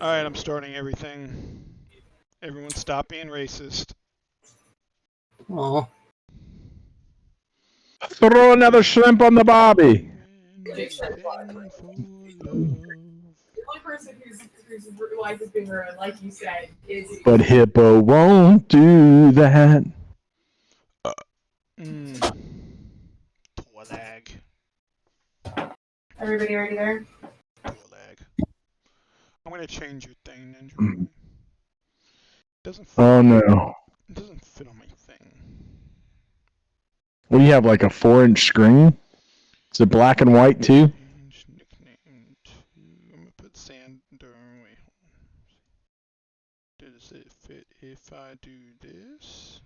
Alright, I'm starting everything. Everyone stop being racist. Oh. Throw another shrimp on the barbie. Anything for love. The only person whose life is being ruined, like you said, is. But Hippo won't do that. Torlag. Everybody ready there? Torlag. I'm gonna change your thing, Ninja. Doesn't fit. Oh no. It doesn't fit on my thing. What do you have, like a 4-inch screen? Is it black and white too? Change nickname to. I'm gonna put Sander. Wait, hold on. Does it fit if I do this?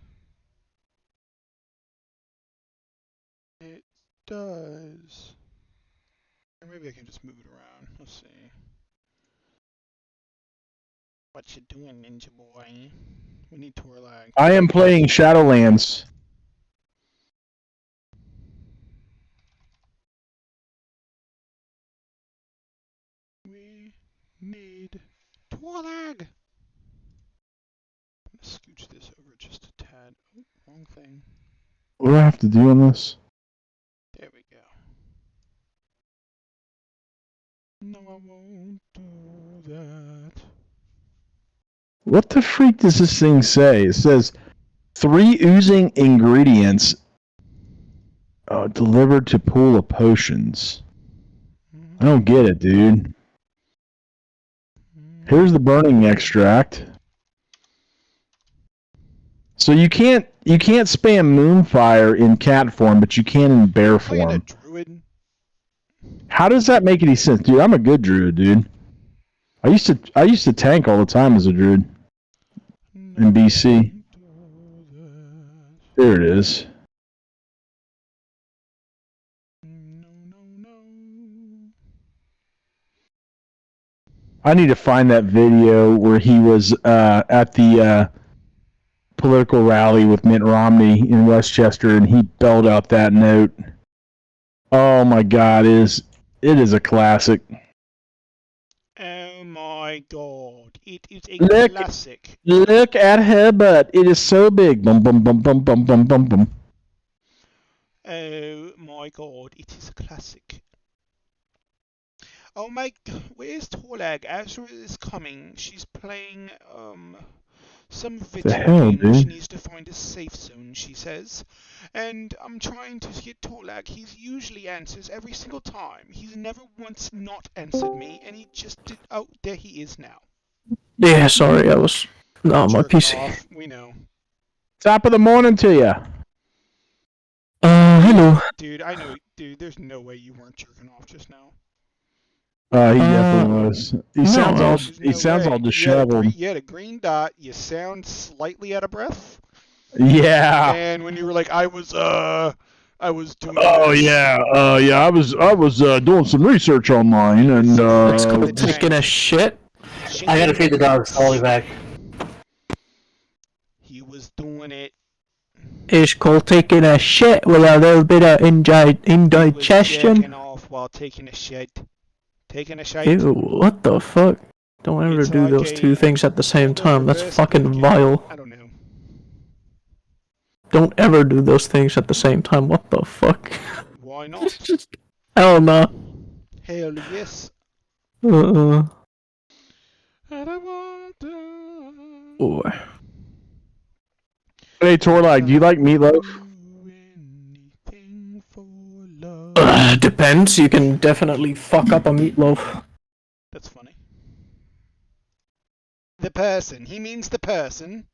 It does. Or maybe I can just move it around. Let's see. What you doing, Ninja Boy? We need Torlag. I am playing Shadowlands. We need Torlag! I'm gonna scooch this over just a tad. Oh, wrong thing. What do I have to do on this? There we go. No, I won't do that. What the freak does this thing say? It says 3 oozing ingredients delivered to pool of potions. I don't get it, dude. Here's the burning extract. So you can't spam Moonfire in cat form, but you can in bear Playing a form. druid. How does that make any sense, dude? I'm a good druid, dude. I used to tank all the time as a druid in BC. There it is. I need to find that video where he was at the political rally with Mitt Romney in Westchester, and he belled out that note. Oh my God, it is a classic. Oh my God, it is a Look. classic. Look at her butt. It is so big. Bum bum bum bum bum bum bum bum. Oh my God, it is a classic. Oh my, where's Torlag? Azra is coming. She's playing some video hell, game where she dude? needs to find a safe zone, she says. And I'm trying to get Torlag. He usually answers every single time. He's never once not answered me, and he just did. Oh, there he is now. Yeah, sorry, I was not on my Jerking PC. off, we know. Top of the morning to you. Hello. Dude, I know. Dude, there's no way you weren't jerking off just now. He definitely was. He sounds all There's he no sounds way. all disheveled. You had a green dot. You sound slightly out of breath. Yeah. And when you were like, I was doing. Oh this. yeah. I was doing some research online, and It's called the tank. taking a shit. I gotta feed the dogs. I'll be back. He was doing it. It's called taking a shit with a little bit of indigestion. He was jerking off while taking a shit. Taking a shit. Ew, what the fuck? Don't ever It's do like those two things at the same time. That's reverse fucking Squid Game. vile. I don't know. Don't ever do those things at the same time. What the fuck? Why not? Hell no. Hell yes. Uh-uh. And I want to Oh. hey Torlag, do you like meatloaf? do anything for love. Depends. You can definitely fuck up a meatloaf. That's funny. The person. He means the person.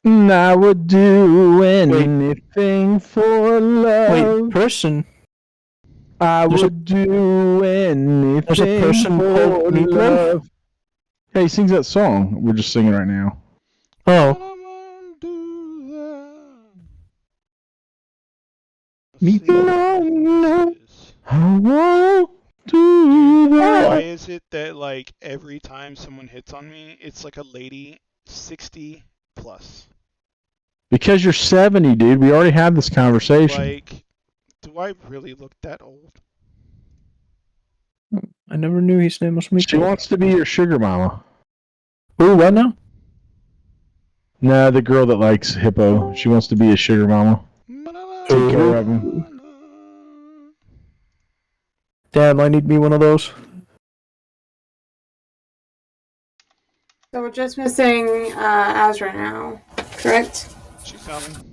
I would do anything for love. Wait, person? I There's would do anything There's a person for called Meatloaf? love. Hey, he sings that song we're just singing right now. Oh. I want to do that. No. I won't do Why that. is it that like every time someone hits on me, it's like a lady 60 plus? Because you're 70, dude. We already had this conversation. Like, do I really look that old? I never knew his name was She Miko. wants to be your sugar mama. Ooh, what now? No, the girl that likes Hippo. She wants to be a sugar mama. Take care of him. Damn, I need me one of those. So we're just missing Azra now, correct? She's coming.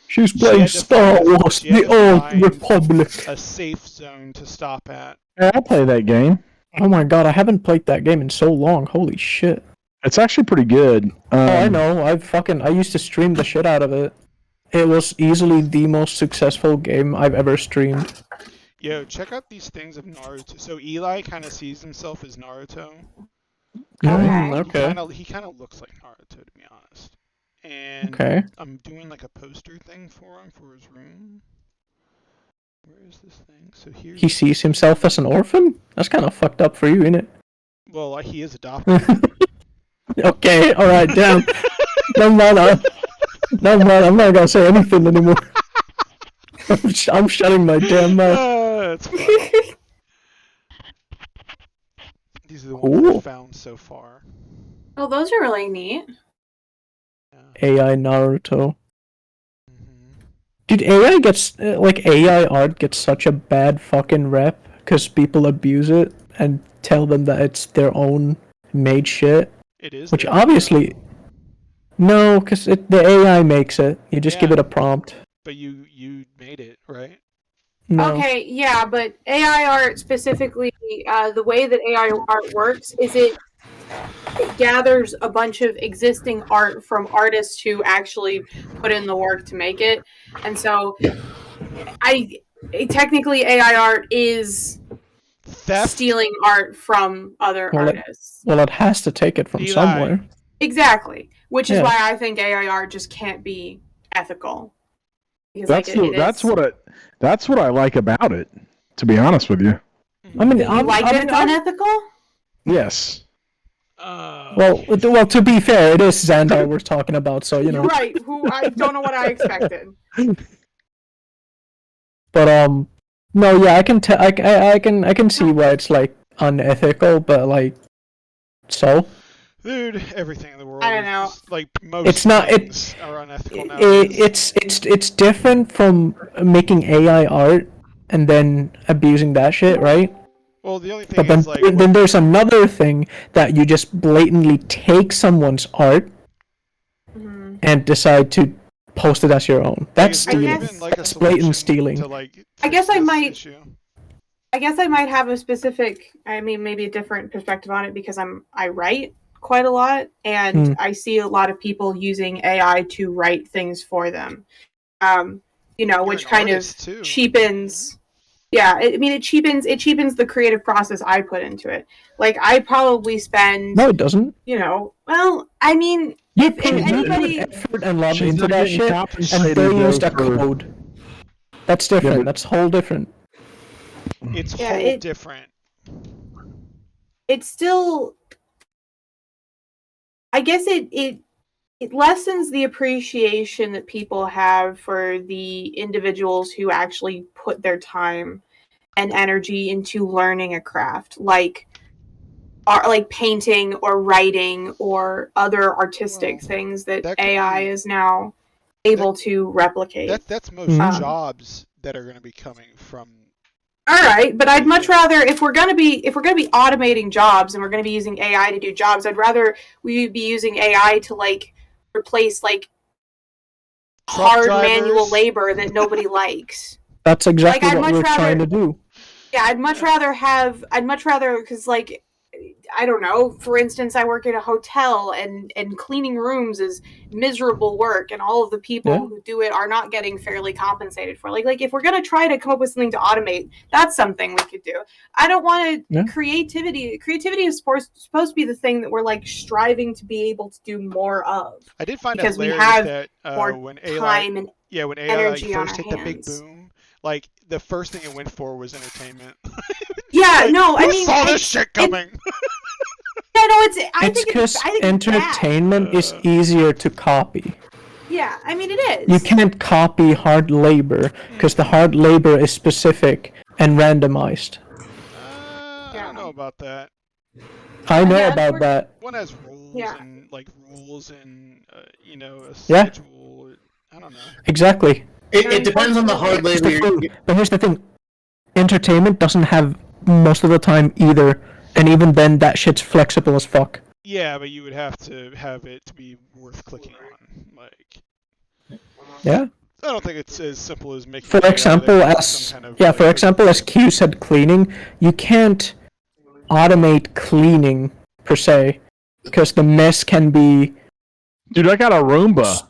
She's She playing had to Star find- Wars, she had the to Old find Republic. A safe zone to stop at. Hey, I'll play that game. Oh my god, I haven't played that game in so long. Holy shit. It's actually pretty good. I know. I used to stream the shit out of it. It was easily the most successful game I've ever streamed. Yo, check out these things of Naruto. So Eli kind of sees himself as Naruto. Okay. He kind of looks like Naruto, to be honest. And Okay. I'm doing like a poster thing for him for his room. Where is this thing? So here He sees himself as an orphan? That's kind of fucked up for you, isn't it? Well, he is adopted. Okay, alright, damn. Never mind, I'm not gonna say anything anymore. I'm shutting my damn mouth. That's funny. These are the ones Cool. I've found so far. Oh, those are really neat. Yeah. AI Naruto. Mm-hmm. Dude, AI gets, AI art gets such a bad fucking rep because people abuse it and tell them that it's their own made shit. It is. Which there, obviously... No, because the AI makes it. You just give Yeah. it a prompt. But you made it, right? No. Okay, yeah, but AI art specifically, the way that AI art works is it gathers a bunch of existing art from artists who actually put in the work to make it, and so technically AI art is Theft. stealing art from other artists. Well, it has to take it from Eli. somewhere. Exactly, which is Yeah. why I think AI art just can't be ethical. Because, That's what I like about it. To be honest with you. I mean, you like that it's unethical? Yes. Well, to be fair, it is Xandar we're talking about, so you know. You're right. Who I don't know what I expected. But no, yeah, I can see why it's like unethical, but like, so. Dude, everything in the world. I don't know. Is, like most It's not- things are unethical nowadays. It's different from making AI art and then abusing that shit, right? Well, the only thing But then, is like then there's another thing that you just blatantly take someone's art Mm-hmm. and decide to post it as your own. That's is there stealing. even, like, a That's blatant solution stealing. To, like, I guess fix I this might- issue? I guess I might have a specific, maybe a different perspective on it because I write quite a lot, and I see a lot of people using AI to write things for them. You're Which an kind of artist, too. cheapens. Yeah, it cheapens the creative process I put into it. Like I probably spend, No, it doesn't. well, I mean, You if put anybody, effort and love She's into not that getting shit, compensated, and they though, used a for- code. That's different. Yeah, but- That's whole different. It's Yeah, whole it- different. it's still, I guess it lessens the appreciation that people have for the individuals who actually put their time and energy into learning a craft, like painting or writing or other artistic Well, things that that could AI be- is now able to replicate. That's most Mhm. jobs that are going to be coming from. All right, but I'd much rather, if we're gonna be automating jobs and we're gonna be using AI to do jobs, I'd rather we be using AI to replace Truck hard drivers. manual labor that nobody likes. That's exactly I'd what much we're rather- trying to do. Yeah, I'd much rather because I don't know. For instance, I work at a hotel, and cleaning rooms is miserable work, and all of the people Yeah. who do it are not getting fairly compensated for. Like if we're gonna try to come up with something to automate, that's something we could do. I don't want to Yeah. creativity. Creativity is supposed to be the thing that we're striving to be able to do more of. I did find Because it we hilarious have that more when AI, time and when AI energy on first our hit the big hands. boom, like the first thing it went for was entertainment. yeah, Like, no, I who mean, saw this shit coming. yeah, no, I It's think because I think it's bad. entertainment is easier to copy. Yeah, I mean it is. You can't copy hard labor because the hard labor is specific and randomized. about that. I know Yeah, about that. One has rules Yeah. and rules and a Yeah. schedule. I don't know. Exactly. It depends on the hard Here's the labor. thing. But here's the thing. Entertainment doesn't have most of the time either, and even then, that shit's flexible as fuck. Yeah, but you would have to have it to be worth clicking on. Yeah. I don't think it's as simple as making. For AI example, that does as some kind of, yeah, for example, as Q said, cleaning, you can't automate cleaning per se, because the mess can be Dude, I got a Roomba.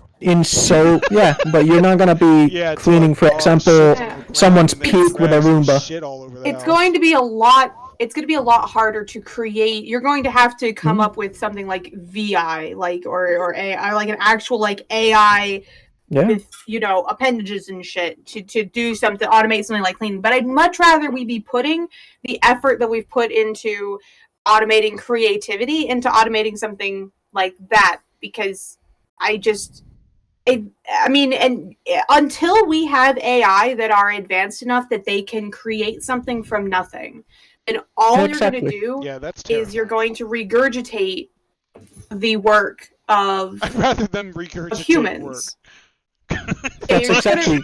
but you're not gonna be Yeah, it's cleaning, like for dog example, shit on the ground someone's and then puke with a rags and Roomba. shit all over the It's house. going to be a lot. It's going to be a lot harder to create. You're going to have to come up with something like VI, or AI, like an actual AI Yeah. with appendages and shit to do something, automate something like cleaning. But I'd much rather we be putting the effort that we've put into automating creativity into automating something like that, because until we have AI that are advanced enough that they can create something from nothing, then all you're going to Exactly. do Yeah, that's is you're terrifying. going to regurgitate the work of I'd rather them regurgitate humans. That's exactly.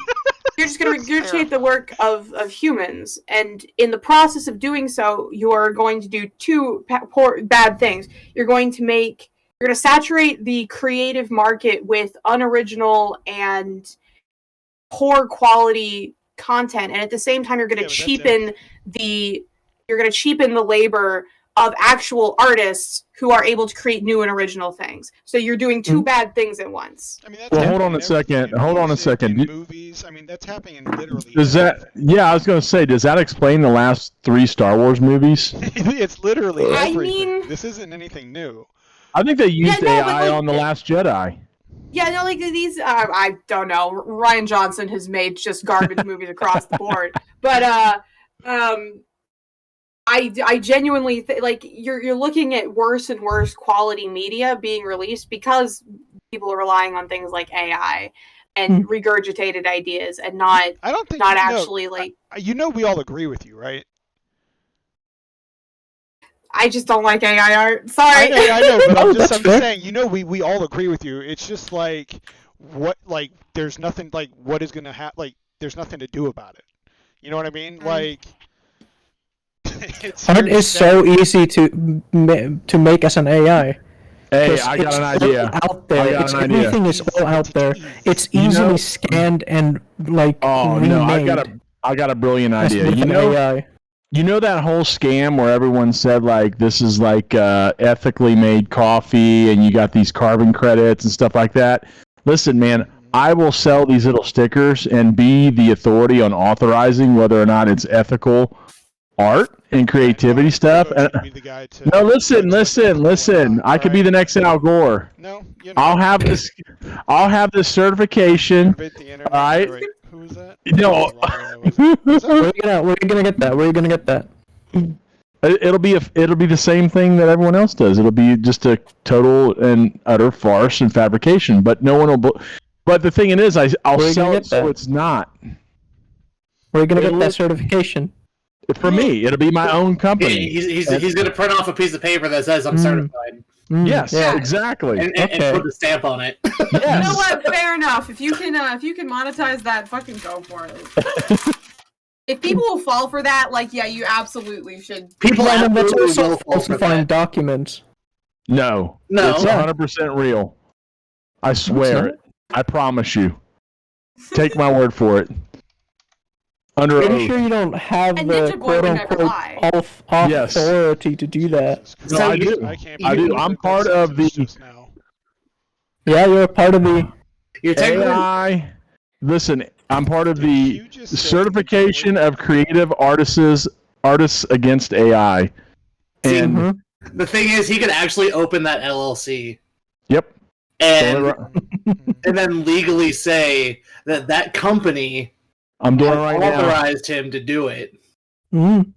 You're just going to regurgitate the work of humans, and in the process of doing so, you're going to do two bad things. You're going to saturate the creative market with unoriginal and poor quality content, and at the same time, you're going to cheapen the labor of actual artists who are able to create new and original things. So you're doing two bad things at once. I mean, that's Well, happening hold on a in second. everything, in Hold on a music, second. in movies. I mean, that's happening in literally. Does that? Yeah, I was gonna say, does that explain the last 3 Star Wars movies? It's literally I everything. mean- This isn't anything new. I think they used Yeah, no, but AI like- on the Last Jedi. Yeah, no, like these, I don't know. Ryan Johnson has made just garbage movies across the board, but I genuinely like you're looking at worse and worse quality media being released because people are relying on things like AI and regurgitated ideas and not I don't think actually we all agree with you, right? I just don't like AI art. Sorry. I know, but I'm that's just fair. saying, we all agree with you. It's just there's nothing what is gonna happen. There's nothing to do about it. You know what I mean? It's Art here to is stay. so easy to make as an AI. Hey, 'Cause I got it's an all idea. out there. I got It's an idea. everything is all out there. It's You easily know- scanned and Oh remade no, I got a brilliant as idea. with You an know, AI. you know that whole scam where everyone said this is ethically made coffee and you got these carbon credits and stuff like that. Listen, man, I will sell these little stickers and be the authority on authorizing whether or not it's ethical art and creativity stuff. You could be the guy to No, listen. judge what's ethical or not, I could be right? the next Al Gore. No, I'll have this certification. Invade the internet. Alright. Wait, who was that? No. Where are you gonna get that? It'll be the same thing that everyone else does. It'll be just a total and utter farce and fabrication. But no one will. But the thing is, I'll Where are you sell gonna it get so that? it's not Where are you gonna get It'll- that certification? for me. It'll be my own company. He's going to print off a piece of paper that says I'm certified Yes, Yeah. exactly. and Okay. put the stamp on it. You know Yes. what? Fair enough. If you can monetize that, fucking go for it. If people will fall for that, you absolutely should. People Yeah, and that's absolutely also will fall for falsifying that. documents. No, No. it's 100% real. I swear not. it. I promise you. Take my word for it. Under Pretty oath. sure you don't have And the Ninja Boy would never quote-unquote lie. Yes. authority to do that. No, So I you- do. I can't I believe do. I'm that part sentence of the just now. Yeah, you're a part of the. You're technically AI. Listen, I'm part of Dude, the you just said certification Ninja of creative artists against AI. And Mhm. the thing is, he could actually open that LLC yep. and Boy. and then legally say that company I'm doing it has right now. authorized him to do it. Mhm.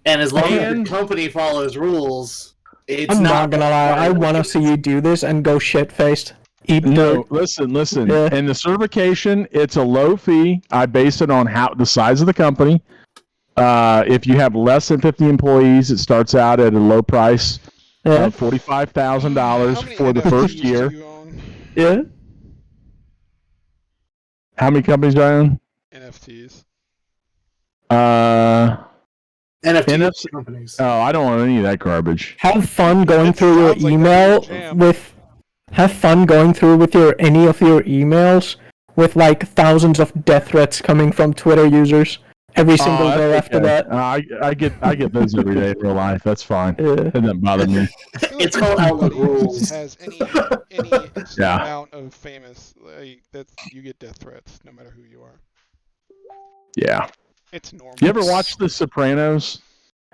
And as long as And- the company follows rules, it's I'm not gonna lie. I want to see you do this and go shit-faced. Eat No, dirt. listen. Yeah. And the certification, it's a low fee. I base it on the size of the company. If you have less than 50 employees, it starts out at a low price Yeah. of $45,000 How many for the first NFTs year. do you own? Yeah. How many companies do I own? NFTs. NFT NFC companies. Oh, I don't want any of that garbage. Have fun going It through your sounds like that'd be email your jam. with. Have fun going through with any of your emails with like thousands of death threats coming from Twitter users every single day that's after okay. that. I get those every day in real life. That's fine. Yeah. It doesn't bother me. I feel like It's called Outlook everybody who rules. has any Yeah. amount of famous, like that's you get death threats no matter who you are. Yeah. It's normal. You ever watch The Sopranos?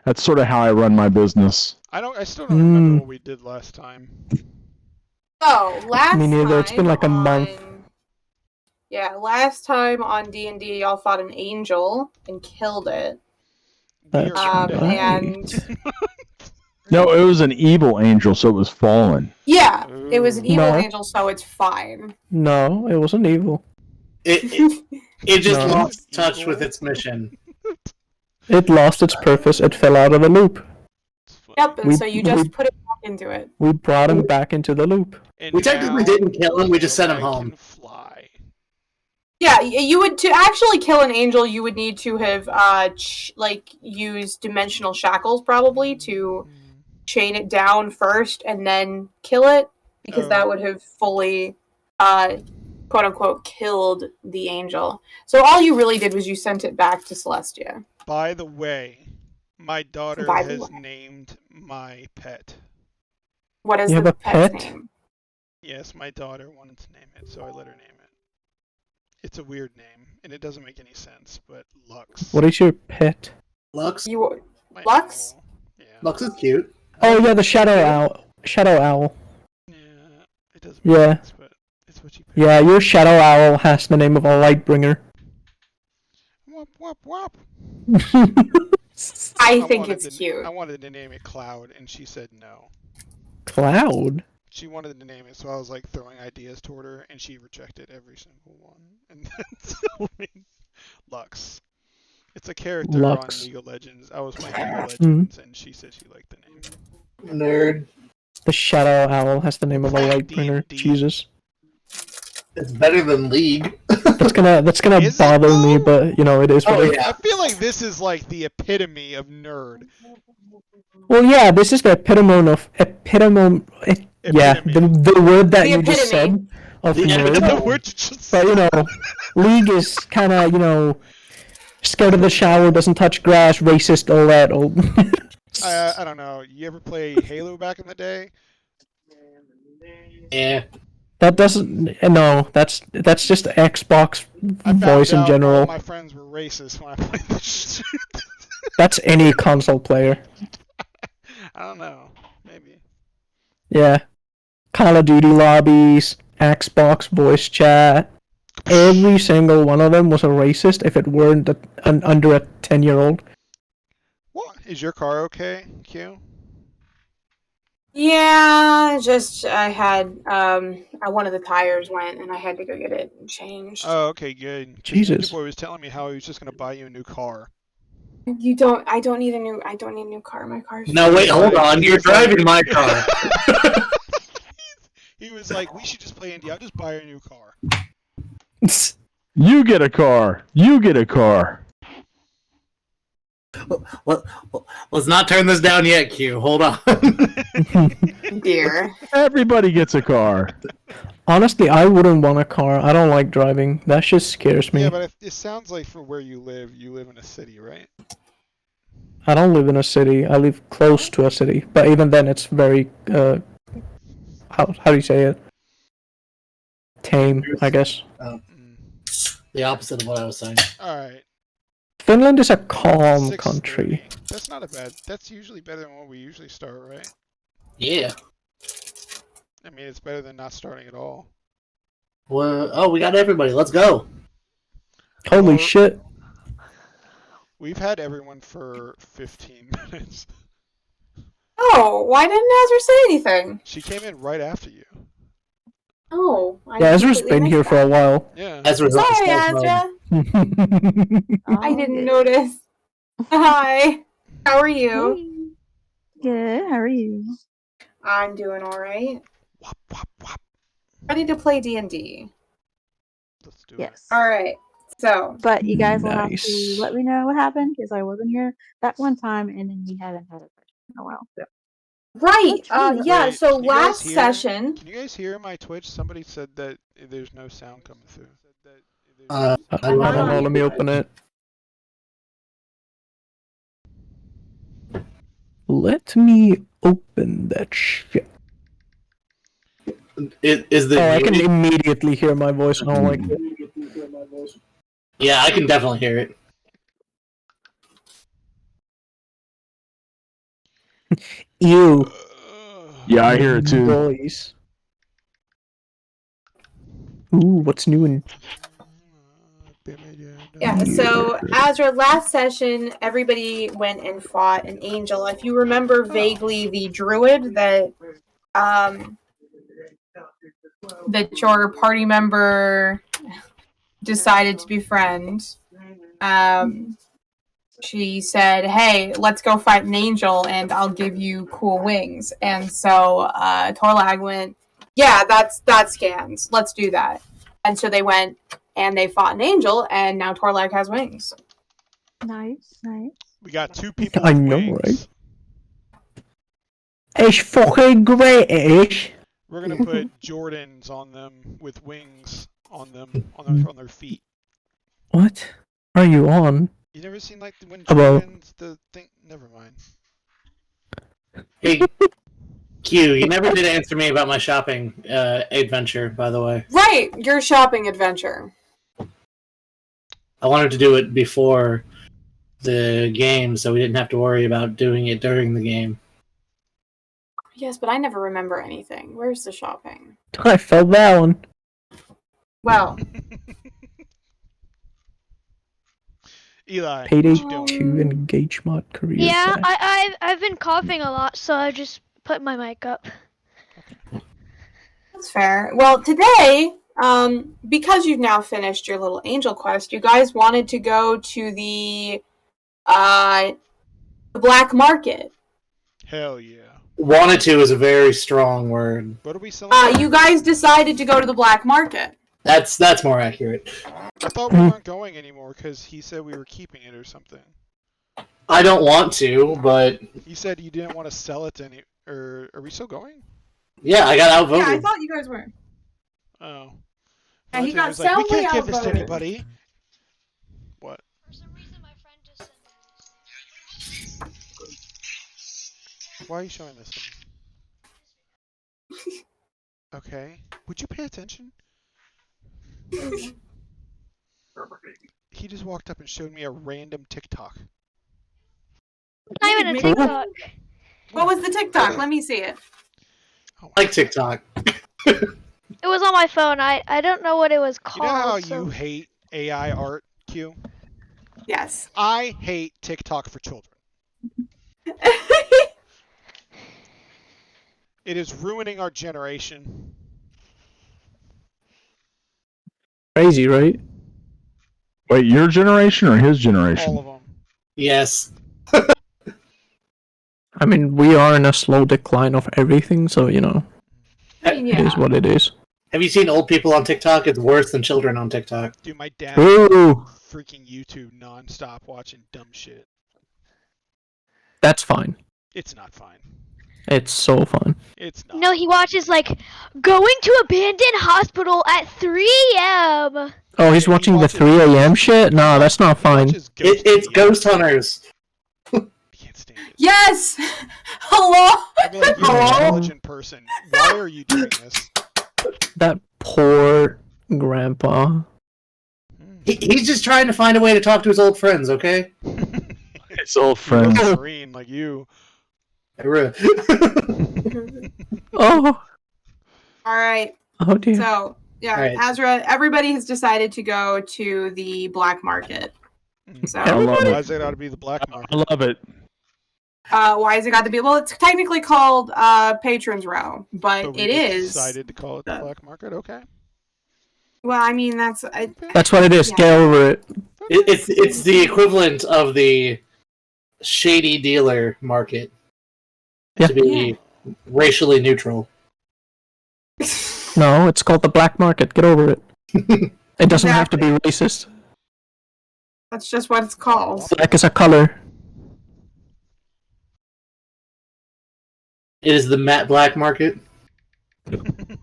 That's sort of how I run my business. I still don't remember what we did last time. Oh, last Me neither. time It's been like a month. Yeah, last time on D&D, y'all fought an angel and killed it. We That's are right. And No, it was an evil angel, so it was fallen. yeah, it was an evil No. angel, so it's fine. No, it wasn't evil. It just No. lost touch Evil? with its mission. It lost its purpose. It fell out of the loop. It's fine. Yep, and We- so you just we- put it back into it. We brought him back into the loop. And We technically now didn't kill him, we just sent him I home. can fly. Yeah, you would to actually kill an angel, you would need to have used dimensional shackles probably to chain it down first and then kill it, because that would have fully quote unquote killed the angel. So all you really did was you sent it back to Celestia. By the way, my daughter By the has way. named my pet. What is You have the a pet's pet? name? Yes, my daughter wanted to name it, so I let her name it. It's a weird name, and it doesn't make any sense, but Lux. What is your pet? Lux? My Lux? owl. Yeah. Lux is cute. Oh yeah, the shadow owl. Shadow owl. Yeah, it doesn't make Yeah. sense, but it's what you pick. Yeah, your shadow owl has the name of a Lightbringer. Wop, wop, wop. I think wanted it's to- cute. I wanted to name it Cloud, and she said no. Cloud. She wanted to name it, so I was like throwing ideas toward her, and she rejected every single one. And then told me Lux. It's a character Lux. on League of Legends. I was playing League of Legends, and she said she liked the name. Nerd. The shadow owl has the name of a Lightbringer. D&D. Jesus. It's better than League. That's gonna Is it, bother me, though? but you know it is. What Oh, it is. yeah. I feel like this is like the epitome of nerd. Well, yeah, this is the epitome of yeah, the word that The you just said epitome. of The nerd. epitome. The word you just But you know, League is kind of scared of the shower, doesn't touch grass, racist, all that. Old. I don't know. You ever play Halo back in the day? Yeah. That doesn't. No, that's just Xbox I found voice in out all general. my friends were racist when I played this shit. That's any console player. I don't know. Maybe. Yeah. Call of Duty lobbies, Xbox voice chat. Every single one of them was a racist if it weren't under a 10-year-old. What? Is your car okay, Q? Yeah, just I had one of the tires went and I had to go get it changed. Oh, okay, good. 'Cause Jesus. Ninja Boy was telling me how he was just gonna buy you a new car. I don't need a new car. My car's No, wait, hold on. You're driving my car. He was like, "We should just play indie. I'll just buy her a new car." You get a car. You get a car. Let's not turn this down yet, Q. Hold on. dear. Everybody gets a car. Honestly, I wouldn't want a car. I don't like driving. That just scares me. Yeah, but it sounds like from where you live in a city, right? I don't live in a city. I live close to a city. But even then, it's very how do you say it? Tame, I guess. The opposite of what I was saying. All right. Finland is a calm 6:30. country. That's not a bad. That's usually better than what we usually start, right? Yeah. I mean, it's better than not starting at all. Well, oh, we got everybody. Let's go. Holy Or- shit. We've had everyone for 15 minutes. Oh, why didn't Azra say anything? She came in right after you. Oh, Yeah, Ezra's been here for a while. Yeah. Ezra's on Sorry, stealth mode. Azra. I didn't notice. Hi. How are you? Hey. Good. How are you? I'm doing all right. Wop, wop, wop. Ready to play D&D. Let's do Yes. All right. So, But you guys will have Nice. to let me know what happened because I wasn't here that one time, and then we haven't had a session in a while. So. right. Let's Yeah, Wait, so can you guys last hear? session. Can you guys hear my Twitch? Somebody said that there's no sound coming through. I Hold not on, on let me open it. Let me open that shit. is the Oh, I can viewing- immediately hear my voice. I don't like it. Yeah, I can definitely hear it. Ew. Yeah, I hear it too. Voice. Ooh, what's new in... Yeah, so Azra, last session, everybody went and fought an angel. If you remember vaguely the druid that your party member decided to befriend, she said, "Hey, let's go fight an angel, and I'll give you cool wings." And so Torlag went, "Yeah, that scans. Let's do that." And so they went and they fought an angel, and now Torlag has wings. Nice. We got 2 people I with know, wings. right? It's fucking great. We're gonna put Jordans on them with wings on them on their feet. What are you on? You never seen like when About- Jordans the thing? Never mind. Hey, Q, you never did answer me about my shopping adventure, by the way. Right, your shopping adventure. I wanted to do it before the game so we didn't have to worry about doing it during the game. Yes, but I never remember anything. Where's the shopping? I felt that one. Well, Eli, Payday what you doing? 2 engage mod career. Yeah, path. I've been coughing a lot, so I just put my mic up. that's fair. Well, today, because you've now finished your little angel quest, you guys wanted to go to the black market. Hell yeah. Wanted to is a very strong word. What are we selling? You guys decided to go to the black market. That's more accurate. I thought we weren't going anymore because he said we were keeping it or something. I don't want to, but He said you didn't want to sell it to any. Or are we still going? yeah, I got outvoted. Yeah, I thought you guys were. Oh. Yeah, he Valentine got was like, we soundly can't give this to outvoted. anybody. What? For some reason, my friend just sent Why are you showing this to me? Okay. Would you pay attention? He just walked up and showed me a random TikTok. Not even a Maybe- TikTok. What was the TikTok? Let me see it. Oh I like TikTok. It was on my phone. I don't know what it was You know how called. you hate AI art, Q? Yes. I hate TikTok for children. It is ruining our generation. Crazy, right? Wait, your generation or his generation? All of them. Yes. I mean, we are in a slow decline of everything, so, you know, it is what it is. Have you seen old people on TikTok? It's worse than children on TikTok. Dude, my dad Ooh, freaking YouTube nonstop watching dumb shit. that's fine. It's not fine. It's so fun. It's not. No, he watches like going to abandoned hospital at 3 a.m. Oh, he's He watching the watches- 3 a.m. shit? No, that's not He fine. watches It's videos. Ghost Hunters. I can't stand it. Yes! Hello? I'd be like, you're an Hello? intelligent person. Why are you doing this? That poor grandpa. He's just trying to find a way to talk to his old friends, okay? His old friend. Marine, like you. Oh, Alright, oh dear. so, yeah, Alright. Azra, everybody has decided to go to the black market. So, I love Why it. does it ought to be the black I market? love it. why has it got to be? Well, it's technically called Patrons Row, but But we it just is. decided to call it the black market. Okay. Well, I mean, that's. That's what it is. Yeah. Get over it. It's the equivalent of the shady dealer market Yeah. to be racially neutral. No, it's called the black market. Get over it. It doesn't have to be racist. That's just what it's called. Black is a color. It is the matte black market. The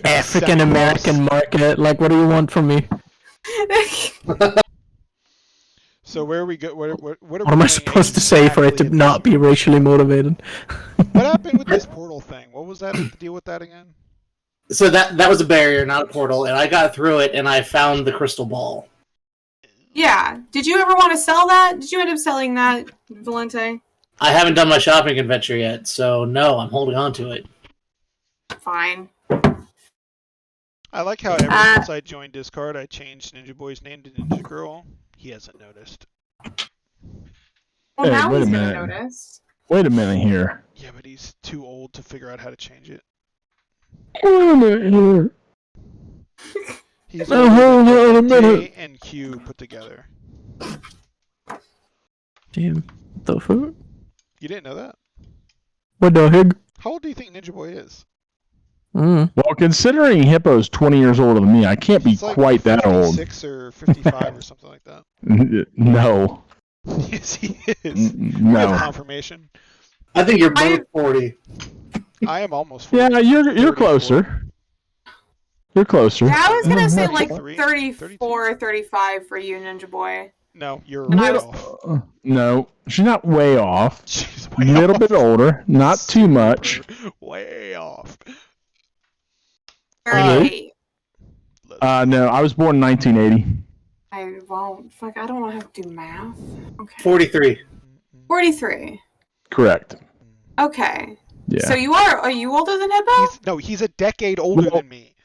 African American market. Like, what do you want from me? So where are we go? What are we What am I doing supposed to say for it to exactly at not this be racially motivated? What happened with this portal thing? What was that? The deal with that again? So that was a barrier, not a portal, and I got through it, and I found the crystal ball. Yeah. Did you ever want to sell that? Did you end up selling that, Valente? I haven't done my shopping adventure yet, so no, I'm holding on to it. Fine. I like how ever since I joined Discord, I changed Ninja Boy's name to Ninja Girl. He hasn't noticed. Well, Hey, now wait a he's gonna minute. notice. Wait a minute here. Yeah, but he's too old to figure out how to change it. Wait a minute here. He's Now, older hold than on a minute. J and Q put together. Damn. The fuck? You didn't know that? What the heck? How old do you think Ninja Boy is? Mm. Well, considering Hippo's 20 years older than me, I can't be He's like quite that old. 56 or 55 or something like that. No. Yes, he is. We have No. confirmation. I think you're both 40. I am almost 40. Yeah, you're 34. closer. You're closer. Yeah, I was gonna say like 33, 34, 35 for you, Ninja Boy. No, you're And I way was- off. No, she's not way off. She's A way little off. bit older, not too much. Super way off. 38. No, I was born in 1980. I won't. Fuck, I don't want to have to do math. Okay. 43. 43. Correct. Okay. Yeah. So are you older than Hippo? He's a decade older Well, than me.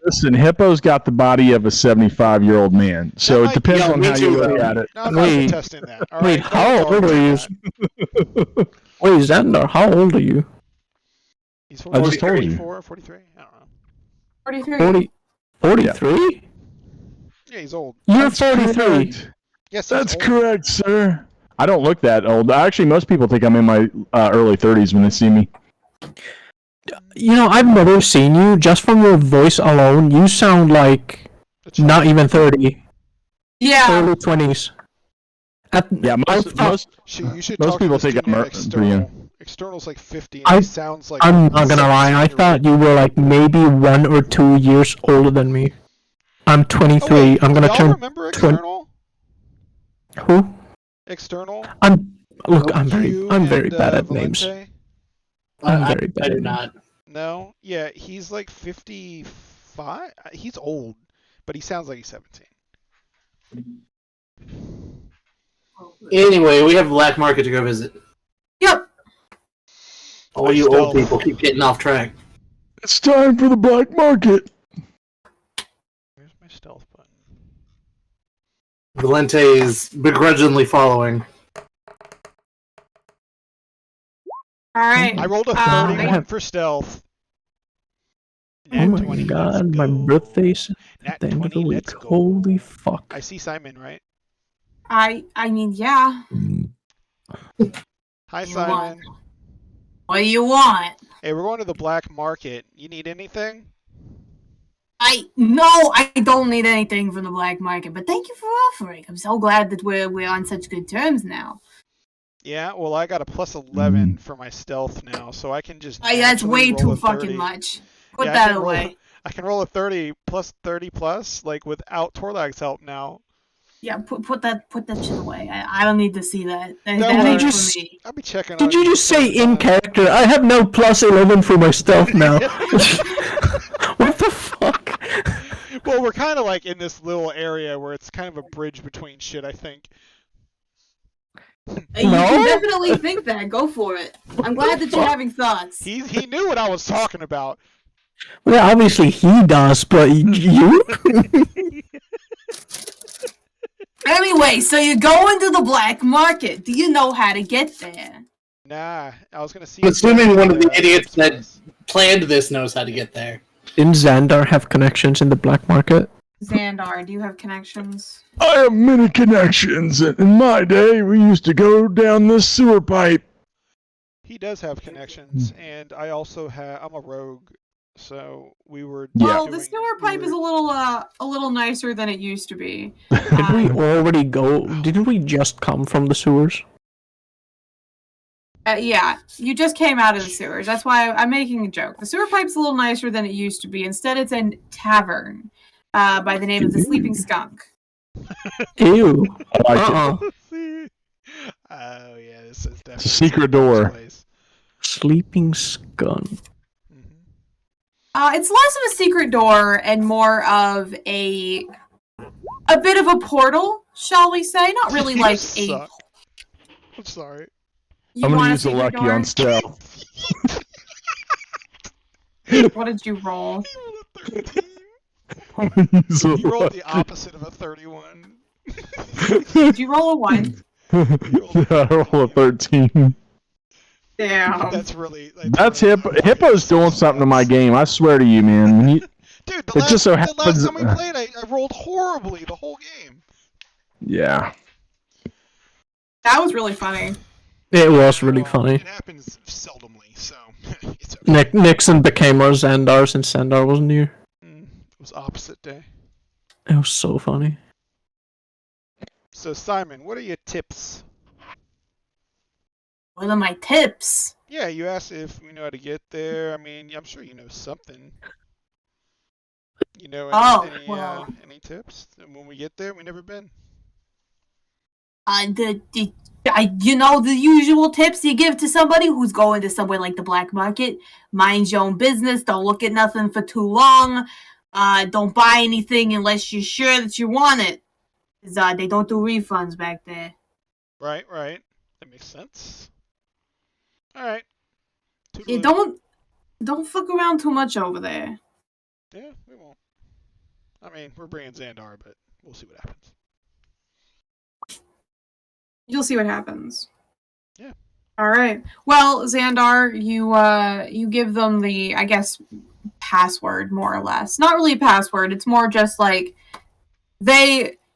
Listen, Hippo's got the body of a 75-year-old man, so That it depends might be- on Yeah, how me you too, look though. at it. No, I'm not Wait. contesting that. All Wait, right, how don't old are you? that. Wait, Xander, how old are you? He's I just told you. 44, 43? I don't know. 43. 43? Yeah, he's old. You're That's 43. correct. Yes, That's he's old. correct, sir. I don't look that old. Actually, most people think I'm in my early 30s when they see me. You know, I've never seen you. Just from your voice alone, you sound like A child. not even 30. Yeah. Early 20s. Yeah, most You should most talk people to this think dude I'm named External. Brian. External's like 50, and he sounds like... I'm not gonna lie, I 17 thought you were like maybe 1 or 2 years older than me. I'm 23. Oh, wait, I'm gonna y'all turn. remember External? Who? External? Look, I'm You very and, bad at Valente? names. I'm very bad I at do names. not. No? Yeah, he's like 55? He's old, but he sounds like he's 17. Anyway, we have a black market to go visit. Yep. All you old Stealth. people keep getting off track. It's time for the black market. Where's my stealth button? Valente is begrudgingly following. All right. I rolled a Um, 31 for stealth. Oh Nat my 20, god, let's my go. birthday's Nat at the end of the 20, week. let's go. Holy fuck. I see Simon, right? I mean, yeah. Hi, You Simon. What do you want? Hey, we're going to the black market. You need anything? No, I don't need anything from the black market, but thank you for offering. I'm so glad that we're on such good terms now. Yeah, well, I got a plus 11 for my stealth now, so I can just. That's naturally way roll too a fucking 30. much. Put Yeah, I that can roll- away. I can roll a 30 plus, like without Torlag's help now. Yeah, put that shit away. I don't need to see that. That Don't ain't worry. for me. I'll be checking on Did you you just say in sometime. character? I have no plus 11 for my stealth now. What the fuck? Well, we're kind of like in this little area where it's kind of a bridge between shit, I think. You can No? definitely think that. Go for it. I'm glad that you're having thoughts. He knew what I was talking about. Well, obviously he does, but you? Anyway, so you go into the black market. Do you know how to get there? Nah, I was gonna see. I'm if assuming one of the uh, idiots that Express. planned this knows how to get there. Didn't Xandar have connections in the black market? Xandar, do you have connections? I have many connections. In my day, we used to go down this sewer pipe. He does have connections, and I also have. I'm a rogue, so we were. Yeah. Well, the sewer pipe is a little nicer than it used to be. Did we already go? Didn't we just come from the sewers? Yeah, you just came out of the sewers. That's why I'm making a joke. The sewer pipe's a little nicer than it used to be. Instead, it's a tavern by the name of the Sleeping Skunk. Ew. I like it. Oh yeah, this is definitely It's a secret door. Place. Sleeping skunk. It's less of a secret door and more of a bit of a portal, shall we say? Not really You like suck. I'm sorry. I'm going to use a lucky on stealth. What did you roll? I'm gonna use a You rolled lucky. the opposite of a 31. Did you roll a 1? I roll a 13. Damn. That's really. That's Hippo's doing something to my game. I swear to you, man. When you, Dude, it just so the happens. last time we played, I rolled horribly the whole game. Yeah. That was really funny. It was really Well, funny. It happens seldomly, so it's okay. Nixon became our Xandar since Xandar wasn't here. It was opposite day. It was so funny. So Simon, what are your tips? What are my tips? Yeah, you asked if we know how to get there. I mean, I'm sure you know something. You know any tips? And when we get there, we never been. You know the usual tips you give to somebody who's going to somewhere like the black market. Mind your own business. Don't look at nothing for too long. Don't buy anything unless you're sure that you want it. 'Cause, they don't do refunds back there. Right. That makes sense. All right. You don't fuck around too much over there. Yeah, we won't. I mean, we're bringing Xandar, but we'll see what happens. You'll see what happens. Yeah. All right. Well, Xandar, you give them the, I guess, password more or less. Not really a password. It's more just like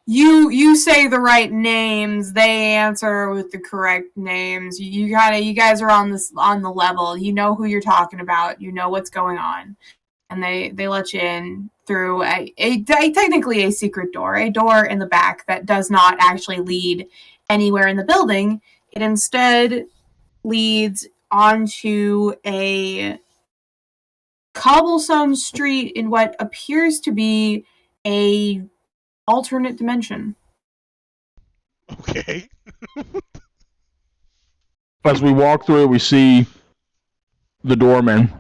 you say the right names, they answer with the correct names. You guys are on the level. You know who you're talking about. You know what's going on, and they let you in through a technically a secret door, a door in the back that does not actually lead anywhere in the building. It instead leads onto a cobblestone street in what appears to be a alternate dimension. Okay. As we walk through, we see the doorman,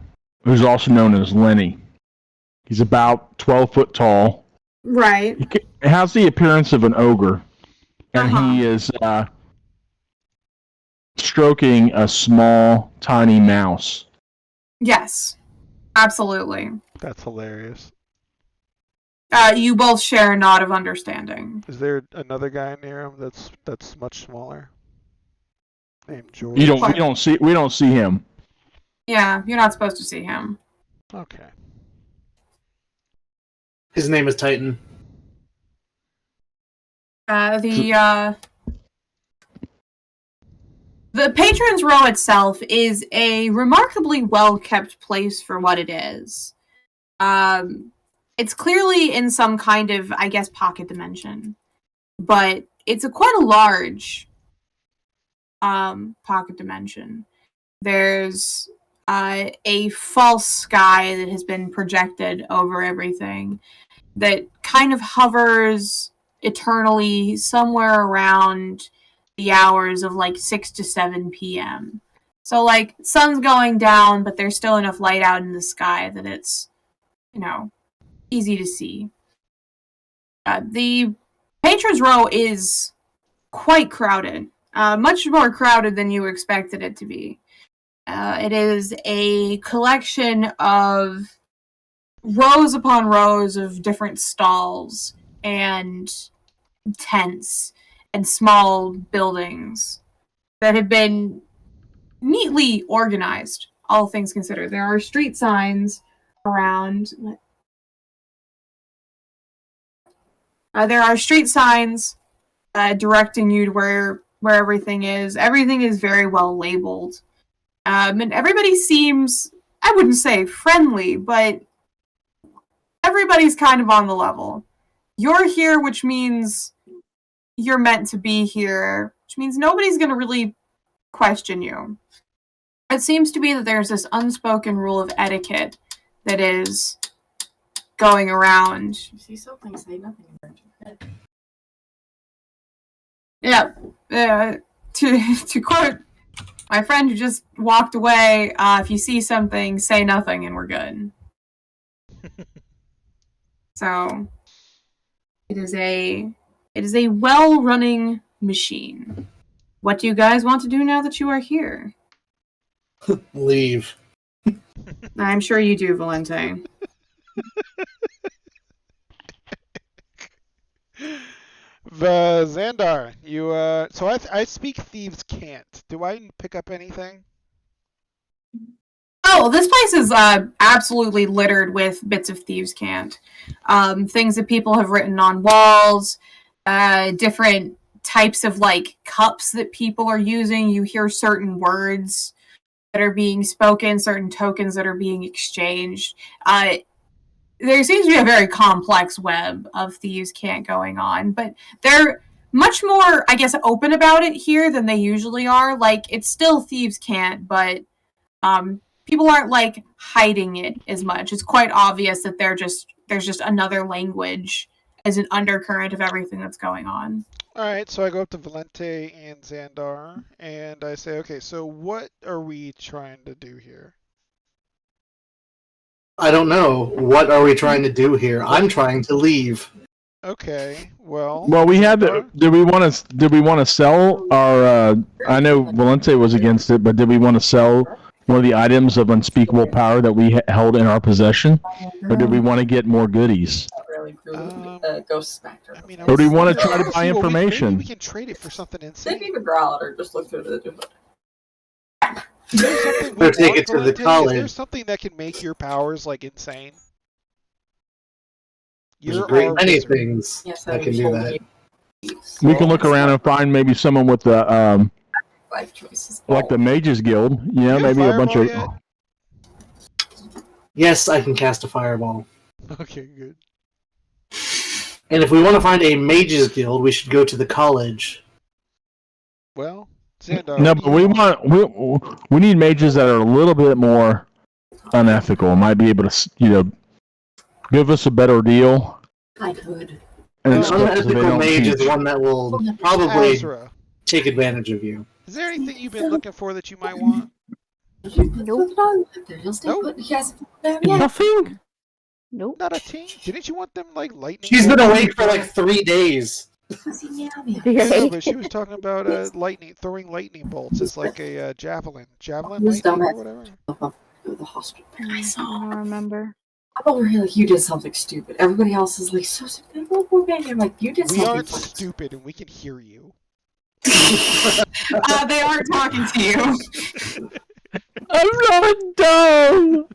who's also known as Lenny. He's about 12 foot tall. Right. He has the appearance of an ogre, and he is stroking a small, tiny mouse. Yes. Absolutely. That's hilarious. You both share a nod of understanding. Is there another guy near him that's much smaller? Named George. We don't see him. Yeah, you're not supposed to see him. Okay. His name is Titan. The Patrons Row itself is a remarkably well-kept place for what it is. It's clearly in some kind of, I guess, pocket dimension. But it's quite a large pocket dimension. There's a false sky that has been projected over everything that kind of hovers eternally somewhere around the hours of like 6 to 7 p.m. So like sun's going down, but there's still enough light out in the sky that it's, easy to see. The Patrons Row is quite crowded, much more crowded than you expected it to be. It is a collection of rows upon rows of different stalls and tents and small buildings that have been neatly organized, all things considered. There are street signs around. There are street signs directing you to where everything is. Everything is very well labeled. And everybody seems, I wouldn't say friendly, but everybody's kind of on the level. You're here, which means you're meant to be here, which means nobody's going to really question you. It seems to be that there's this unspoken rule of etiquette that is going around. You see something, say nothing. Yeah. To quote my friend who just walked away, if you see something, say nothing and we're good. So it is a well-running machine. What do you guys want to do now that you are here? Leave. I'm sure you do, Valente. Xandar, you so I speak thieves can't. Do I pick up anything? Oh, this place is absolutely littered with bits of thieves' cant. Things that people have written on walls, different types of like cups that people are using. You hear certain words that are being spoken, certain tokens that are being exchanged. There seems to be a very complex web of thieves' cant going on, but they're much more, I guess, open about it here than they usually are. Like, it's still thieves' cant, but people aren't like hiding it as much. It's quite obvious that there's just another language as an undercurrent of everything that's going on. All right, so I go up to Valente and Xandar, and I say, okay, so what are we trying to do here? I don't know. What are we trying to do here? I'm trying to leave. Okay, well. Well, we had to. Did we want to sell our? I know Valente was against it, but did we want to sell one of the items of unspeakable power that we held in our possession, or did we want to get more goodies? Ghost Spectre. I mean, Or do we want to try to buy Well, information? maybe we can trade it for something They insane. can even draw it or just look through the door. Is there something we Or take want, it to the Valente? Is there college. something that can make your powers like insane? There's You're a great our many wizard. things Yes, that can do that. We can look around and find maybe someone with the Life choices. like the Mages Guild. You know, You got maybe a bunch of. Fireball Yes, I can cast a fireball. Okay, good. And if we want to find a mages guild, we should go to the college. Well, Xandar. No, what but do you want? we need mages that are a little bit more unethical. Might be able to give us a better deal. I could. And An it's supposed to be they unethical don't mage is teach. one that will probably Azra. take advantage of you. Is there anything you've been looking for that you might want? Nope. He'll stay Nope. put. He hasn't put down yet. Nothing? Nope. Not a team? Didn't you want them like lightning? She's been bolts? awake for like 3 days. No, but she was talking about throwing lightning bolts. It's like a javelin This lightning or dumbass. whatever. Go to the hospital. I I saw. don't remember. I'm over here like you did something stupid. Everybody else is like so stupid. I'm like you did We something. aren't fucking stupid, and we can hear you. They aren't talking to you. I'm not dumb!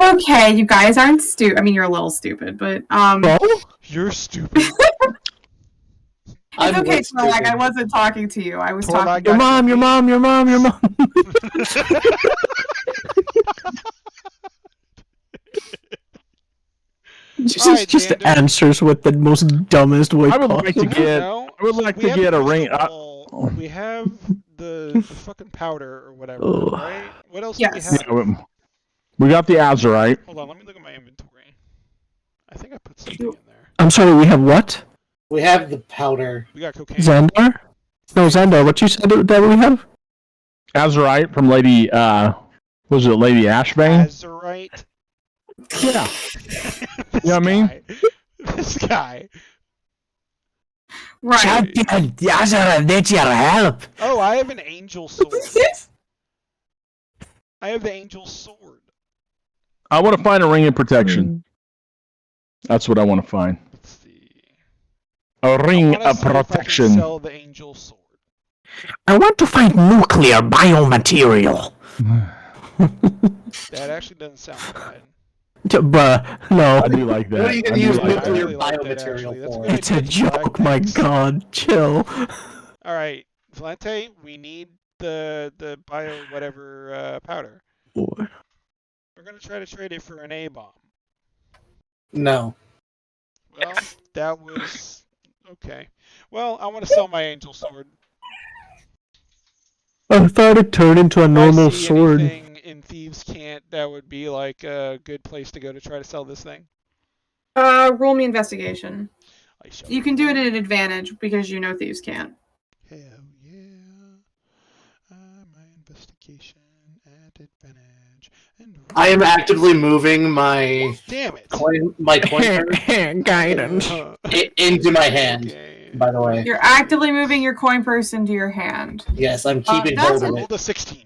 Okay, you guys aren't stupid. I mean, you're a little stupid, but You're stupid. it's okay, more Torlag. stupid. I wasn't talking to you. I was Torlag talking. Your mom, your mom, your mom, your mom. Alright, Just Xander. answers with the most dumbest way I would like to possible. get. No, I would like we to have get the a ring. crystal ball, we have the fucking powder or whatever, Ugh. right? What else Yes. do we have? We got the Azurite. Hold on, let me look at my inventory. I think I put something in there. I'm sorry, we have what? We have the powder. We got cocaine. Xandar? No, Xandar, what you said that we have? Azurite from Lady. Was it Lady Ashbane? Azurite. Yeah. This You know what I mean? guy. This guy. Right. Champion, the Azura needs your help. Oh, I have an angel sword. I have the angel sword. I want to find a ring of protection. That's what I want to find. Let's see. A ring I wanna of see if I can protection. sell the angel sword. I want to find nuclear biomaterial. That actually doesn't sound bad. Bruh, no. I do like that. What are you gonna I do use like I nuclear that. really like that, biomaterial actually. That's a for? good It's a idea, Eli. joke, my Thanks. god. Chill. All right, Valente, we need the bio whatever powder. We're gonna try to trade it for an A bomb. No. Well, that was okay. Well, I want to sell my angel sword. I thought it turned into a If I normal see sword. anything in Thieves' Cant, that would be like a good place to go to try to sell this thing. Roll me investigation. I shall You can do it roll. at an advantage because you know thieves can't. Hell yeah. My investigation at advantage. And I am actively moving my damn it. coin purse Guidance. into my hand. Okay. By the way, You're actively moving your coin purse into your hand. yes, I'm keeping that's hold I of rolled it. a 16.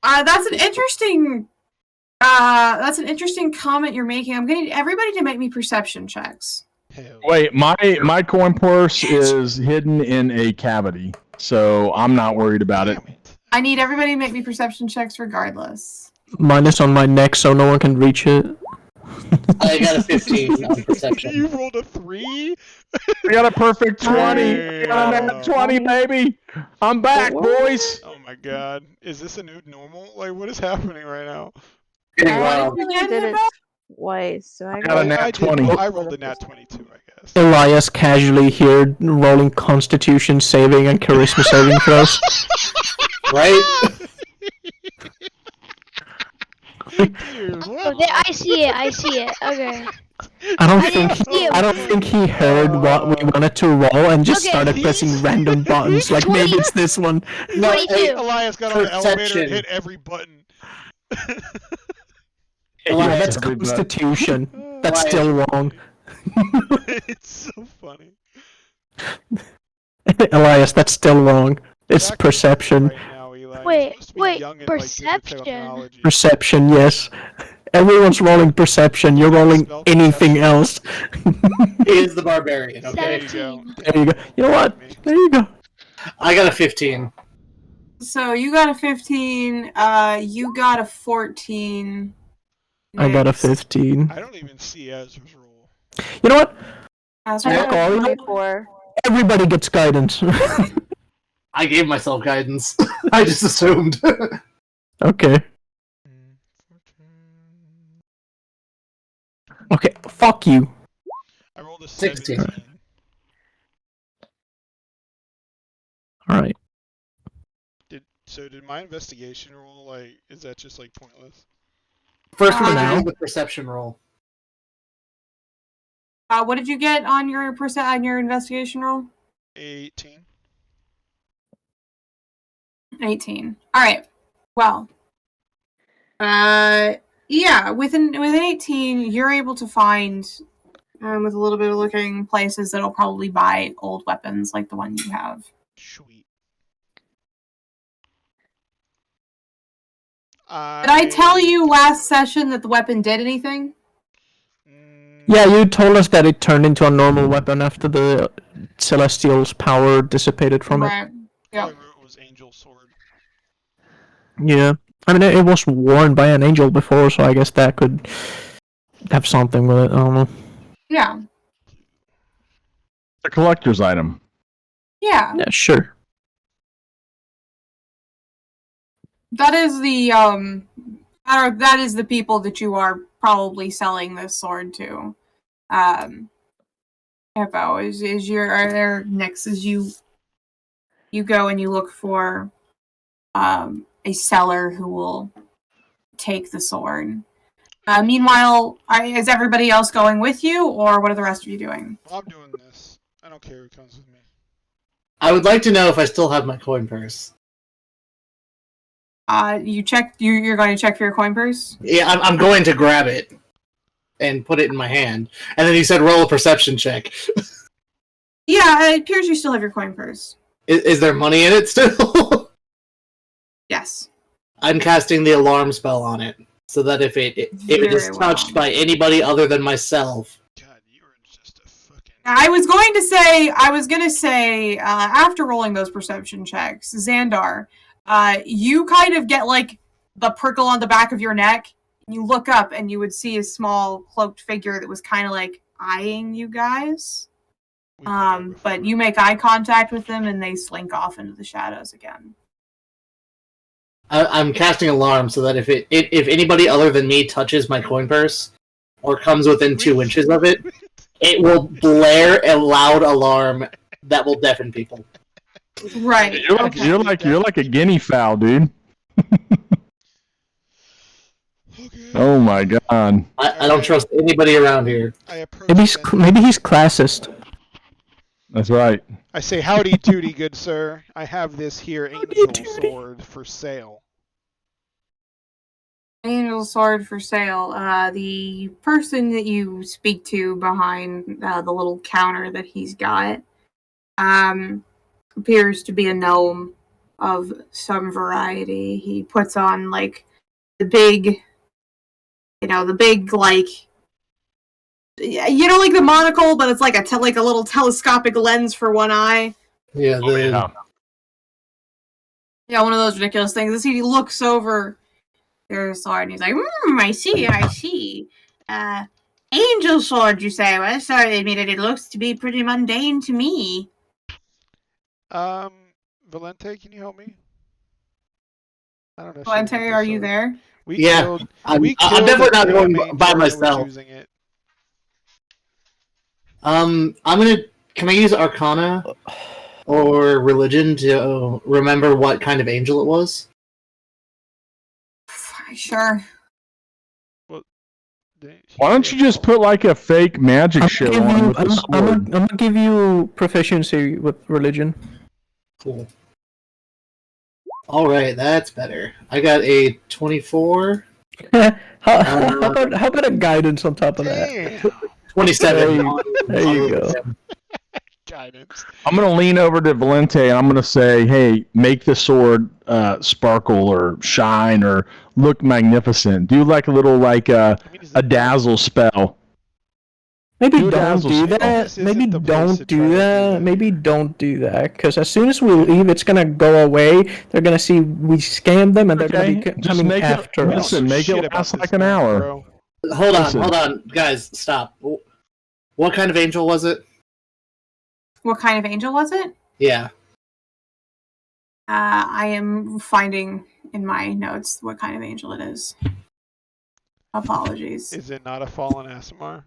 That's an interesting. That's an interesting comment you're making. I'm gonna need everybody to make me perception checks. Hell Wait, my coin purse is hidden in a cavity, so I'm not worried about it. damn it. I need everybody to make me perception checks regardless. Mine is on my neck so no one can reach it. I got a 15 on You perception. rolled a 3? I got a perfect 20. I got a Damn. nat 20, baby. I'm back, boys. Oh my god. Is this a new normal? Like, what is happening right now? Getting I wild. only did it twice, so I got a nat I 20. I rolled a nat 22, I guess. Elias casually here rolling Constitution saving and Charisma saving throws. Right? Dude, what? Oh, there, I see it. Okay. I don't I think didn't see it I don't before. think he heard what we wanted to roll and just Okay. started pressing random buttons. Like maybe it's this one. No, 22. Elias got on the elevator and Perception. hit every button. Yeah, Elias, that's every button. Constitution. That's Elias. still wrong. It's so funny. Elias, that's still wrong. It's Back perception. Right now, Eli. You're Wait, supposed to be wait, young and, like, good with perception. technology. Perception, yes. Everyone's rolling perception. You're rolling Spell anything perception. else. he is the barbarian, okay? There you go. 17. There you go. You know what? There you go. I got a 15. So you got a 15. You got a 14. I got a Next. 15. I don't even see Ezra's roll. You know what? As I Fuck got all a you. 24. Everybody gets guidance. I gave myself guidance. I just assumed. Okay. Okay. Fuck you. I rolled a 16. 17. Alright. Did my investigation roll, like, is that just, like, pointless? First, we're now. gonna do the perception roll. what did you get on your investigation roll? 18. 18. All right. Well. Yeah. With 18, you're able to find, with a little bit of looking, places that'll probably buy old weapons like the one you have. Sweet. Did I tell you last session that the weapon did anything? Yeah, you told us that it turned into a normal weapon after the Celestial's power dissipated from it. Right. All I Yep. wrote was Angel Sword. Yeah. I mean, it was worn by an angel before, so I guess that could have something with it. I don't know. Yeah. A collector's item. Yeah. Yeah, sure. That is the that is the people that you are probably selling this sword to. Hippo is your there next as you go and you look for a seller who will take the sword. Meanwhile, is everybody else going with you, or what are the rest of you doing? Well, I'm doing this. I don't care who comes with me. I would like to know if I still have my coin purse. You check. You're going to check for your coin purse. Yeah, I'm going to grab it and put it in my hand. And then you said roll a perception check. Yeah, it appears you still have your coin purse. Is there money in it still? Yes. I'm casting the alarm spell on it, so that if it is Very touched well. by anybody other than myself. God, you are just a fucking. I was going to say, after rolling those perception checks, Xandar, you kind of get like the prickle on the back of your neck. You look up and you would see a small cloaked figure that was kind of like eyeing you guys. But you make eye contact with them and they slink off into the shadows again. I'm casting alarm so that if anybody other than me touches my coin purse or comes within 2 inches of it, it will blare a loud alarm that will deafen people. Right. You're like a guinea fowl, dude. Okay. Oh my god. I don't trust anybody around here. Maybe he's classist. That's right. I say, howdy doody, good sir. I have this here angel sword for sale. Angel sword for sale. The person that you speak to behind the little counter that he's got appears to be a gnome of some variety. He puts on like the big like like the monocle, but it's like a little telescopic lens for one eye. Yeah, Yeah, one of those ridiculous things. As he looks over your sword and he's like, I see. Angel sword, you say? Well, sorry to admit it looks to be pretty mundane to me. Valente, can you help me? I don't know. Valente, are you there? I'm definitely not going by myself. Can I use Arcana or Religion to remember what kind of angel it was? Sure. Why don't you just put like a fake magic show on with the sword? I'm gonna give you proficiency with religion. Cool. Alright, that's better. I got a 24. how about a guidance on top of that? 27. There you go. Guidance. I'm gonna lean over to Valente and I'm gonna say, "Hey, make the sword sparkle or shine or look magnificent. Do like a little a dazzle spell." Maybe don't do that. Maybe don't do that. Maybe don't do that. Because as soon as we leave, it's gonna go away. They're gonna see we scammed them, and they're gonna be coming after us. Listen, make it last like an hour. Hold on, guys, stop. What kind of angel was it? What kind of angel was it? Yeah. I am finding in my notes what kind of angel it is. Apologies. Is it not a fallen Asimar?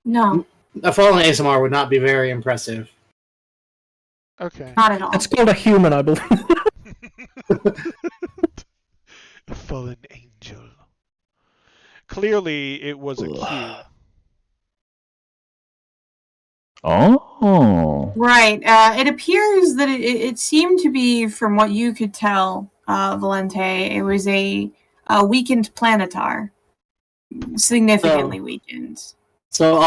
No. A fallen ASMR would not be very impressive. Okay. Not at all. It's called a human, I believe. A fallen angel. Clearly, it was a cube. Oh. Right. It appears that it seemed to be, from what you could tell, Valente, it was a weakened planetar. Significantly weakened. So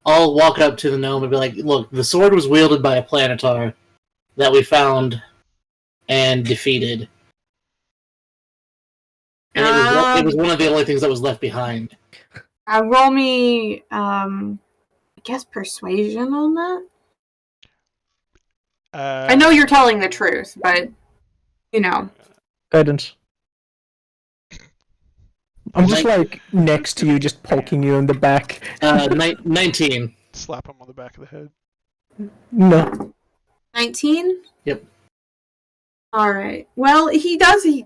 I'll walk up to the gnome and be like, "Look, the sword was wielded by a planetar that we found and defeated. And it was one of the only things that was left behind." Roll me, I guess, persuasion on that? I know you're telling the truth, but, Guidance. I'm just next to you, just poking you in the back. 19. Slap him on the back of the head. No. 19? Yep. Alright. Well, he does, he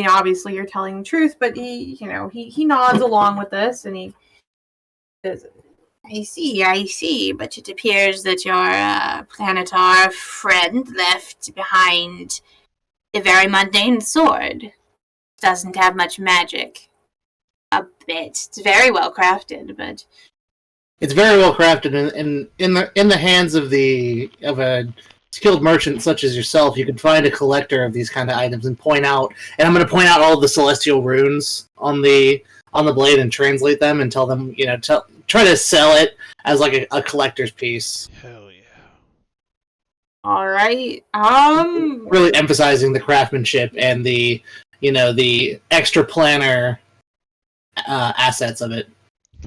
obviously you're telling the truth, but he nods along with this, and he says, I see, but it appears that your planetar friend left behind a very mundane sword. Doesn't have much magic. A bit. It's very well crafted, but it's very well crafted, and in the hands of a skilled merchant such as yourself, you could find a collector of these kind of items and point out. And I'm going to point out all the celestial runes on the blade and translate them and tell them, try to sell it as like a collector's piece. Hell yeah! All right. Really emphasizing the craftsmanship and the extra planner assets of it.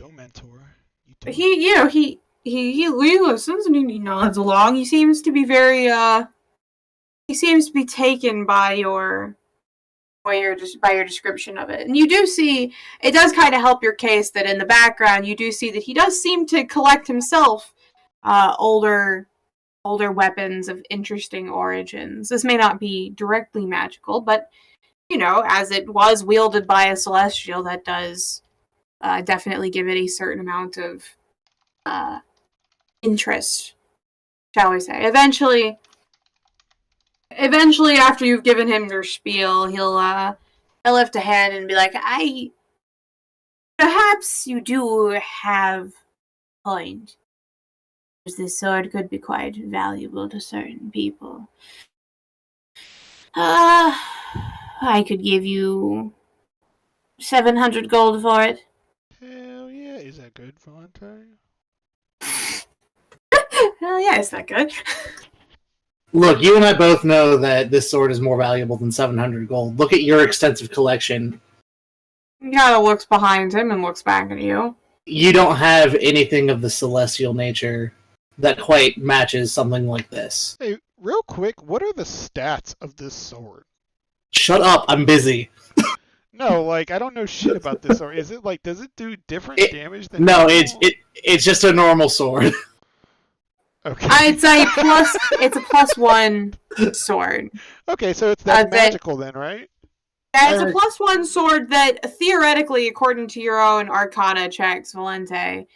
Go, mentor. He listens and he nods along. He seems to be very taken by your by your description of it. And you do see, it does kind of help your case that in the background you do see that he does seem to collect himself older weapons of interesting origins. This may not be directly magical, but, as it was wielded by a Celestial, that does definitely give it a certain amount of interest, shall we say. Eventually, after you've given him your spiel, he'll lift a hand and be like, perhaps you do have a point. This sword could be quite valuable to certain people. I could give you 700 gold for it. Hell yeah, is that good, Volante? Hell yeah, is that good? Look, you and I both know that this sword is more valuable than 700 gold. Look at your extensive collection. He kind of looks behind him and looks back at you. You don't have anything of the celestial nature that quite matches something like this. Hey, real quick, what are the stats of this sword? Shut up, I'm busy. No, I don't know shit about this sword. Is it does it do different damage than No, normal? it's just a normal sword. Okay. It's a +1 sword. Okay, so it's magical then, right? Yeah, it's a +1 sword that theoretically, according to your own Arcana checks, Valente,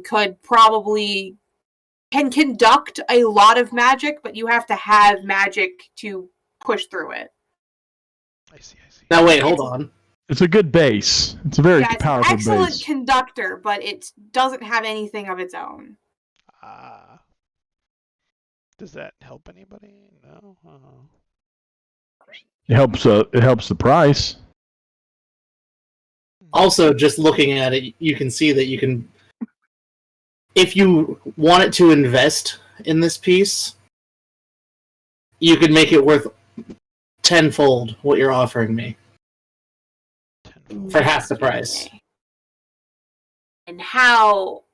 could probably can conduct a lot of magic, but you have to have magic to push through it. I see. Now wait, hold on. It's a good base. It's a very powerful it's an excellent base. conductor, but it doesn't have anything of its own. Does that help anybody? No. It helps the price. Also, just looking at it, you can see that you can, if you wanted to invest in this piece, you could make it worth tenfold what you're offering me. For half the price. And how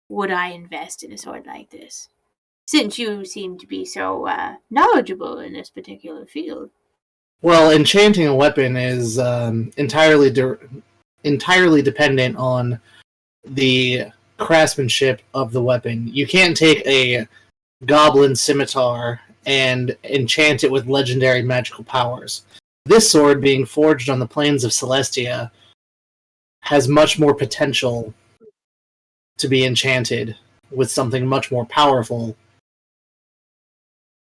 would I invest in a sword like this? Since you seem to be so knowledgeable in this particular field. Well, enchanting a weapon is entirely dependent on the craftsmanship of the weapon. You can't take a goblin scimitar and enchant it with legendary magical powers. This sword, being forged on the plains of Celestia, has much more potential to be enchanted with something much more powerful.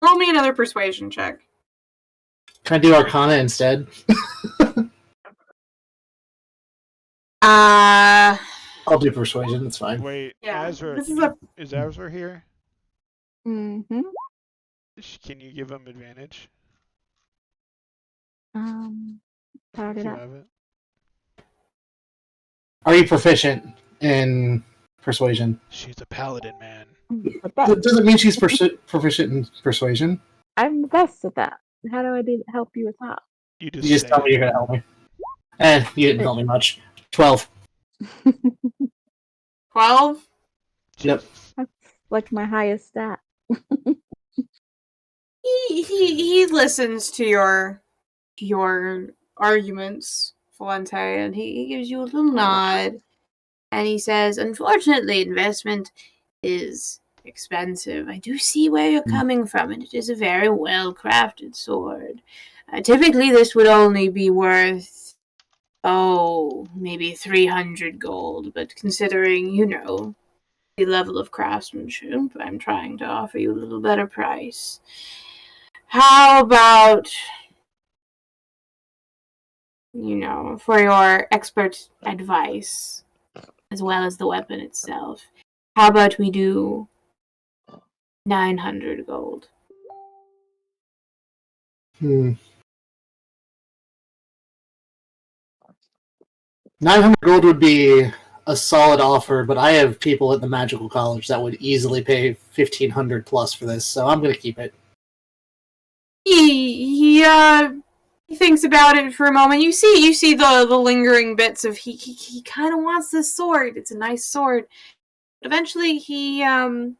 Roll me another persuasion check. Can I do Arcana instead? I'll do Persuasion, that's fine. Wait, yeah, Azra, is Azra here? Mm-hmm. Can you give him advantage? Powered it You up. have it. Are you proficient in Persuasion? She's a paladin, man. Does it mean she's proficient in Persuasion? I'm the best at that. How do I help you with that? You just tell me you're gonna help me. You didn't help me much. 12. 12? Yep. That's like my highest stat. He listens to your arguments, Valente, and he gives you a little nod, and he says, "Unfortunately, investment is expensive. I do see where you're coming from, and it is a very well-crafted sword. Typically, this would only be worth, maybe 300 gold, but considering, the level of craftsmanship, I'm trying to offer you a little better price. How about, for your expert advice, as well as the weapon itself, how about we do 900 gold? 900 gold would be a solid offer, but I have people at the magical college that would easily pay 1,500 plus for this, so I'm going to keep it. He thinks about it for a moment. You see the lingering bits of he kind of wants this sword. It's a nice sword. Eventually, he's gonna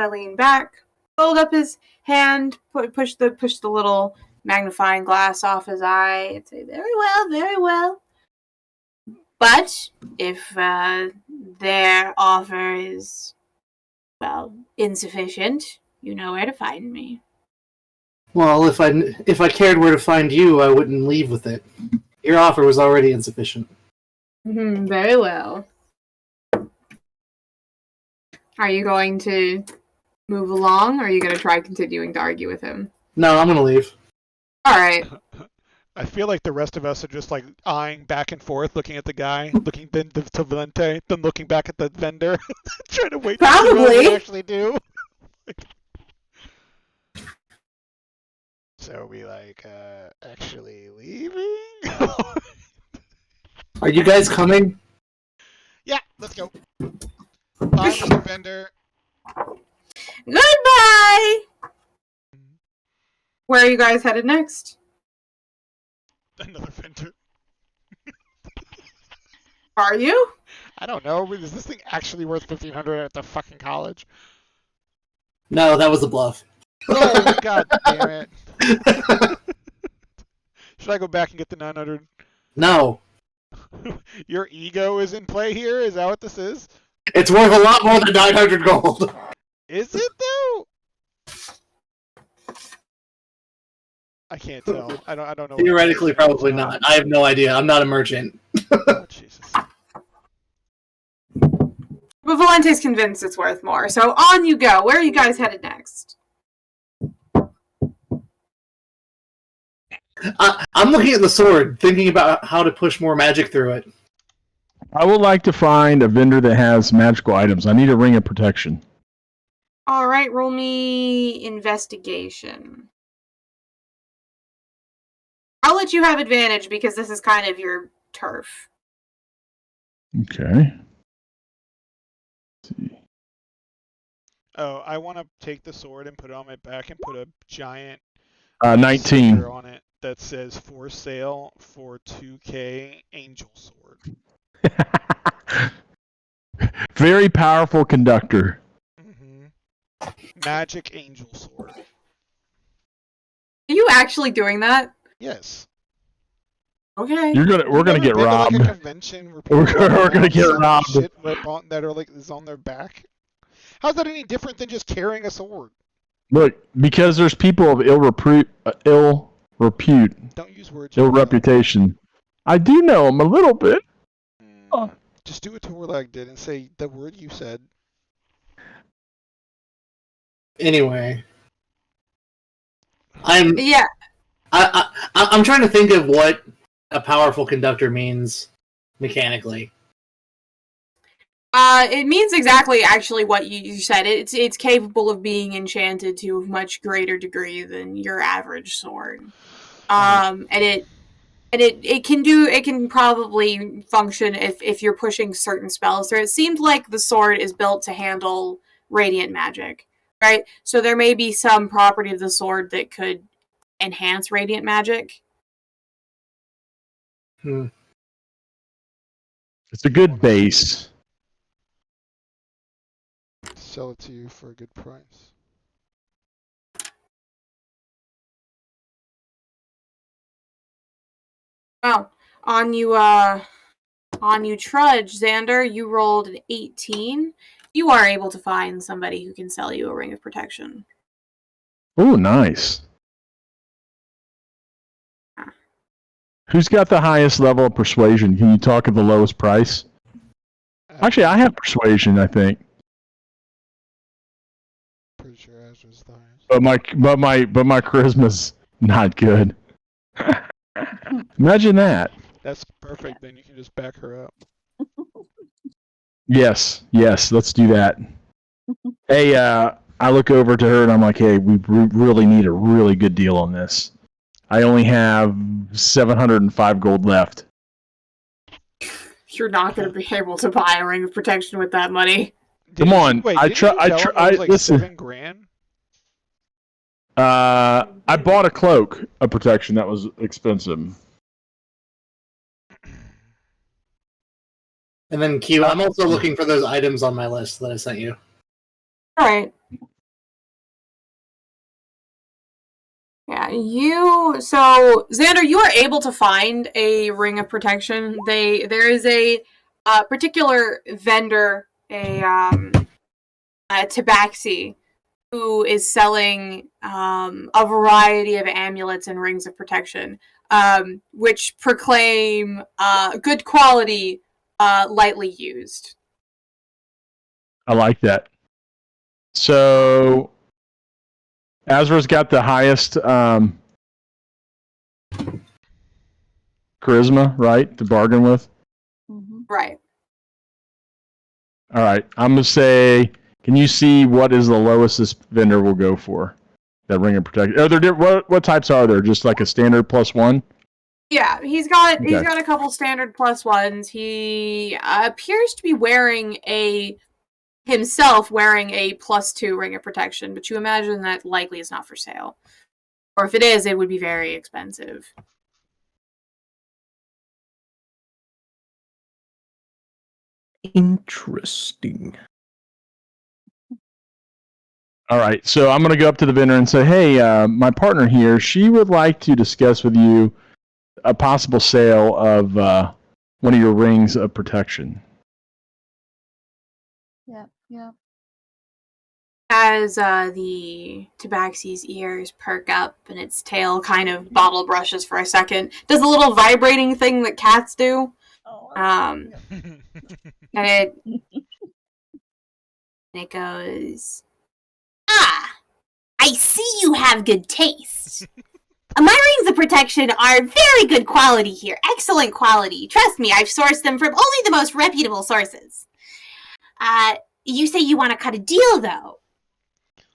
lean back, hold up his hand, push the little magnifying glass off his eye, and say, "Very well, very well. But if their offer is, well, insufficient, you know where to find me." Well, if I cared where to find you, I wouldn't leave with it. Your offer was already insufficient. Very well. Are you going to move along, or are you going to try continuing to argue with him? No, I'm going to leave. All right. I feel like the rest of us are just like eyeing back and forth, looking at the guy, looking then to Valente, then looking back at the vendor, trying to wait to see what we actually do. So are we like actually leaving? Are you guys coming? Yeah, let's go. Bye, Mr. Vendor. Goodbye! Where are you guys headed next? Another vendor. Are you? I don't know. Is this thing actually worth $1,500 at the fucking college? No, that was a bluff. Oh, god damn it. Should I go back and get the 900? No. Your ego is in play here? Is that what this is? It's worth a lot more than 900 gold. Is it, though? I can't tell. I don't know. Theoretically, probably not. I have no idea. I'm not a merchant. Oh, Jesus. But Valente's convinced it's worth more. So on you go. Where are you guys headed next? I'm looking at the sword, thinking about how to push more magic through it. I would like to find a vendor that has magical items. I need a ring of protection. All right, roll me investigation. I'll let you have advantage because this is kind of your turf. Okay. Let's see. Oh, I want to take the sword and put it on my back and put a giant 19 sticker on it that says "For sale for 2K Angel Sword." Very powerful conductor. Magic Angel Sword. Are you actually doing that? Yes. Okay. We're gonna get robbed. Like a convention where we're gonna get robbed. Shit that are like is on their back. How's that any different than just carrying a sword? Look, because there's people of ill repute. Don't use words. Ill reputation. I do know them a little bit. Just do what Torlag did and say the word you said. Anyway, I'm trying to think of what a powerful conductor means mechanically. It means exactly actually what you said. It's capable of being enchanted to a much greater degree than your average sword. And it can probably function if you're pushing certain spells. So it seemed like the sword is built to handle radiant magic, right? So there may be some property of the sword that could enhance radiant magic. It's a good base. Sell it to you for a good price. Well, on you trudge, Xander. You rolled an 18. You are able to find somebody who can sell you a ring of protection. Oh, nice. Who's got the highest level of persuasion? Can you talk at the lowest price? Actually, I have persuasion, I think. Pretty sure Azra's the highest. But my charisma's not good. Imagine that. That's perfect. Then you can just back her up. Yes, let's do that. Hey, I look over to her and I'm like, hey, we really need a really good deal on this. I only have 705 gold left. You're not going to be able to buy a ring of protection with that money. Come on, I listen. $7,000? I bought a cloak of protection that was expensive. And then Q, I'm also looking for those items on my list that I sent you. All right. Yeah, so Xander, you are able to find a ring of protection. There is a particular vendor, a tabaxi, who is selling a variety of amulets and rings of protection, which proclaim good quality, lightly used. I like that. So, Azra's got the highest charisma, right, to bargain with? Right. All right. I'm going to say, can you see what is the lowest this vendor will go for? That ring of protection. Are there what types are there? Just like a standard +1? Yeah, he's got a couple standard +1s. He appears to be wearing a +2 ring of protection, but you imagine that likely is not for sale. Or if it is, it would be very expensive. Interesting. All right, so I'm going to go up to the vendor and say, hey, my partner here, she would like to discuss with you a possible sale of one of your rings of protection. Yep. As the tabaxi's ears perk up and its tail kind of bottle brushes for a second, does a little vibrating thing that cats do. And it goes, I see you have good taste. My rings of protection are very good quality here. Excellent quality. Trust me, I've sourced them from only the most reputable sources. You say you want to cut a deal, though.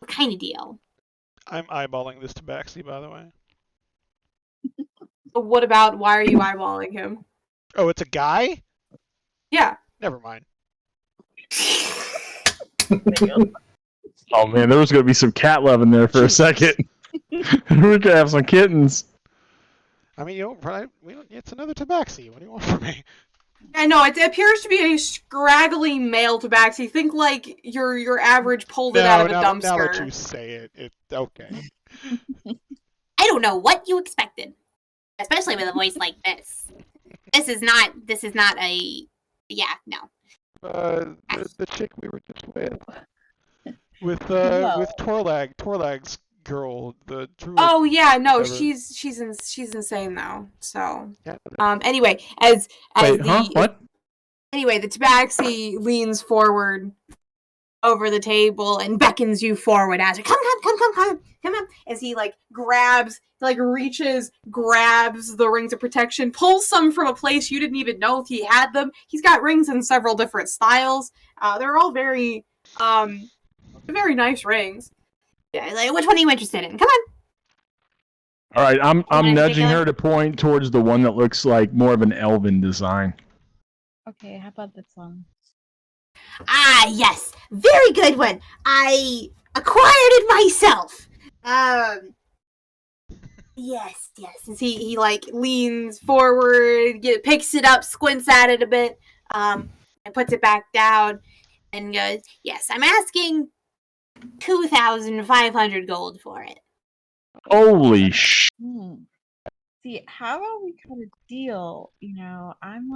What kind of deal? I'm eyeballing this tabaxi, by the way. What about, why are you eyeballing him? Oh, it's a guy? Yeah. Never mind. Oh man, there was going to be some cat love in there for a second. We could have some kittens. I mean, it's another tabaxi. What do you want from me? I know, it appears to be a scraggly male tabaxi. Think like your average pulled it out of a dumpster. Now that you say it, it's okay. I don't know what you expected. Especially with a voice like this. This is not a... Yeah, no. The chick we were just with Torlag's girl, the druid. Oh yeah, no, whatever. she's insane though. So Yeah. Anyway, What? Anyway, the tabaxi leans forward over the table and beckons you forward as come on, as he reaches, grabs the rings of protection, pulls some from a place you didn't even know he had them. He's got rings in several different styles. They're all very nice rings. Yeah, like, which one are you interested in? Come on. All right, I'm nudging her to point towards the one that looks like more of an elven design. Okay, how about this one? Ah, yes. Very good one. I acquired it myself. Yes. As he leans forward, picks it up, squints at it a bit, and puts it back down, and goes, yes, I'm asking 2,500 gold for it. Holy sh! See, how about we cut a deal? I'm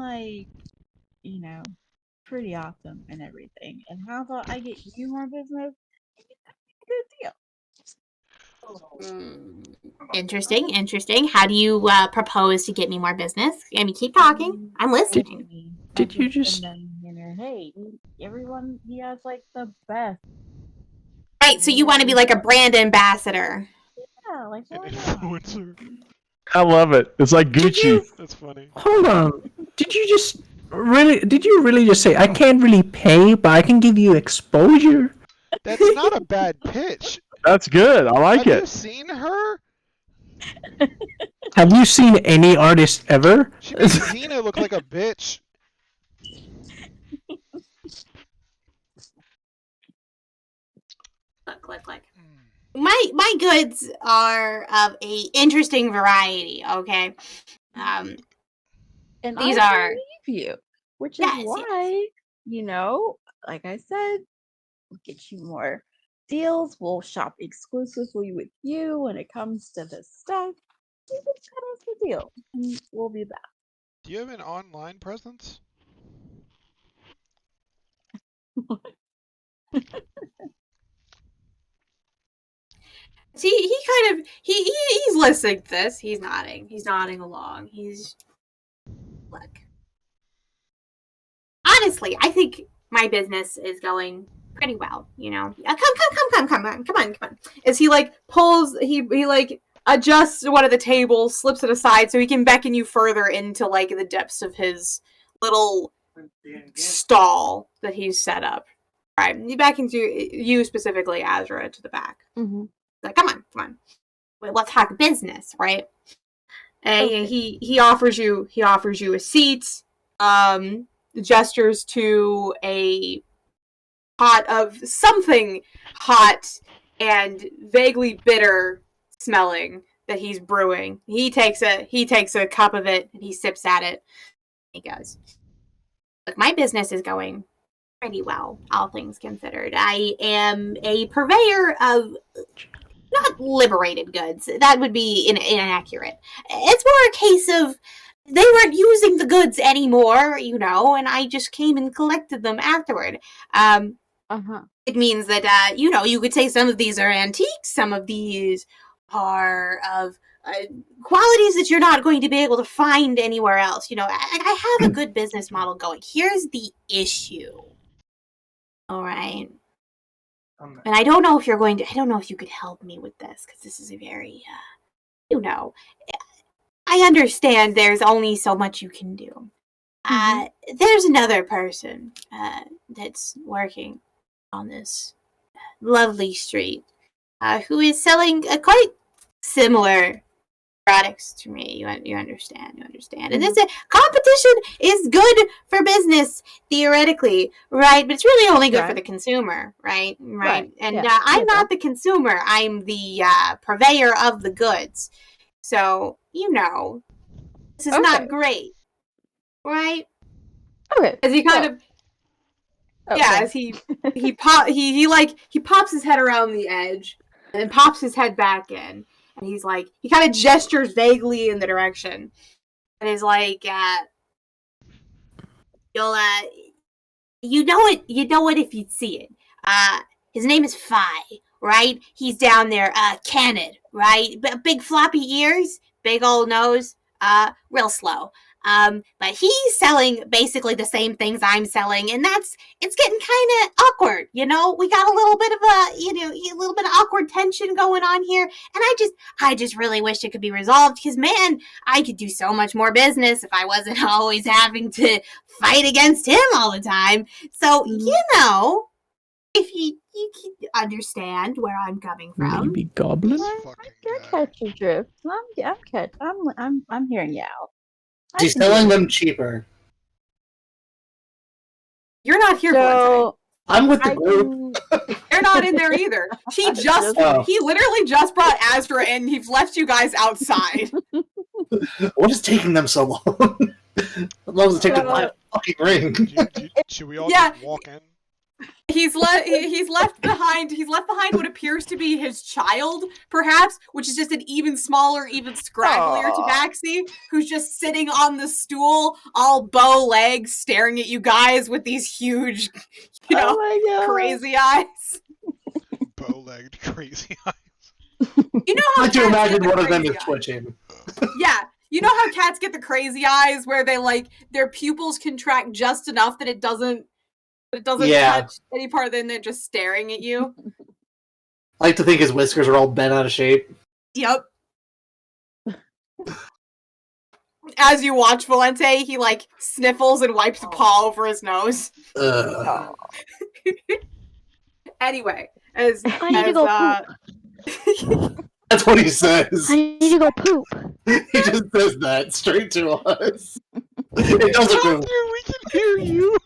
pretty awesome and everything. And how about I get you more business? Good deal. Interesting. How do you propose to get me more business? I mean, keep talking. I'm listening. Did you just... Hey, everyone, he has the best. Right, so you want to be like a brand ambassador. Yeah, like an influencer. I love it. It's like Gucci. That's funny. Hold on. Did you really just say, I can't really pay, but I can give you exposure? That's not a bad pitch. That's good. I like it. Have you seen her? Have you seen any artist ever? She makes Xena look like a bitch. Look. My goods are of a interesting variety, okay? And these I are believe you, which is why, like I said, we'll get you more deals. We'll shop exclusively with you when it comes to this stuff. You just cut us the deal, and we'll be back. Do you have an online presence? See, he kind of he's listening to this. He's nodding. He's nodding along. Look. Honestly, I think my business is going pretty well. You know, come on. As he like pulls, he like adjusts one of the tables, slips it aside so he can beckon you further into like the depths of his little stall that he's set up. All right, he beckons you specifically, Azra, to the back. Mm-hmm. Like, come on. Wait, let's talk business, right? And okay. he offers you a seat. Gestures to a pot of something hot and vaguely bitter smelling that he's brewing. He takes a cup of it and he sips at it. He goes, "Look, my business is going pretty well, all things considered. I am a purveyor of not liberated goods. That would be inaccurate. It's more a case of they weren't using the goods anymore, you know, and I just came and collected them afterward. It means that, you know, you could say some of these are antiques, some of these are of qualities that you're not going to be able to find anywhere else. You know, I have a good business model going. Here's the issue. All right. And I don't know if you could help me with this, because this is a very, you know, I understand there's only so much you can do. There's another person that's working on this lovely street who is selling quite similar products to me. You understand. And this competition is good for business, theoretically, right? But it's really only good for the consumer, right? And I'm not the consumer. I'm the purveyor of the goods. So, you know, this is not great, right? Okay. As he kind of, as he pops his head around the edge and then pops his head back in, and he's like, he kind of gestures vaguely in the direction, and is like, you'll, you know it if you see it. His name is Phi, right? He's down there, Canid, right? Big floppy ears, big old nose, real slow. But he's selling basically the same things I'm selling, and it's getting kind of awkward, you know? We got a little bit of awkward tension going on here, and I just really wish it could be resolved, because, man, I could do so much more business if I wasn't always having to fight against him all the time. So, you know, if you can understand where I'm coming from. Maybe goblin? I catch your drift. I'm hearing you out. She's selling them cheaper. You're not here for it. I'm with the group. They're not in there either. He literally just brought Azra in. He's left you guys outside. What is taking them so long? As long as it takes them my fucking ring. Should we all just walk in? He's left behind what appears to be his child, perhaps, which is just an even smaller, even scragglier Tabaxi, who's just sitting on the stool, all bow legs, staring at you guys with these huge, crazy eyes. Bow-legged crazy eyes. You know how I do imagine one of them is twitching. Yeah. You know how cats get the crazy eyes where they their pupils contract just enough that it doesn't touch any part, then they're just staring at you. I like to think his whiskers are all bent out of shape. Yep. As you watch Valente, he sniffles and wipes a paw over his nose. Anyway, I need to go poop. That's what he says. I need to go poop. He just says that straight to us. It doesn't move. We can hear you.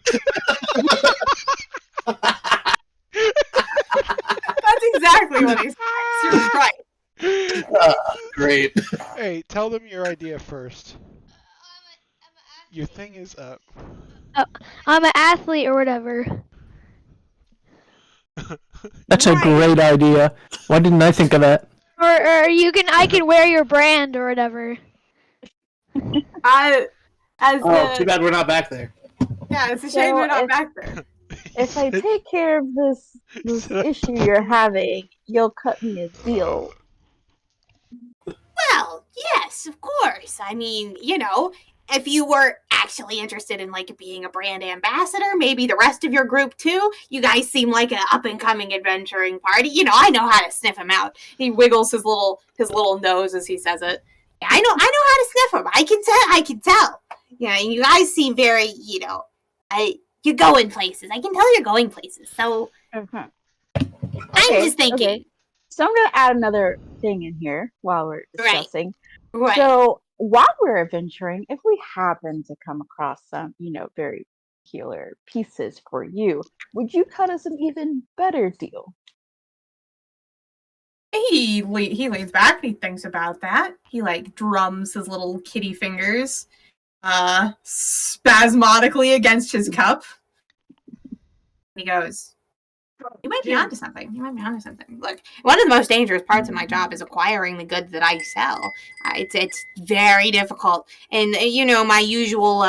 That's exactly what he says. You're right. Great. Hey, tell them your idea first. Your thing is up. I'm an athlete or whatever. That's a great idea. Why didn't I think of that? Or I can wear your brand or whatever. Too bad we're not back there. Yeah, it's a shame we're not back there. If I take care of this issue you're having, you'll cut me a deal. Well, yes, of course. I mean, if you were actually interested in being a brand ambassador, maybe the rest of your group too. You guys seem like an up and coming adventuring party. I know how to sniff him out. He wiggles his little nose as he says it. Yeah, I know how to sniff him. I can tell. Yeah, and you guys seem very, you're going places. I can tell you're going places. So I'm just thinking. Okay. So I'm going to add another thing in here while we're discussing. Right. So while we're adventuring, if we happen to come across some, very peculiar pieces for you, would you cut us an even better deal? He leans back and he thinks about that. He drums his little kitty fingers spasmodically against his cup. He goes, "You might be onto something. Look, one of the most dangerous parts of my job is acquiring the goods that I sell. It's very difficult, and my usual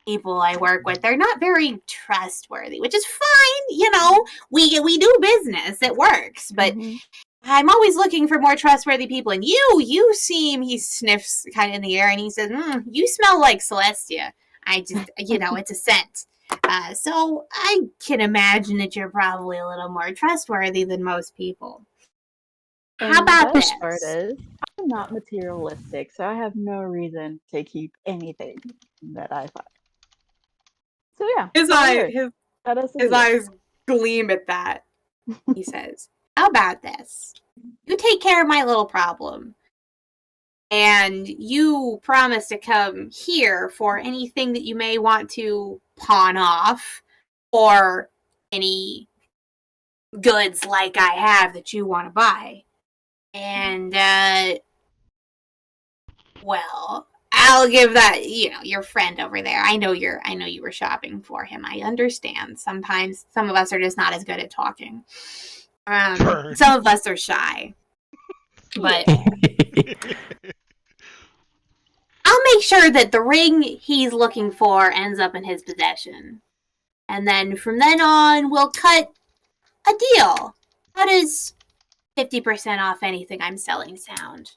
people I work with, they're not very trustworthy, which is fine. We do business, it works, but I'm always looking for more trustworthy people. And you seem," he sniffs kind of in the air and he says, "You smell like Celestia. I just, it's a scent. So I can imagine that you're probably a little more trustworthy than most people. How about this?" The best part is, I'm not materialistic, so I have no reason to keep anything that I find. So yeah, his eyes gleam at that. He says, "How about this? You take care of my little problem. And you promise to come here for anything that you may want to pawn off, or any goods like I have that you want to buy. And, well, I'll give that, your friend over there. I know you were shopping for him. I understand. Sometimes some of us are just not as good at talking. Some of us are shy. But I'll make sure that the ring he's looking for ends up in his possession. And then from then on, we'll cut a deal. How does 50% off anything I'm selling sound?"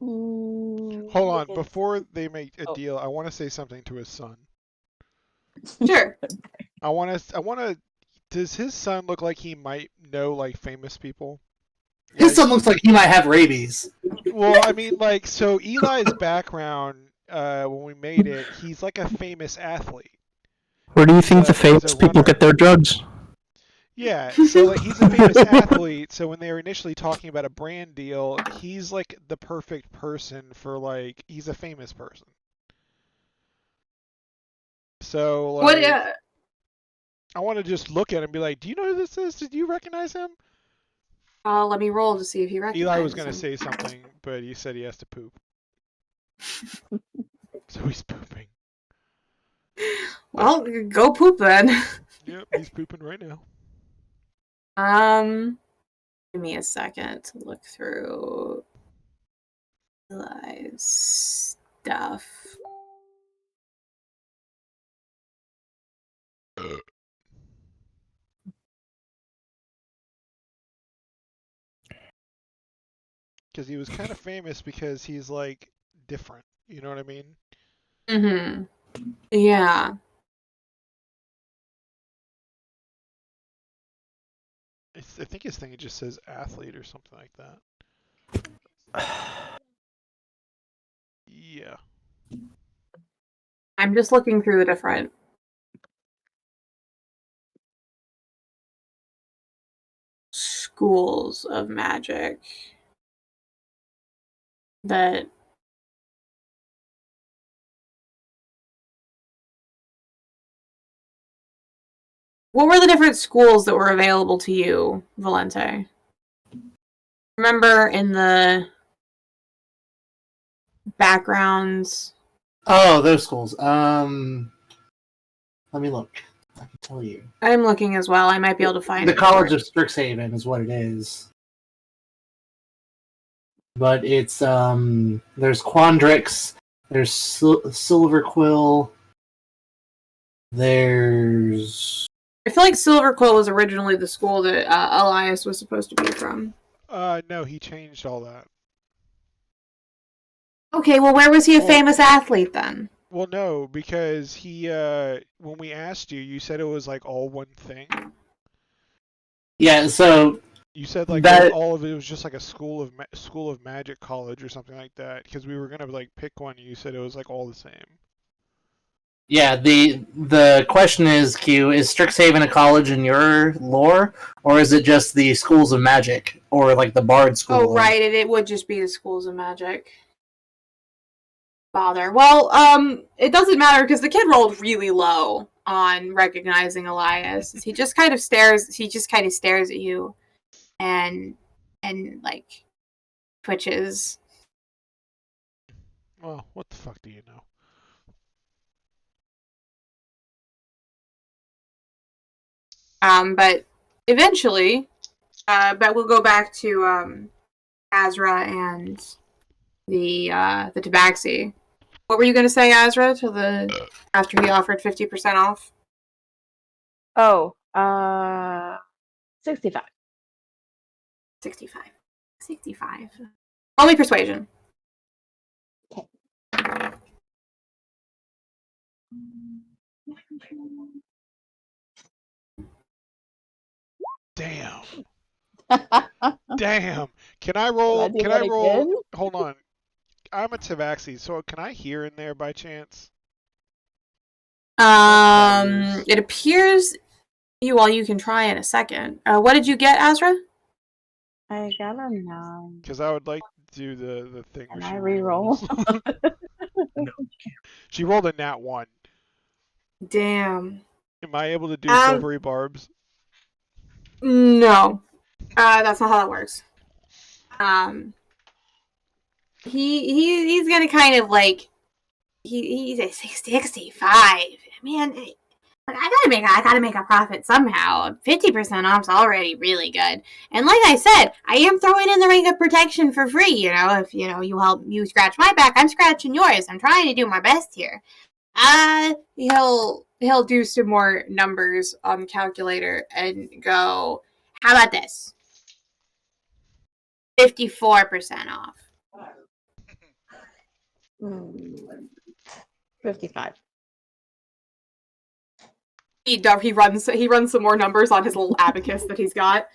Hold on, before they make a deal, I want to say something to his son. Sure. I want to. Does his son look like he might know famous people? His son looks like he might have rabies. Well, I mean, so Eli's background, when we made it, he's like a famous athlete. Where do you think the famous people get their drugs? Yeah, so he's a famous athlete, so when they were initially talking about a brand deal, he's the perfect person for he's a famous person. So what? I want to just look at him and be like, "Do you know who this is? Did you recognize him?" Let me roll to see if he recognizes Eli was going to him. say something, but he said he has to poop. So he's pooping. Well, go poop then. Yep, he's pooping right now. Give me a second to look through Eli's stuff. Because he was kind of famous because he's different. You know what I mean? Mm-hmm. Yeah. I think his thing just says athlete or something like that. Yeah. I'm just looking through the different schools of magic that What were the different schools that were available to you, Valente? Remember in the backgrounds? Oh, those schools. Let me look. I can tell you. I'm looking as well. I might be able to find the it. College of Strixhaven is what it is. But it's there's Quandrix, there's Silver Quill, there's. I feel like Silver Quill was originally the school that Elias was supposed to be from. No, he changed all that. Okay, well, where was he a famous athlete then? Well, no, because he when we asked you, you said it was like all one thing. Yeah, so you said like that all of it was just like a school of magic college or something like that. Because we were gonna like pick one, and you said it was like all the same. Yeah, the question is, Q, is Strixhaven a college in your lore, or is it just the schools of magic, or like the Bard school? Oh, right, it would just be the schools of magic. Bother. Well, it doesn't matter because the kid rolled really low on recognizing Elias. He just kind of stares at you and like twitches. Well, what the fuck do you know? But eventually, but we'll go back to Azra and the Tabaxi. What were you going to say, Azra, after he offered 50% off? Oh, 65. 65. 65. Only persuasion. Okay. Damn. Damn. Can I roll? Can I roll? Again? Hold on. I'm a Tabaxi, so can I hear in there by chance? It appears you can try in a second. What did you get, Azra? I got a 9. Because I would like to do the thing Can where I she re-roll? No. She rolled a nat 1. Damn. Am I able to do silvery barbs? No. That's not how that works. He's gonna kind of like he's at 65. Man, I gotta make a profit somehow. 50% off's already really good. And like I said, I am throwing in the ring of protection for free. If you help you scratch my back, I'm scratching yours. I'm trying to do my best here. He'll do some more numbers on the calculator and go, how about this? 54% off. 55. He runs some more numbers on his little abacus that he's got.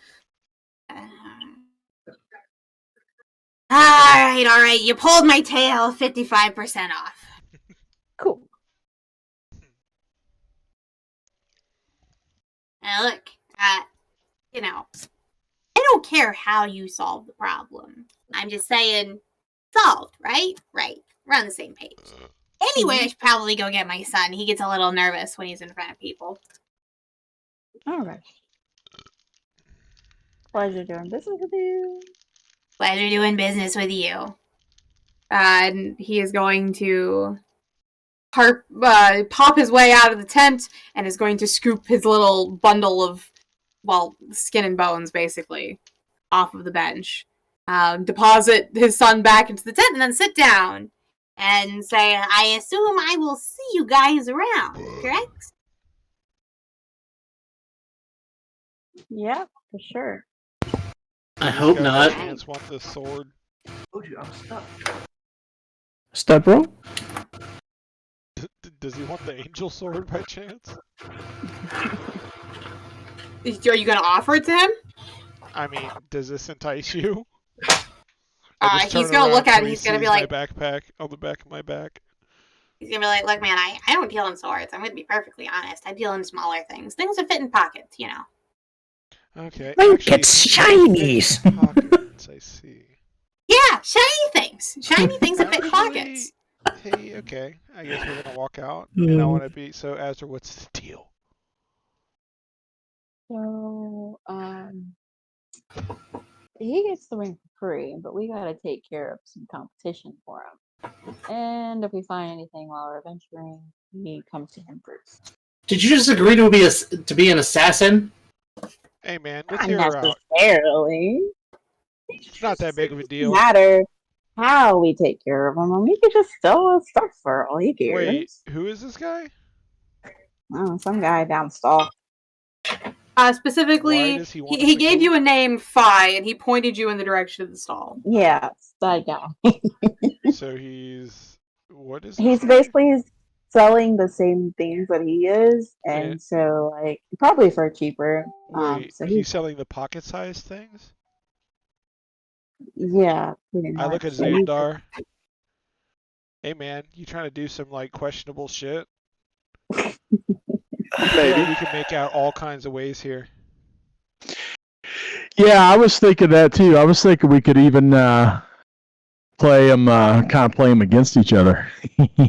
All right. You pulled my tail. 55% off. Cool. Now look, I don't care how you solve the problem. I'm just saying, solved, right? Right. We're on the same page. Anyway, I should probably go get my son. He gets a little nervous when he's in front of people. All right. Pleasure doing business with you. Pleasure doing business with you. And he is going to pop his way out of the tent and is going to scoop his little bundle of, skin and bones, basically, off of the bench. Deposit his son back into the tent and then sit down and say, I assume I will see you guys around, correct? Yeah, for sure. I hope not. Chance want the sword. I'm stuck. Step bro? Does he want the angel sword by chance? Are you going to offer it to him? I mean, does this entice you? He's going to look at it and he's going to be like... my backpack on the back of my back. He's going to be like, look, man, I don't deal in swords. I'm going to be perfectly honest. I deal in smaller things. Things that fit in pockets, Okay. It's shinies! Pockets, I see. Yeah, shiny things. Shiny things that fit in pockets. Hey, okay. I guess we're going to walk out. And I want to be... So, Azra, what's the deal? So, he gets the ring for free, but we gotta take care of some competition for him. And if we find anything while we're adventuring, he comes to him first. Did you just agree to be an assassin? Hey man, let's Not hear her out. necessarily. It's not that big of a deal. Doesn't matter how we take care of him, and we could just sell his stuff for all he cares. Wait, who is this guy? Oh, some guy down the stall. Specifically, he gave you a name, Phi, and he pointed you in the direction of the stall. Yeah, it's that guy. So he's... What is He's basically selling the same things that he is, and so, like, probably for cheaper. Wait, so he's selling the pocket-sized things? Yeah, pretty much. I look at Xandar. Hey man, you trying to do some, like, questionable shit? Maybe we can make out all kinds of ways here. Yeah, I was thinking that too. I was thinking we could even play them, kind of play them against each other.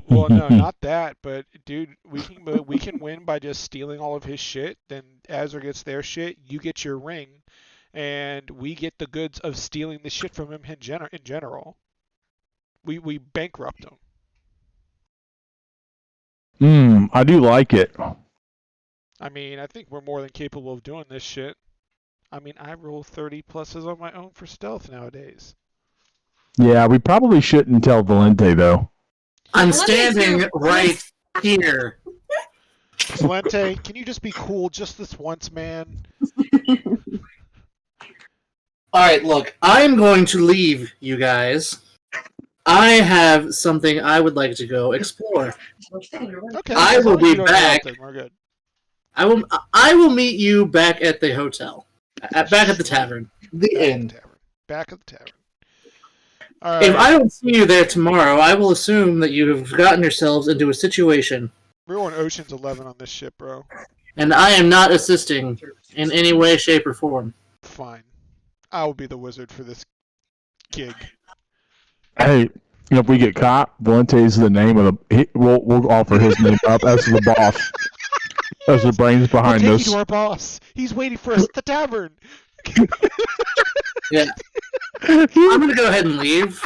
Well, no, not that. But dude, we can win by just stealing all of his shit. Then Azur gets their shit, you get your ring, and we get the goods of stealing the shit from him in general. We bankrupt him. I do like it. I mean, I think we're more than capable of doing this shit. I mean, I roll 30 pluses on my own for stealth nowadays. Yeah, we probably shouldn't tell Valente, though. I'm standing right here. Valente, can you just be cool just this once, man? Alright, look, I'm going to leave you guys. I have something I would like to go explore. Okay, I will be back. We're good. I will meet you back at the hotel. Back at the tavern. The inn. Back at the tavern. All right. If I don't see you there tomorrow, I will assume that you have gotten yourselves into a situation. We're on Ocean's 11 on this ship, bro. And I am not assisting in any way, shape, or form. Fine. I will be the wizard for this gig. Hey, if we get caught, Valente's the name of the... We'll offer his name up as the boss. As the brains behind we'll us. Take you to our boss. He's waiting for us at the tavern. Yeah. I'm gonna go ahead and leave.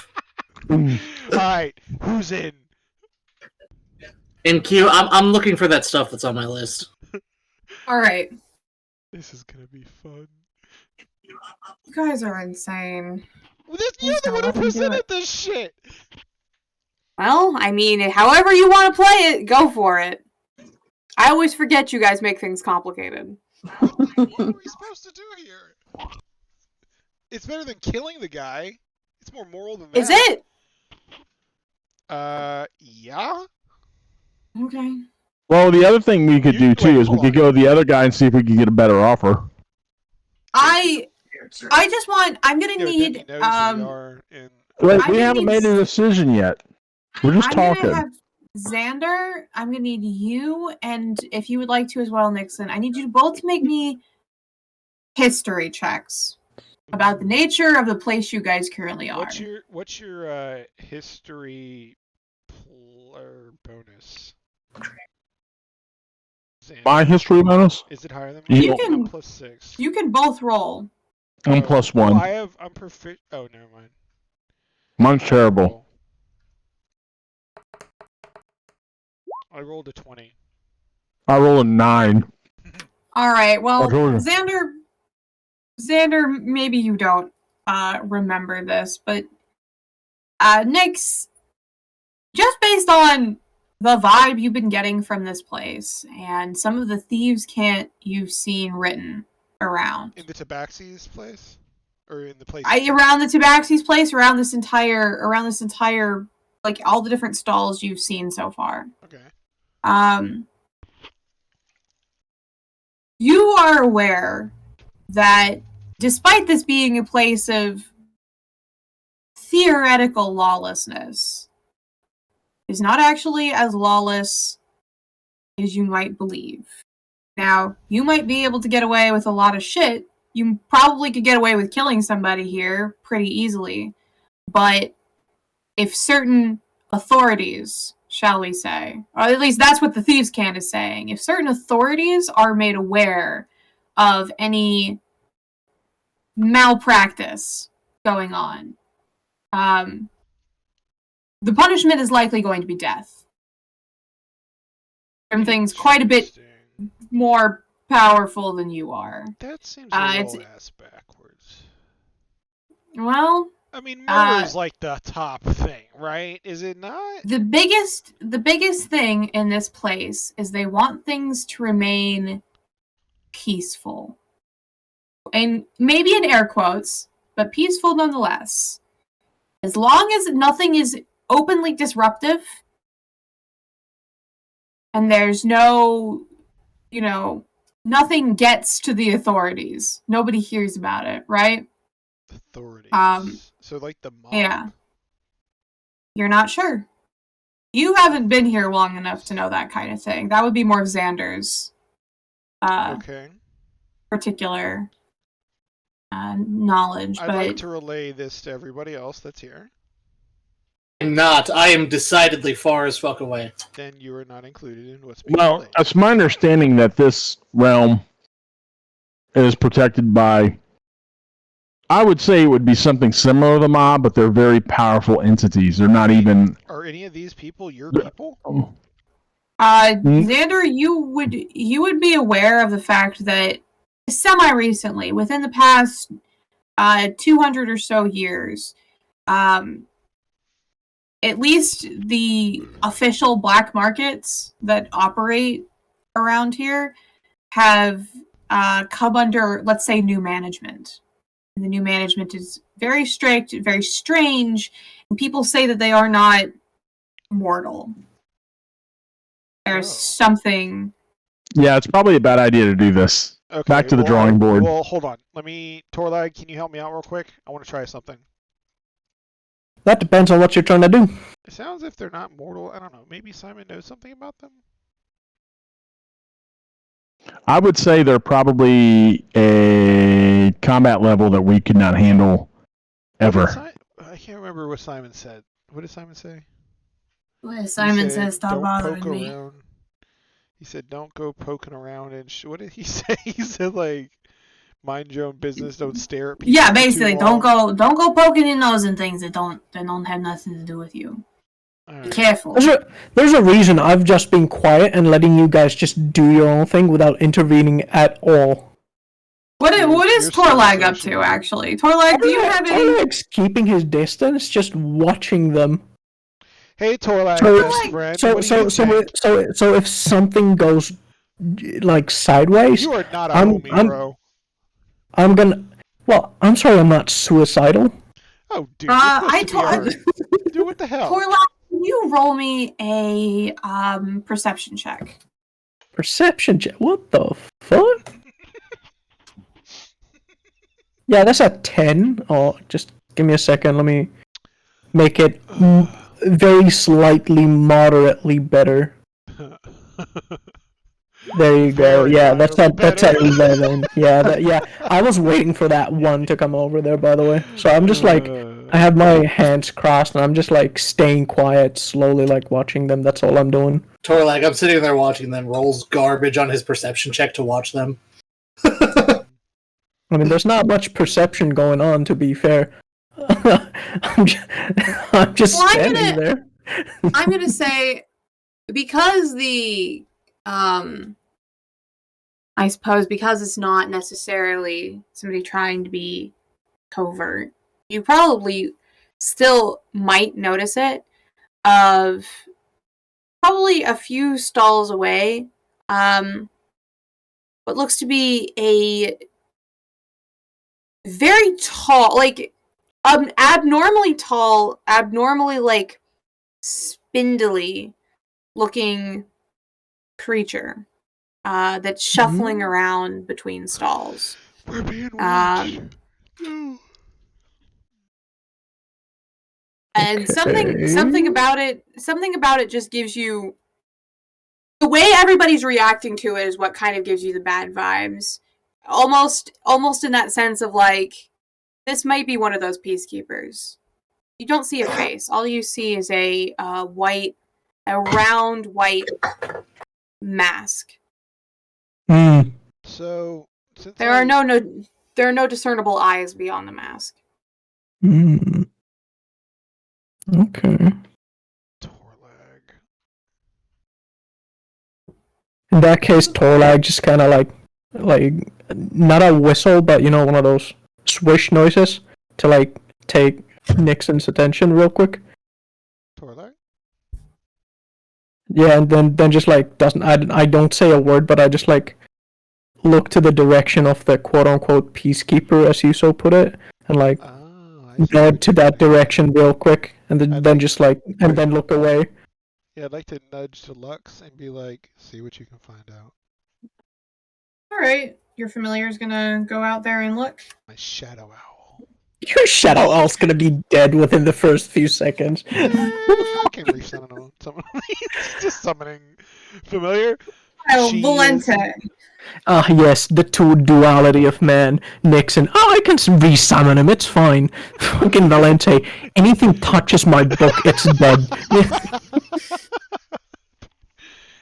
Alright, who's in? In queue, I'm looking for that stuff that's on my list. Alright. This is gonna be fun. You guys are insane. You're the one who presented this shit! Well, I mean, however you want to play it, go for it. I always forget you guys make things complicated. What are we supposed to do here? It's better than killing the guy. It's more moral than that. Is it? Yeah? Okay. Well, the other thing we could do, too, is we could go to the other guy and see if we could get a better offer. I just want... I'm gonna need... Wait, we haven't made a decision yet. We're just talking. Xander, I'm going to need you, and if you would like to as well, Nixon, I need you both to make me history checks about the nature of the place you guys currently are. What's your history bonus? Xander. My history bonus? Is it higher than mine? You can, +6. You can both roll. I'm +1. Oh, I'm perfect. Oh, never mind. Mine's terrible. I rolled a 20. I rolled a 9. All right. Well, Xander, maybe you don't remember this, but Nyx, just based on the vibe you've been getting from this place and some of the thieves' cant you've seen written around. In the Tabaxi's place? Or in the place? Around the Tabaxi's place, around this entire, like, all the different stalls you've seen so far. Okay. You are aware that despite this being a place of theoretical lawlessness, is not actually as lawless as you might believe. Now, you might be able to get away with a lot of shit. You probably could get away with killing somebody here pretty easily. But if certain authorities, shall we say, or at least that's what the Thieves' Cant is saying, if certain authorities are made aware of any malpractice going on, the punishment is likely going to be death. From things quite a bit more powerful than you are. That seems a little ass backwards. Well, I mean, murder is like the top thing, right? Is it not? The biggest thing in this place is they want things to remain peaceful. And maybe in air quotes, but peaceful nonetheless. As long as nothing is openly disruptive and there's no, nothing gets to the authorities. Nobody hears about it, right? Authorities. So like the mob. Yeah. You're not sure. You haven't been here long enough to know that kind of thing. That would be more of Xander's particular knowledge. I'd like to relay this to everybody else that's here. I'm not. I am decidedly far as fuck away. Then you are not included in what's being Well, relayed. it's my understanding that this realm is protected by, I would say it would be something similar to the mob, but they're very powerful entities. They're not even... Are any of these people your people? Xander, you would be aware of the fact that semi-recently, within the past 200 or so years, at least the official black markets that operate around here have come under, let's say, new management. And the new management is very strict, very strange, and people say that they are not mortal. There's something... Yeah, it's probably a bad idea to do this. Okay, Back to the drawing board. Well, hold on. Torlag, can you help me out real quick? I want to try something. That depends on what you're trying to do. It sounds if they're not mortal. I don't know. Maybe Simon knows something about them? I would say they're probably a combat level that we could not handle ever. I can't remember what Simon said. What did Simon say? Well, Simon says, stop bothering me. He said, don't go poking around and what did he say? He said, like, mind your own business, don't stare at people. Yeah, basically, don't go poking your nose in things that don't have nothing to do with you. Right. Be careful. There's a reason I've just been quiet and letting you guys just do your own thing without intervening at all. What is Torlag up to, actually? Torlag, do you have any... Torlag's keeping his distance, just watching them. Hey, Torlag, best friend. So if something goes like sideways, you are not a homie, bro. I'm gonna. Well, I'm sorry, I'm not suicidal. Oh, dude. Dude, what the hell? Torlag, can you roll me a perception check? Perception check? What the fuck? Yeah, that's a 10. Oh, just give me a second. Let me make it very slightly, moderately better. There you go. Yeah, that's at 11. Yeah, I was waiting for that one to come over there, by the way. So I'm just like, I have my hands crossed, and I'm just like staying quiet, slowly like watching them. That's all I'm doing. Torlag, I'm sitting there watching them, rolls garbage on his perception check to watch them. I mean, there's not much perception going on, to be fair. I'm just standing there. I'm gonna say, because I suppose because it's not necessarily somebody trying to be covert, you probably still might notice it of probably a few stalls away, what looks to be a very tall, like abnormally tall, abnormally like spindly looking creature that's shuffling around between stalls. We're being watched. And something about it just gives you, the way everybody's reacting to it is what kind of gives you the bad vibes. Almost in that sense of like, this might be one of those peacekeepers. You don't see a face. All you see is a round white mask. So there are no discernible eyes beyond the mask. Okay. Torlag. In that case, Torlag just kind of like not a whistle, but one of those swish noises to take Nixon's attention real quick. Torlag? Yeah, and then just doesn't I don't say a word, but I just look to the direction of the quote unquote peacekeeper, as you so put it, and nod to that direction real quick, and then just and then look away. Yeah, I'd like to nudge to Lux and be like, see what you can find out. Alright, your familiar's gonna go out there and look. My shadow owl. Your shadow owl's gonna be dead within the first few seconds. I can resummon someone. Just summoning familiar. Oh, Valente. Ah, yes, the duality of man. Nixon. Oh, I can resummon him, it's fine. Fucking Valente. Anything touches my book, it's dead.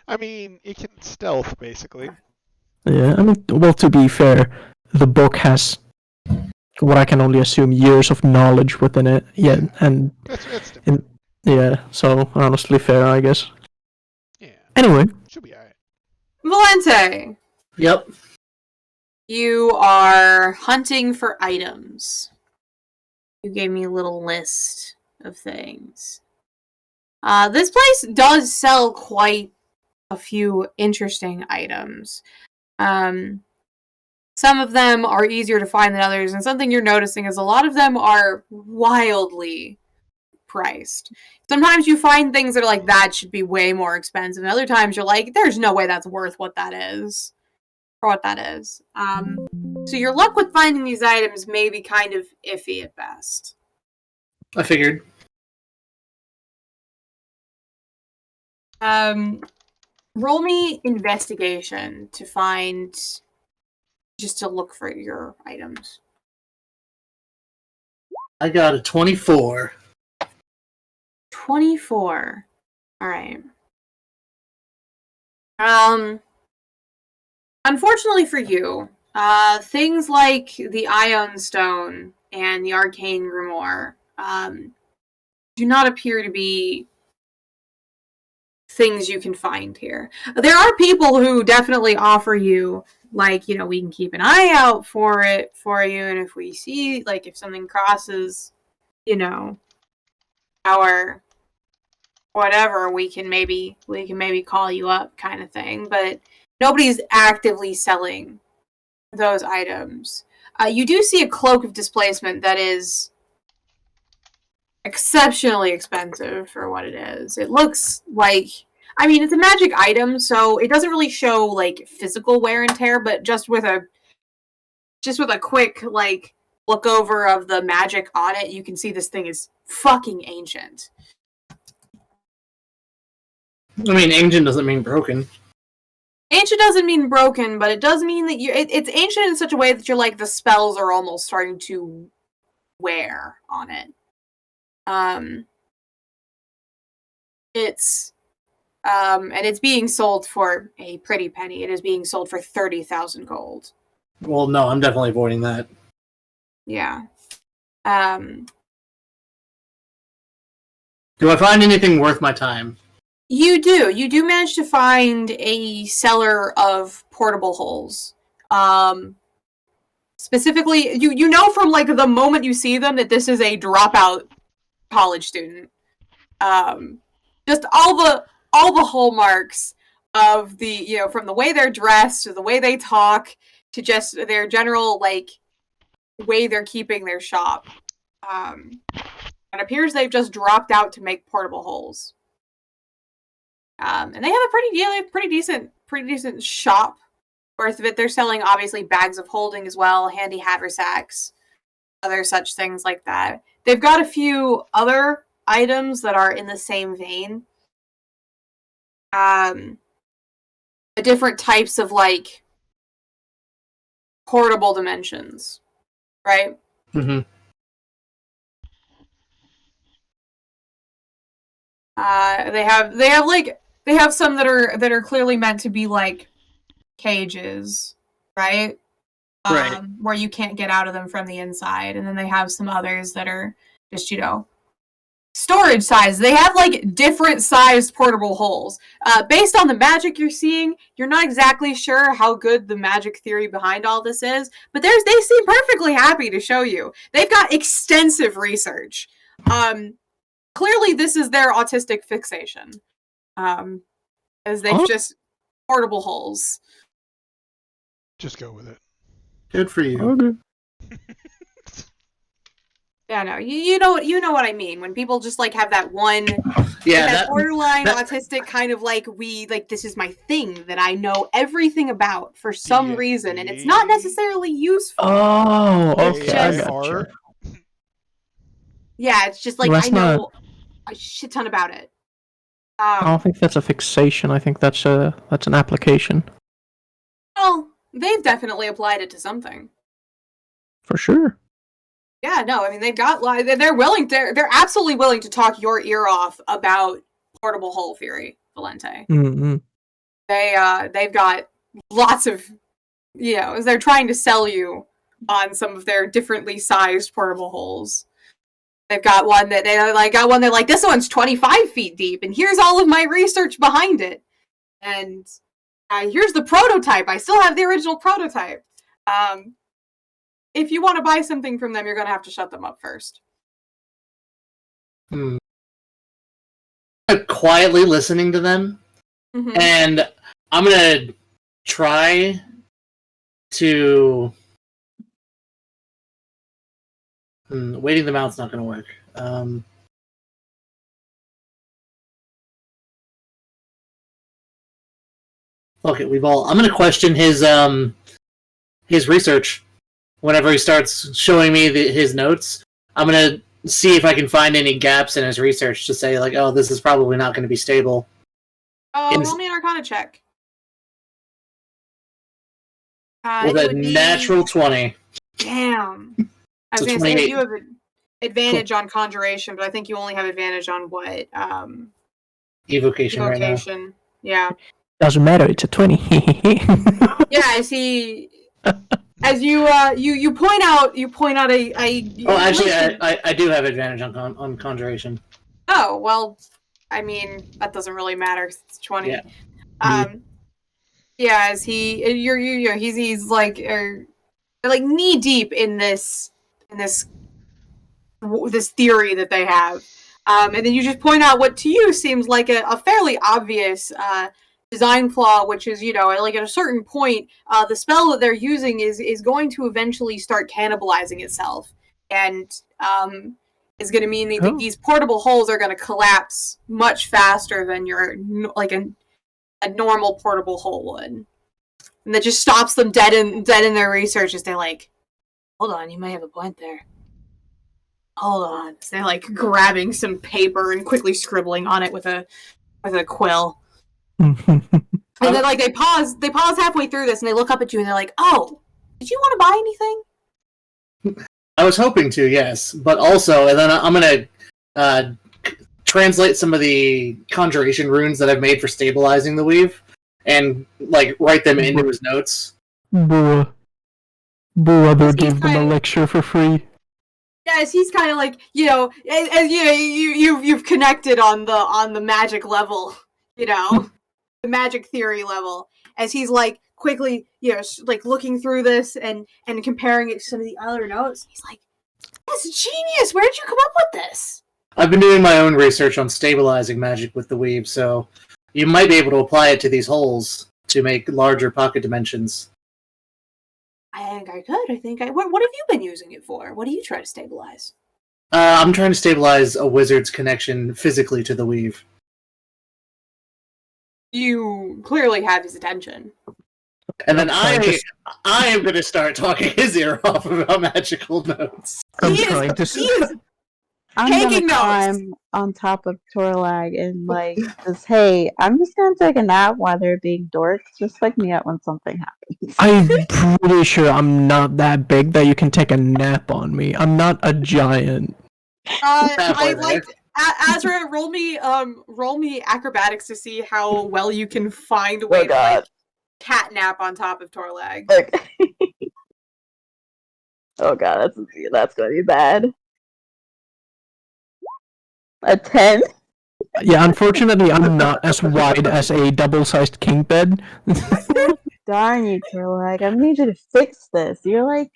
I mean, it can stealth, basically. Yeah, I mean, well, to be fair, the book has what I can only assume years of knowledge within it. Yeah, and that's yeah, so honestly fair, I guess. Yeah. Anyway. Should be alright. Valente. Yep. You are hunting for items. You gave me a little list of things. This place does sell quite a few interesting items. Some of them are easier to find than others, and something you're noticing is a lot of them are wildly priced. Sometimes you find things that are like, that should be way more expensive, and other times you're like, there's no way that's worth what that is. For what that is. So your luck with finding these items may be kind of iffy at best. I figured. Roll me investigation to find, just to look for your items. I got a 24. 24. Alright. Unfortunately for you, things like the Ion Stone and the Arcane Grimoire do not appear to be things you can find here. There are people who definitely offer you, we can keep an eye out for it for you, and if we see, if something crosses, our whatever, we can maybe call you up, kind of thing. But nobody's actively selling those items. You do see a Cloak of Displacement that is exceptionally expensive for what it is. It looks like, it's a magic item, so it doesn't really show physical wear and tear, but just with a quick look over of the magic on it, you can see this thing is fucking ancient. Ancient doesn't mean broken. Ancient doesn't mean broken, but it does mean that it's ancient in such a way that you're the spells are almost starting to wear on it. And it's being sold for a pretty penny. It is being sold for 30,000 gold. Well, no, I'm definitely avoiding that. Yeah. Do I find anything worth my time? You do. You do manage to find a seller of portable holes. Specifically, you know from the moment you see them that this is a dropout college student. Just all the hallmarks of the, from the way they're dressed to the way they talk to just their general way they're keeping their shop. It appears they've just dropped out to make portable holes. And they have a pretty decent shop worth of it. They're selling obviously bags of holding as well, handy haversacks, other such things like that. They've got a few other items that are in the same vein. Different types of portable dimensions, right? Mm-hmm. They have some that are clearly meant to be cages, right? Right. Where you can't get out of them from the inside, and then they have some others that are just storage size. They have like different sized portable holes. Based on the magic you're seeing, you're not exactly sure how good the magic theory behind all this is, but they seem perfectly happy to show you. They've got extensive research. Clearly this is their autistic fixation. As they've just portable holes. Just go with it. Good for you. Okay. Yeah, no, you know what I mean when people just like have that one, that borderline autistic kind of like this is my thing that I know everything about for some reason, and it's not necessarily useful. Oh, okay, just, I gotcha. Yeah, it's just like I know a shit ton about it. I don't think that's a fixation. I think that's an application. Well, they've definitely applied it to something. For sure. Yeah, no, I mean they're absolutely willing to talk your ear off about portable hole theory, Valente. Mm-hmm. They've got lots of, as they're trying to sell you on some of their differently sized portable holes. They've got one that they're like, this one's 25 feet deep, and here's all of my research behind it. And here's the prototype. I still have the original prototype. If you want to buy something from them, you're going to have to shut them up first. I'm quietly listening to them, and I'm going to try to... waiting them out's not going to work. Okay, I'm going to question his research. Whenever he starts showing me his notes, I'm going to see if I can find any gaps in his research to say, like, oh, this is probably not going to be stable. Roll me an Arcana check. With a natural 20. Damn. I was going to say, you have an advantage on Conjuration, but I think you only have advantage on what? Evocation right now. Yeah. Doesn't matter, it's a 20. Yeah, I see. As you point out a actually, I do have advantage on Conjuration. Oh, well, I mean, that doesn't really matter. It's 20. Yeah. As he's like knee deep in this theory that they have. And then you just point out what to you seems like a fairly obvious design flaw, which is, like at a certain point, the spell that they're using is going to eventually start cannibalizing itself, and is going to mean that these portable holes are going to collapse much faster than your a normal portable hole would, and that just stops them dead in their research as they're like, hold on, you may have a point there. Hold on. So they're like grabbing some paper and quickly scribbling on it with a quill. And then like they pause halfway through this and they look up at you and they're like, oh, did you want to buy anything? I was hoping to, yes. But also, and then I'm going to translate some of the conjuration runes that I've made for stabilizing the weave and like write them into his notes. Boo, other give them a lecture for free. Yes, he's kind of like, as you've connected on the magic level, the magic theory level, as he's like quickly, like looking through this and comparing it to some of the other notes. He's like, that's genius. Where'd you come up with this? I've been doing my own research on stabilizing magic with the weave, so you might be able to apply it to these holes to make larger pocket dimensions. I think I could. What have you been using it for? What do you try to stabilize? I'm trying to stabilize a wizard's connection physically to the weave. You clearly have his attention. And then I am going to start talking his ear off about magical notes. I'm going to climb on top of Torlag and like just, hey, I'm just gonna take a nap while they're being dorks. Just wake me up when something happens. I'm pretty sure I'm not that big that you can take a nap on me. I'm not a giant. I like Azra. Roll me acrobatics to see how well you can find a way to like catnap on top of Torlag. Okay. Oh god, that's gonna be bad. A 10? Yeah, unfortunately, I'm not as wide as a double-sized king bed. Darn you, Turlag. I need you to fix this. You're like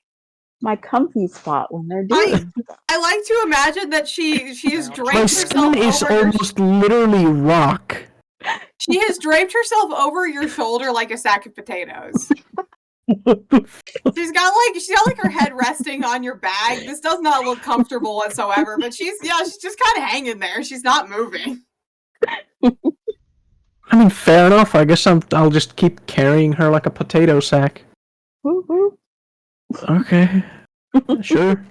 my comfy spot when they're doing stuff. I like to imagine that she has draped My herself skin is over almost literally rock. She has draped herself over your shoulder like a sack of potatoes. She's got like her head resting on your bag. This does not look comfortable whatsoever, but she's just kind of hanging there. She's not moving. I mean, fair enough. I guess I'll just keep carrying her like a potato sack. Woo-hoo. Okay, sure.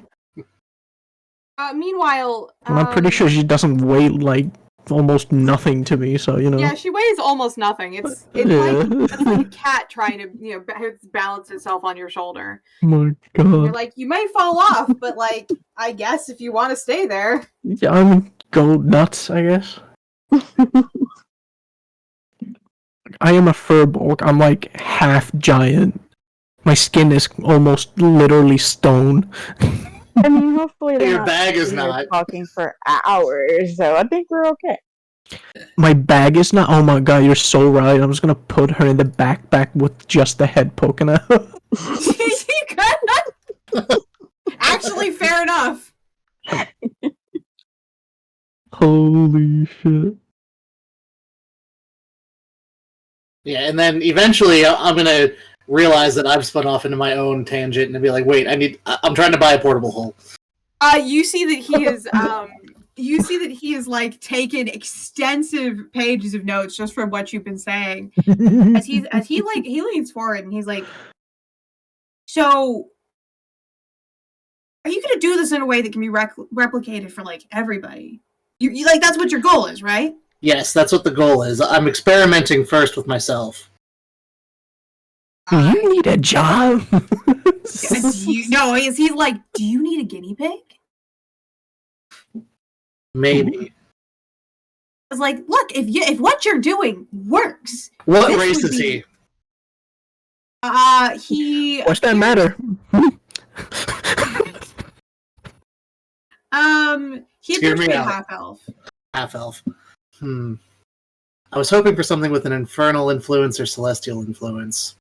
Meanwhile, And I'm pretty sure she doesn't weigh like almost nothing to me, so Yeah, she weighs almost nothing. It's like a cat trying to balance itself on your shoulder. My God. You're like, you may fall off, but like, I guess if you want to stay there. Yeah, I'm go nuts, I guess. I am a furbolg. I'm like half giant. My skin is almost literally stone. I mean, hopefully they're Your bag is not talking for hours, so I think we're okay. My bag is not. Oh my God, you're so right. I'm just gonna put her in the backpack with just the head poking out. Actually, fair enough. Holy shit. Yeah, and then eventually I'm gonna realize that I've spun off into my own tangent and be like, wait, I'm trying to buy a portable hole. You see that he is like taken extensive pages of notes just from what you've been saying. as he leans forward and he's like, so are you going to do this in a way that can be replicated for like everybody? You like, that's what your goal is, right? Yes, that's what the goal is. I'm experimenting first with myself. Do you need a job? He's like, do you need a guinea pig? Maybe. It's like, look, if what you're doing works. What race is he? What's that matter? He appears to be a half elf. Half elf. I was hoping for something with an infernal influence or celestial influence.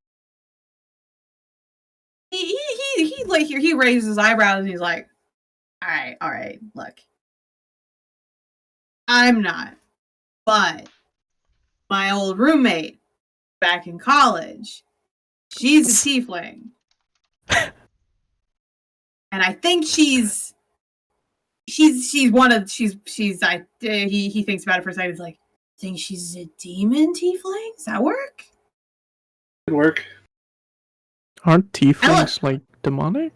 He raises his eyebrows and he's like, all right, look. I'm not, but my old roommate back in college, she's a tiefling. And I think he thinks about it for a second. He's like, I think she's a demon tiefling? Does that work? Could work. Aren't tieflings like demonic?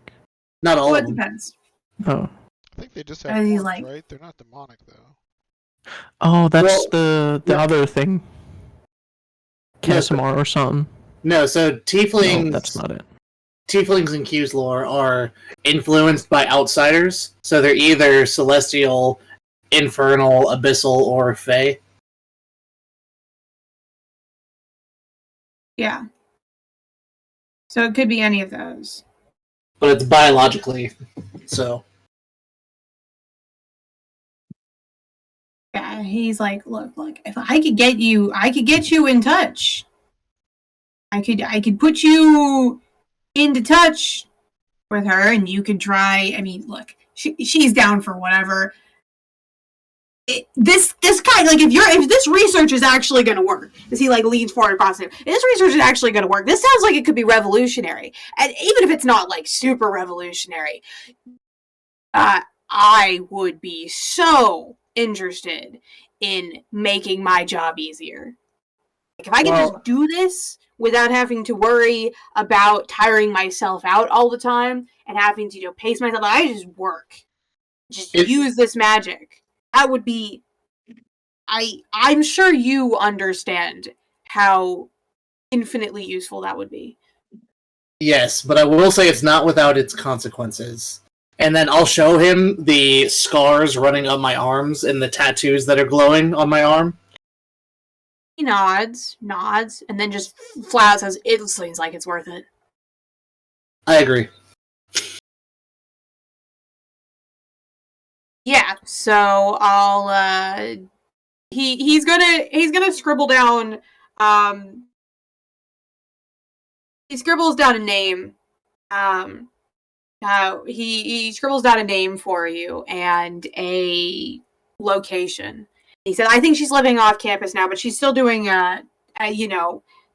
Not all of them. It depends. Oh. I think they just have forms, like, right? They're not demonic though. Oh, that's the other thing. Casimir or something. No, so tieflings. No, that's not it. Tieflings in Q's lore are influenced by outsiders, so they're either celestial, infernal, abyssal, or fey. Yeah. So it could be any of those. But it's biologically so. Yeah, he's like, look, if I could get you in touch. I could put you into touch with her and you could try. I mean, look, she's down for whatever. This guy, like, if this research is actually going to work, as he like leans forward positive, if this research is actually going to work, this sounds like it could be revolutionary. And even if it's not like super revolutionary, I would be so interested in making my job easier. Like, if I could just do this without having to worry about tiring myself out all the time and having to pace myself, I just work, use this magic. That would be. I'm sure you understand how infinitely useful that would be. Yes, but I will say it's not without its consequences. And then I'll show him the scars running up my arms and the tattoos that are glowing on my arm. He nods, and then just flat says, "It seems like it's worth it." I agree. Yeah, so I'll he's gonna scribble down he scribbles down a name. He scribbles down a name for you and a location. He said, "I think she's living off campus now, but she's still doing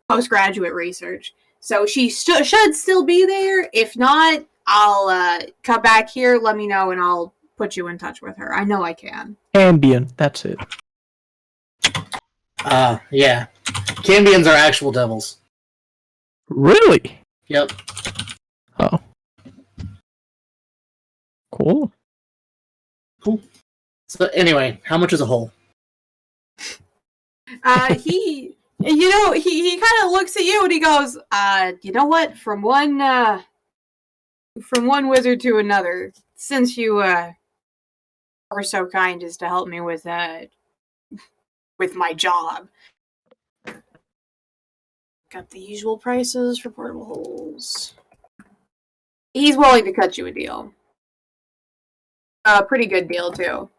postgraduate research. So she should still be there. If not, I'll come back here. Let me know, and I'll put you in touch with her. I know I can." Ambien, that's it. Yeah. Cambions are actual devils. Really? Yep. Oh. Cool. So anyway, how much is a hole? He kind of looks at you and he goes, you know what? From one wizard to another, since you are so kind as to help me with my job. Got the usual prices for portable holes. He's willing to cut you a deal. A pretty good deal, too.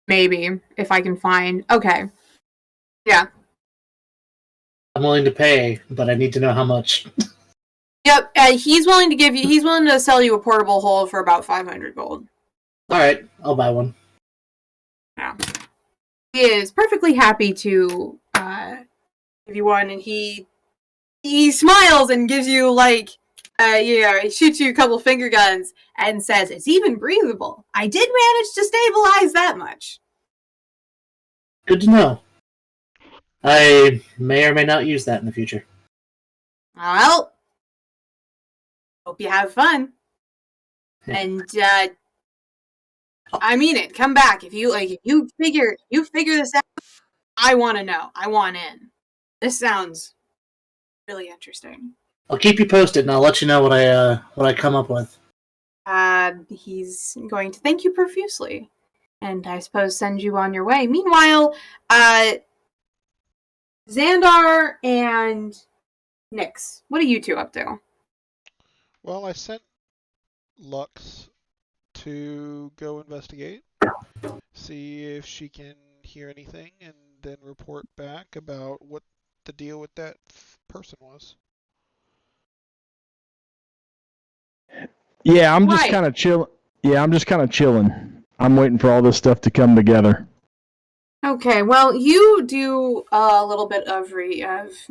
Maybe, if I can find. Okay. Yeah. I'm willing to pay, but I need to know how much. Yep, he's willing to sell you a portable hole for about 500 gold. Alright, I'll buy one. Yeah. He is perfectly happy to give you one, and he smiles and gives you he shoots you a couple finger guns and says, "It's even breathable. I did manage to stabilize that much." Good to know. I may or may not use that in the future. Well, hope you have fun. And I mean it. Come back if you figure this out. I want to know. I want in. This sounds really interesting. I'll keep you posted, and I'll let you know what I come up with. He's going to thank you profusely, and I suppose send you on your way. Meanwhile, Xandar and Nyx, what are you two up to? Well, I sent Lux to go investigate, see if she can hear anything, and then report back about what the deal with that person was. Yeah, I'm just kind of chill. Yeah, I'm just kind of chilling. I'm waiting for all this stuff to come together. Okay, well, you do a little bit of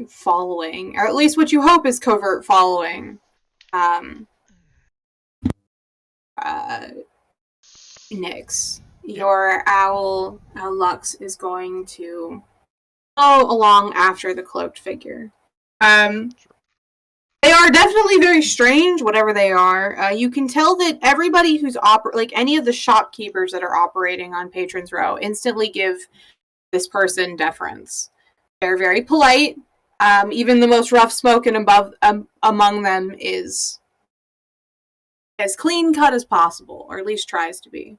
following, or at least what you hope is covert following. Nyx, your owl, Lux, is going to follow along after the cloaked figure. They are definitely very strange, whatever they are. You can tell that everybody who's any of the shopkeepers that are operating on Patrons Row instantly give this person deference. They're very polite. Even the most rough-spoken among them is as clean-cut as possible, or at least tries to be.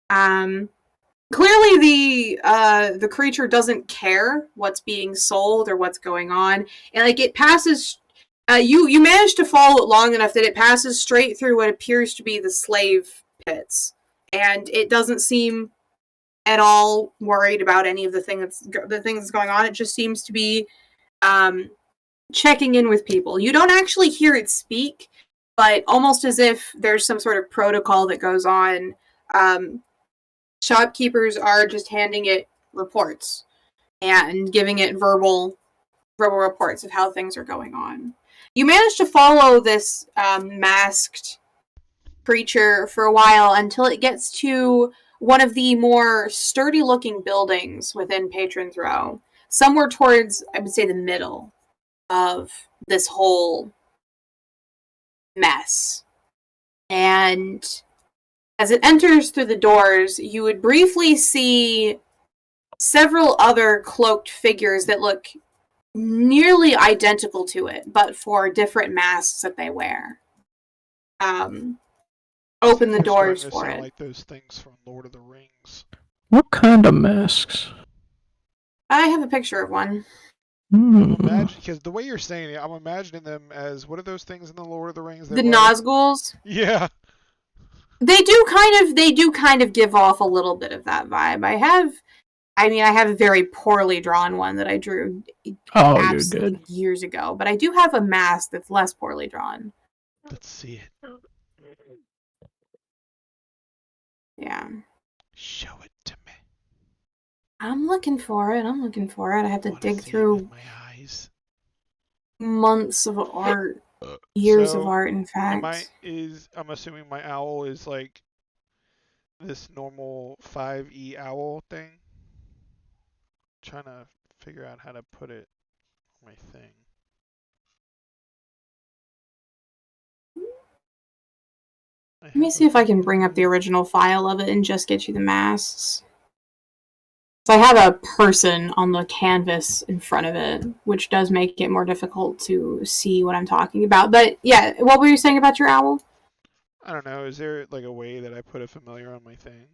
Clearly, the creature doesn't care what's being sold or what's going on, and it passes. You manage to follow it long enough that it passes straight through what appears to be the slave pits, and it doesn't seem at all worried about any of the things that's going on. It just seems to be checking in with people. You don't actually hear it speak, but almost as if there's some sort of protocol that goes on. Shopkeepers are just handing it reports and giving it verbal reports of how things are going on. You manage to follow this masked creature for a while until it gets to one of the more sturdy-looking buildings within Patrons Row, somewhere towards, I would say, the middle of this whole mess. And as it enters through the doors, you would briefly see several other cloaked figures that look nearly identical to it, but for different masks that they wear. Open the doors for it. Like those things from Lord of the Rings. What kind of masks? I have a picture of one. Because the way you're saying it, I'm imagining them as, what are those things in the Lord of the Rings? The Nazguls. Yeah. They do kind of give off a little bit of that vibe. I have a very poorly drawn one that I drew absolutely years ago, but I do have a mask that's less poorly drawn. Let's see it. Yeah. Show it to me. I'm looking for it. I have to dig through my eyes. Months of art. Years of art, in fact. I'm assuming my owl is like this normal 5E owl thing. Trying to figure out how to put it on my thing. Let me see if I can bring up the original file of it and just get you the masks. So I have a person on the canvas in front of it, which does make it more difficult to see what I'm talking about. But yeah, what were you saying about your owl? I don't know. Is there like a way that I put a familiar on my thing?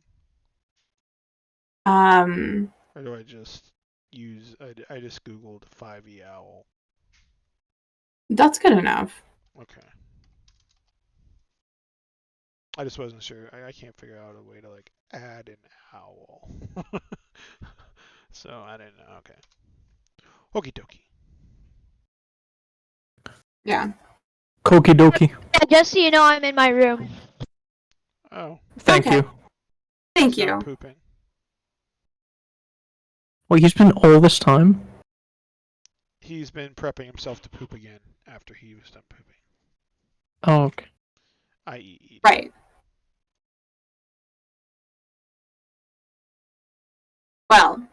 Or do I just use? I just googled 5E owl. That's good enough. Okay. I just wasn't sure. I can't figure out a way to like add an owl. So I didn't know. Okay. Okie dokie. Yeah. Okie dokie. Yeah, just so you know, I'm in my room. Oh. Thank you. Thank you. Pooping. Wait, he's been all this time? He's been prepping himself to poop again after he was done pooping. Oh, okay. I.e. eating. Right. Well,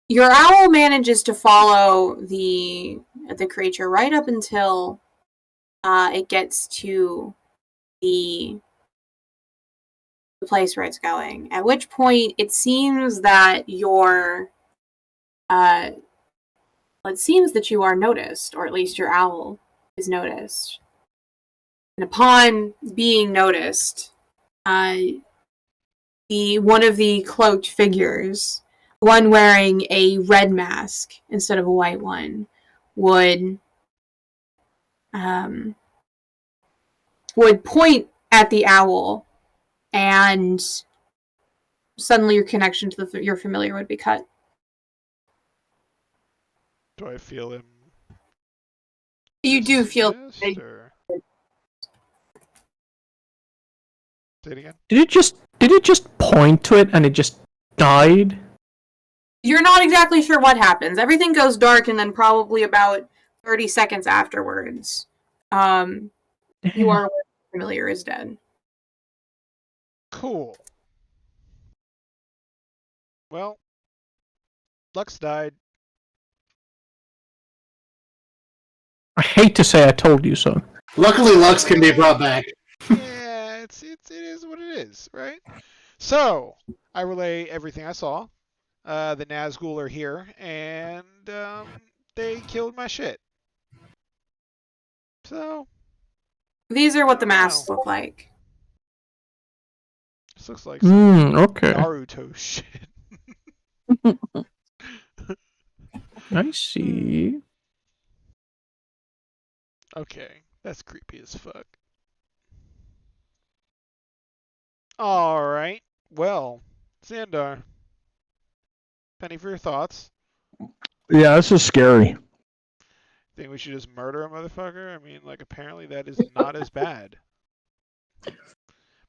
your owl manages to follow the creature right up until it gets to the place where it's going. At which point, it seems that you are noticed, or at least your owl is noticed. And upon being noticed, one of the cloaked figures, one wearing a red mask instead of a white one, would point at the owl, and suddenly your connection to your familiar would be cut. Do I feel him? You do feel. Say it again. Did it just point to it and it just died? You're not exactly sure what happens. Everything goes dark, and then probably about 30 seconds afterwards, you are aware the familiar is dead. Cool. Well, Lux died. I hate to say I told you so. Luckily, Lux can be brought back. Yeah, it is what it is, right? So, I relay everything I saw. The Nazgul are here, and they killed my shit. So, these are what the masks look like. This looks like some okay. Naruto shit. I see. Okay, that's creepy as fuck. Alright, well, Xandar, penny for your thoughts. Yeah, this is scary. Think we should just murder a motherfucker? I mean, like, apparently that is not as bad.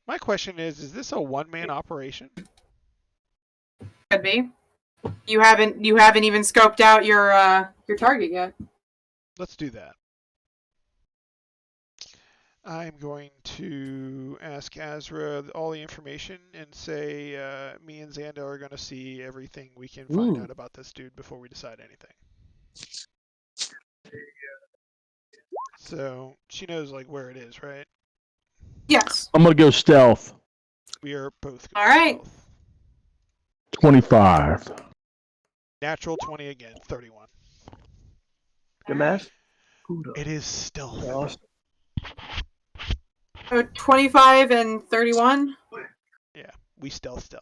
My question is this a one-man operation? Could be. You haven't even scoped out your target yet. Let's do that. I'm going to ask Azra all the information and say me and Xando are going to see everything we can find out about this dude before we decide anything. So she knows like where it is, right? Yes. I'm gonna go stealth. We are both going stealth. 25. Natural 20 again, 31. The mask? It is stealth. So 25 and 31? Yeah, we stealthed.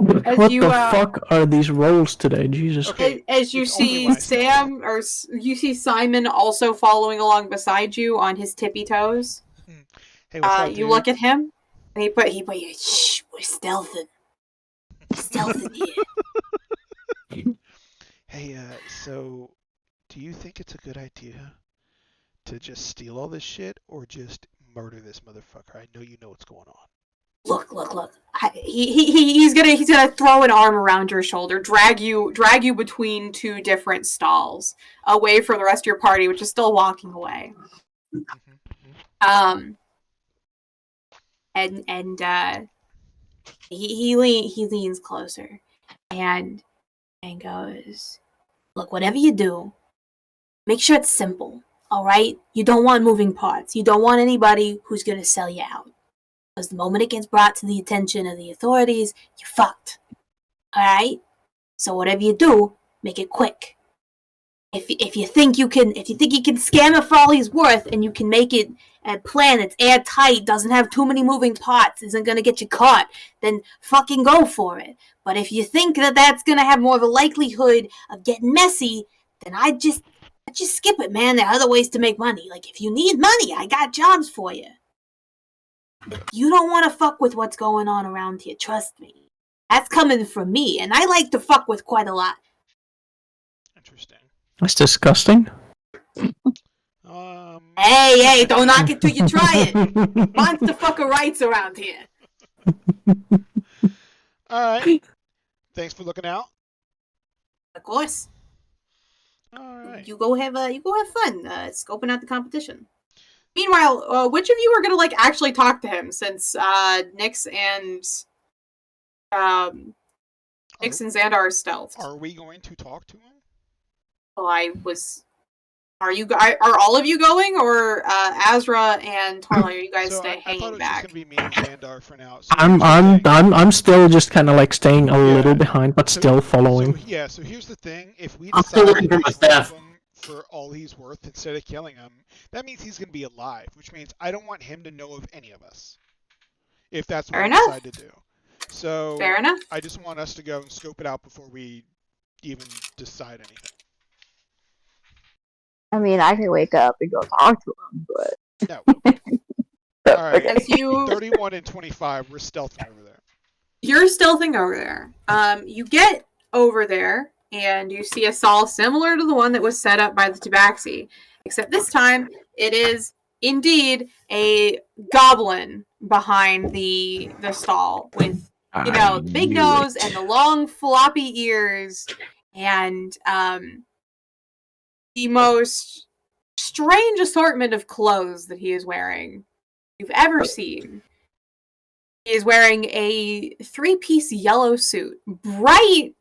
What the fuck are these rolls today? Jesus. Okay, as you see Sam, or you see Simon also following along beside you on his tippy toes. Hey, what's up, you dude? look at him, and he put shh, we're stealthing. Stealthing here. Hey, so, do you think it's a good idea to just steal all this shit, or just murder this motherfucker? I know you know what's going on. Look. He's gonna throw an arm around your shoulder, drag you between two different stalls, away from the rest of your party, which is still walking away. He leans closer, and goes, "Look, whatever you do, make sure it's simple. All right? You don't want moving parts. You don't want anybody who's gonna sell you out. Because the moment it gets brought to the attention of the authorities, you're fucked. Alright? So whatever you do, make it quick. If you think you can scam it for all he's worth, and you can make it a plan that's airtight, doesn't have too many moving parts, isn't gonna get you caught, then fucking go for it. But if you think that that's gonna have more of a likelihood of getting messy, then I just skip it, man. There are other ways to make money. Like, if you need money, I got jobs for you. You don't want to fuck with what's going on around here, trust me. That's coming from me, and I like to fuck with quite a lot." Interesting. That's disgusting. Hey, don't knock it till you try it. Monster fucker rights around here. Alright. Thanks for looking out. Of course. Alright. You go have fun, scoping out the competition. Meanwhile, which of you are gonna actually talk to him, since Nyx and Xandar are stealthed? Are we going to talk to him? Well, are all of you going, or Azra and Torla? Are you guys hanging back? I thought it was just gonna be me and Xandar for now. So I'm still just kind of like staying a little behind, but still following. So here's the thing: if we I'm still looking for my staff for all he's worth instead of killing him, that means he's gonna be alive, which means I don't want him to know of any of us. If that's what we decide to do. So fair enough. I just want us to go and scope it out before we even decide anything. I mean, I can wake up and go talk to him, but no. All right. 31 and 25. We're stealthing over there. You're stealthing over there. You get over there, and you see a stall similar to the one that was set up by the Tabaxi, except this time it is indeed a goblin behind the stall with the big nose and the long floppy ears and the most strange assortment of clothes that he is wearing you've ever seen. He is wearing a 3-piece yellow suit, bright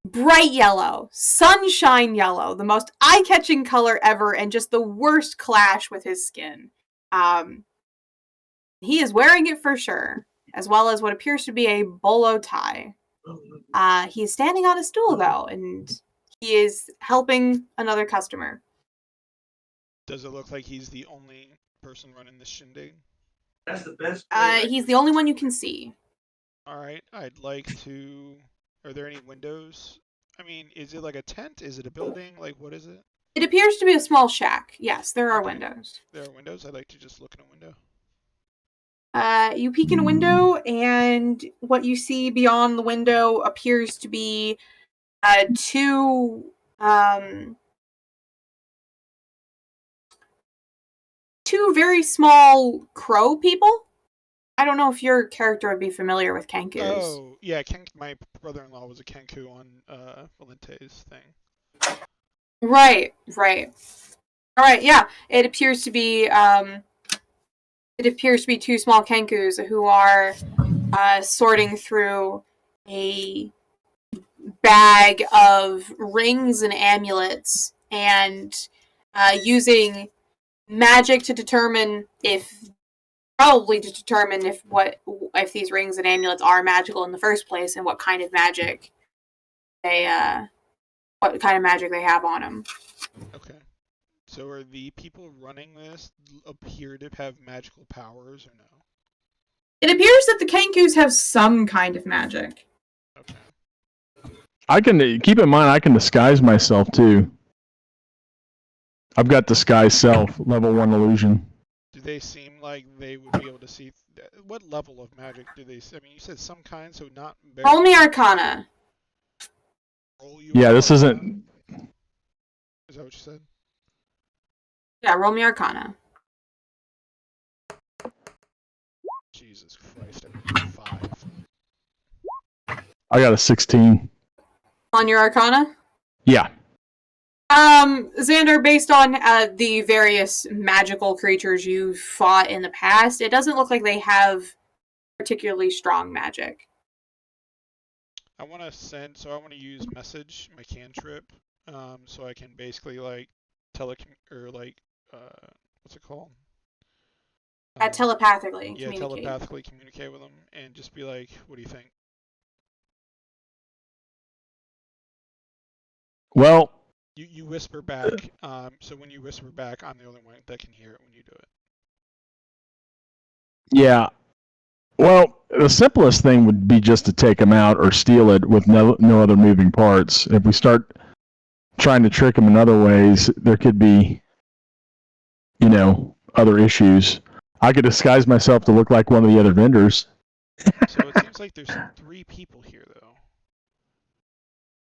yellow, sunshine yellow, the most eye-catching color ever, and just the worst clash with his skin. He is wearing it for sure, as well as what appears to be a bolo tie. He is standing on a stool, though, and he is helping another customer. Does it look like he's the only person running this shindig? That's the best. He's the only one you can see. Alright, I'd like to... Are there any windows? I mean, is it like a tent? Is it a building? Like, what is it? It appears to be a small shack. Yes, there are windows. There are windows? I'd like to just look in a window. You peek in a window, and what you see beyond the window appears to be two very small crow people. I don't know if your character would be familiar with Kenkus. Oh, yeah, my brother-in-law was a Kenku on Valente's thing. Right. Alright, yeah. It appears to be two small Kenkus who are sorting through a bag of rings and amulets and using magic to determine if these rings and amulets are magical in the first place and what kind of magic they have on them. Okay. So are the people running this appear to have magical powers or no? It appears that the Kenkus have some kind of magic. Okay. I can keep in mind I can disguise myself too. I've got disguise self, level 1 illusion. Do they seem like they would be able to see? What level of magic do they? I mean, you said some kind, so not. Roll me Arcana. Yeah, this isn't. Is that what you said? Yeah, roll me Arcana. Jesus Christ, I'm 5. I got a 16. On your Arcana? Yeah. Xander, based on the various magical creatures you've fought in the past, it doesn't look like they have particularly strong magic. I want to use message, my cantrip, so I can basically like what's it called? Telepathically. Yeah, telepathically communicate with them and just be like, "What do you think?" Well, you whisper back. So when you whisper back, I'm the only one that can hear it when you do it. Yeah. Well, the simplest thing would be just to take them out or steal it with no other moving parts. If we start trying to trick them in other ways, there could be, other issues. I could disguise myself to look like one of the other vendors. So it seems like there's 3 people here, though.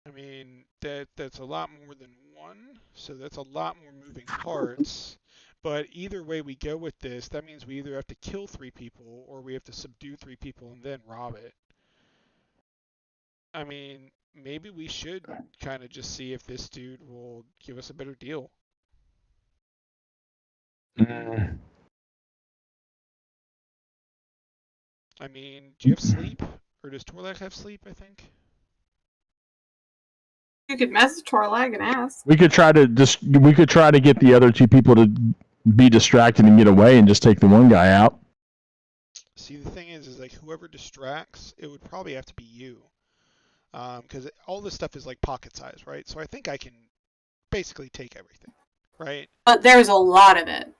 I mean, that's a lot more than 1, so that's a lot more moving parts. But either way we go with this, that means we either have to kill 3 people or we have to subdue 3 people and then rob it. I mean, maybe we should kind of just see if this dude will give us a better deal. I mean, do you have sleep? Or does Torlag have sleep, I think? You could message Torlag and ask. We could try to get the other 2 people to be distracted and get away and just take the one guy out. See, the thing is like whoever distracts, it would probably have to be you. Because all this stuff is like pocket size, right? So I think I can basically take everything, right? But there's a lot of it.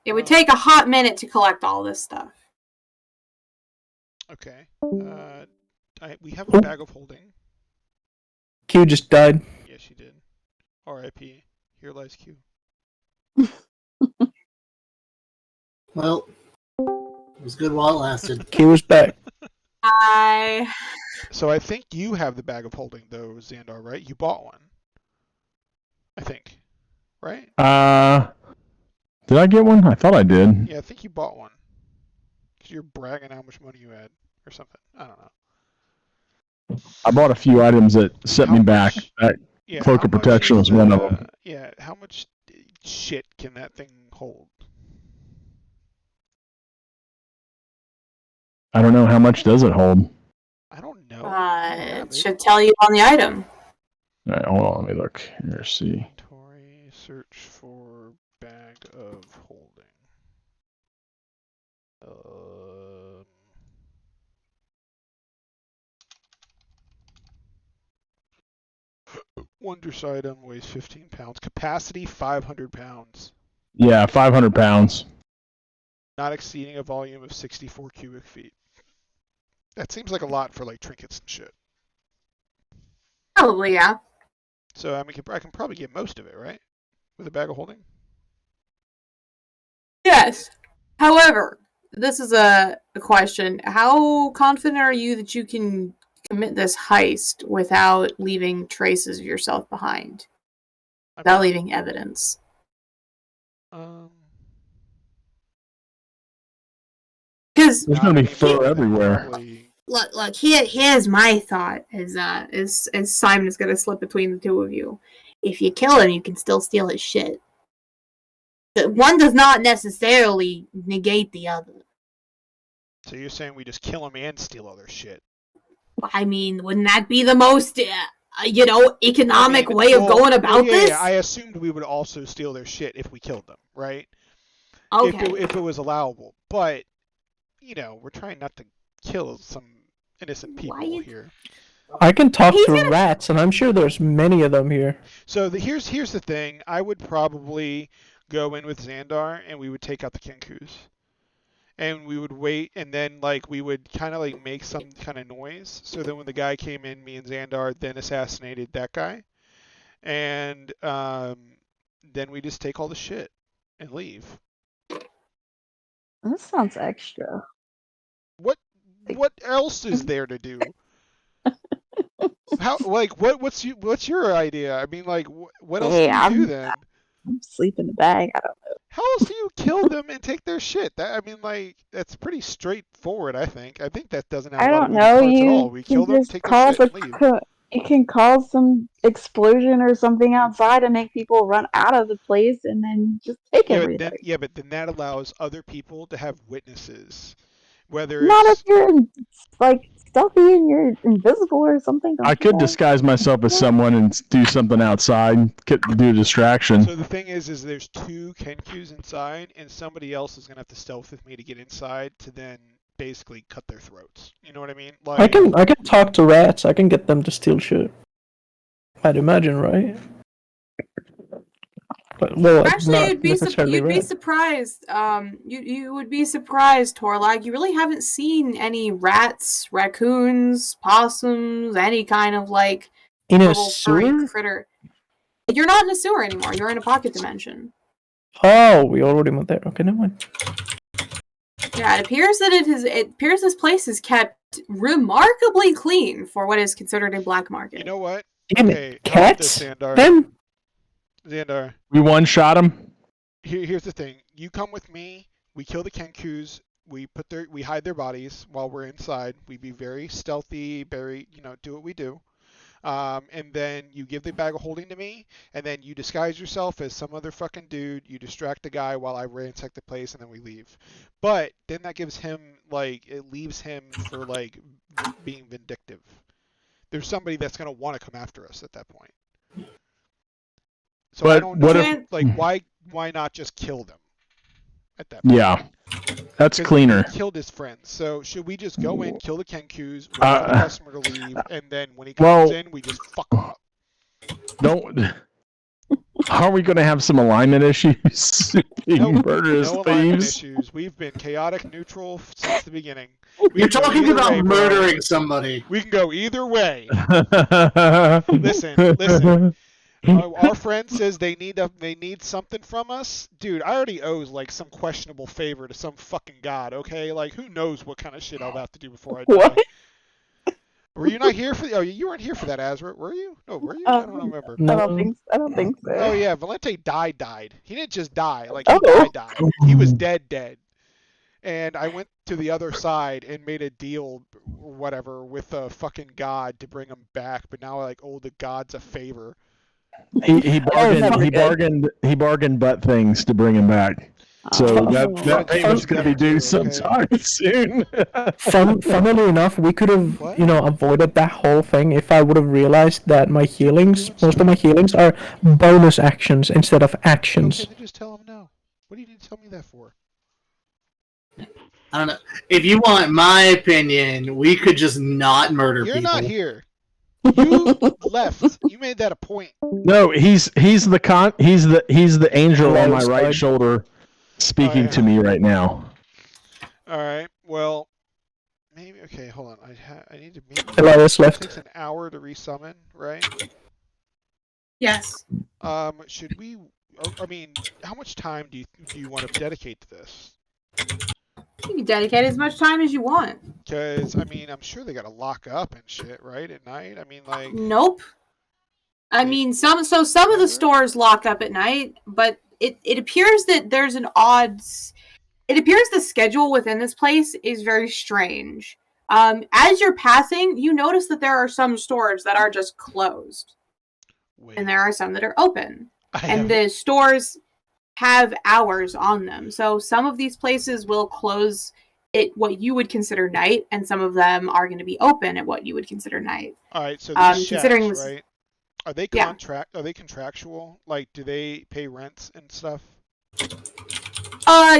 It would take a hot minute to collect all this stuff. Okay. We have a bag of holding. Q just died. Yeah, she did. R.I.P. Here lies Q. Well, it was good while it lasted. Q was back. So I think you have the bag of holding, though, Xandar, right? You bought one. I think. Right? Did I get one? I thought I did. Yeah, I think you bought one. Because you're bragging how much money you had or something. I don't know. I bought a few items that set me back. Cloak of Protection was one of them. Yeah, how much shit can that thing hold? I don't know. How much does it hold? I don't know. It should tell you on the item. All right, hold on. Let me look. Let's see. Inventory, search for bag of holding. Wondrous item weighs 15 pounds. Capacity 500 pounds. Yeah, 500 pounds. Not exceeding a volume of 64 cubic feet. That seems like a lot for like trinkets and shit. Probably, yeah. So I mean, I can probably get most of it, right? With a bag of holding? Yes. However, this is a question. How confident are you that you can commit this heist without leaving traces of yourself behind? Without leaving evidence? Because there's going to be fur everywhere. Look. Here's my thought. As Simon is going to slip between the two of you. If you kill him, you can still steal his shit. One does not necessarily negate the other. So you're saying we just kill him and steal other shit? I mean, wouldn't that be the most, economic way of going about this? Yeah, I assumed we would also steal their shit if we killed them, right? Okay. If it was allowable. But, we're trying not to kill some innocent people here. I can talk to rats, and I'm sure there's many of them here. So here's the thing. I would probably go in with Xandar, and we would take out the Kenkus. and we would wait, and then like we would kind of like make some kind of noise. So then when the guy came in, me and Xandar then assassinated that guy, and then we just take all the shit and leave. That sounds extra. What else is there to do? How like what's your idea? I mean, like what else do you do then? I'm sleep in the bag. I don't know. How else do you kill them and take their shit? I mean, like that's pretty straightforward. I think that doesn't have I a lot don't of know. moving parts at all. We kill them, take their shit, and leave. You can cause some explosion or something outside and make people run out of the place, and then just take everything. But then that allows other people to have witnesses. Whether not if you're like stealthy and you're invisible or something. I could disguise myself as someone and do something outside, do a distraction. So the thing is there's 2 Kenkus inside, and somebody else is gonna have to stealth with me to get inside to then basically cut their throats. You know what I mean? Like I can talk to rats. I can get them to steal shit. I'd imagine, right? But, well, actually, you'd be surprised. You would be surprised, Torlag. You really haven't seen any rats, raccoons, possums, any kind of like in a furry critter. You're not in a sewer anymore. You're in a pocket dimension. Oh, we already went there. Okay, never mind. Yeah, it appears that it appears this place is kept remarkably clean for what is considered a black market. You know what? Damn it, cats. Xandar. We one-shot him. Here's the thing. You come with me. We kill the Kenkus. We hide their bodies while we're inside. We be very stealthy, do what we do. And then you give the bag of holding to me, and then you disguise yourself as some other fucking dude. You distract the guy while I ransack the place, and then we leave. But then that gives him it leaves him for being vindictive. There's somebody that's gonna want to come after us at that point. So but I don't know, why not just kill them at that point? Yeah, that's cleaner. He killed his friends. So should we just go in, kill the Kenkus, wait for the customer to leave, and then when he comes in, we just fuck him up? Are we going to have some alignment issues? No murderous alignment thieves? issues. We've been chaotic neutral since the beginning. You're talking about murdering somebody. We can go either way. Listen. Our friend says they need something from us. Dude, I already owe some questionable favor to some fucking god, okay? Who knows what kind of shit I'll have to do before I die. What? Were you not here for you weren't here for that, Azra, were you? No, were you? I don't remember. I don't think so. Oh yeah, Valente died. He didn't just die, he died. He was dead. And I went to the other side and made a deal or whatever with a fucking god to bring him back, but now I owe the gods a favor. He bargained butt things to bring him back. So that payment's going to be due sometime soon. Funnily enough, we could have avoided that whole thing if I would have realized that most of my healings are bonus actions instead of actions. Okay, then just tell him no. What do you need to tell me that for? I don't know. If you want my opinion, we could just not murder people. You're not here. You left. You made that a point. No, he's the angel on my right shoulder speaking to me right now. All right. Well, maybe. Okay, hold on. I need to meet. Elias left. It takes an hour to resummon, right? Yes. Should we? I mean, how much time do you want to dedicate to this? You can dedicate as much time as you want. Because, I mean, I'm sure they gotta lock up and shit, right, at night? I mean, Nope. I mean, some of the stores lock up at night, but it appears that there's an odds... It appears the schedule within this place is very strange. As you're passing, you notice that there are some stores that are just closed. And there are some that are open. The stores have hours on them. So some of these places will close at what you would consider night, and some of them are going to be open at what you would consider night. All right, so these shacks, right? Are they Are they contractual? Do they pay rents and stuff?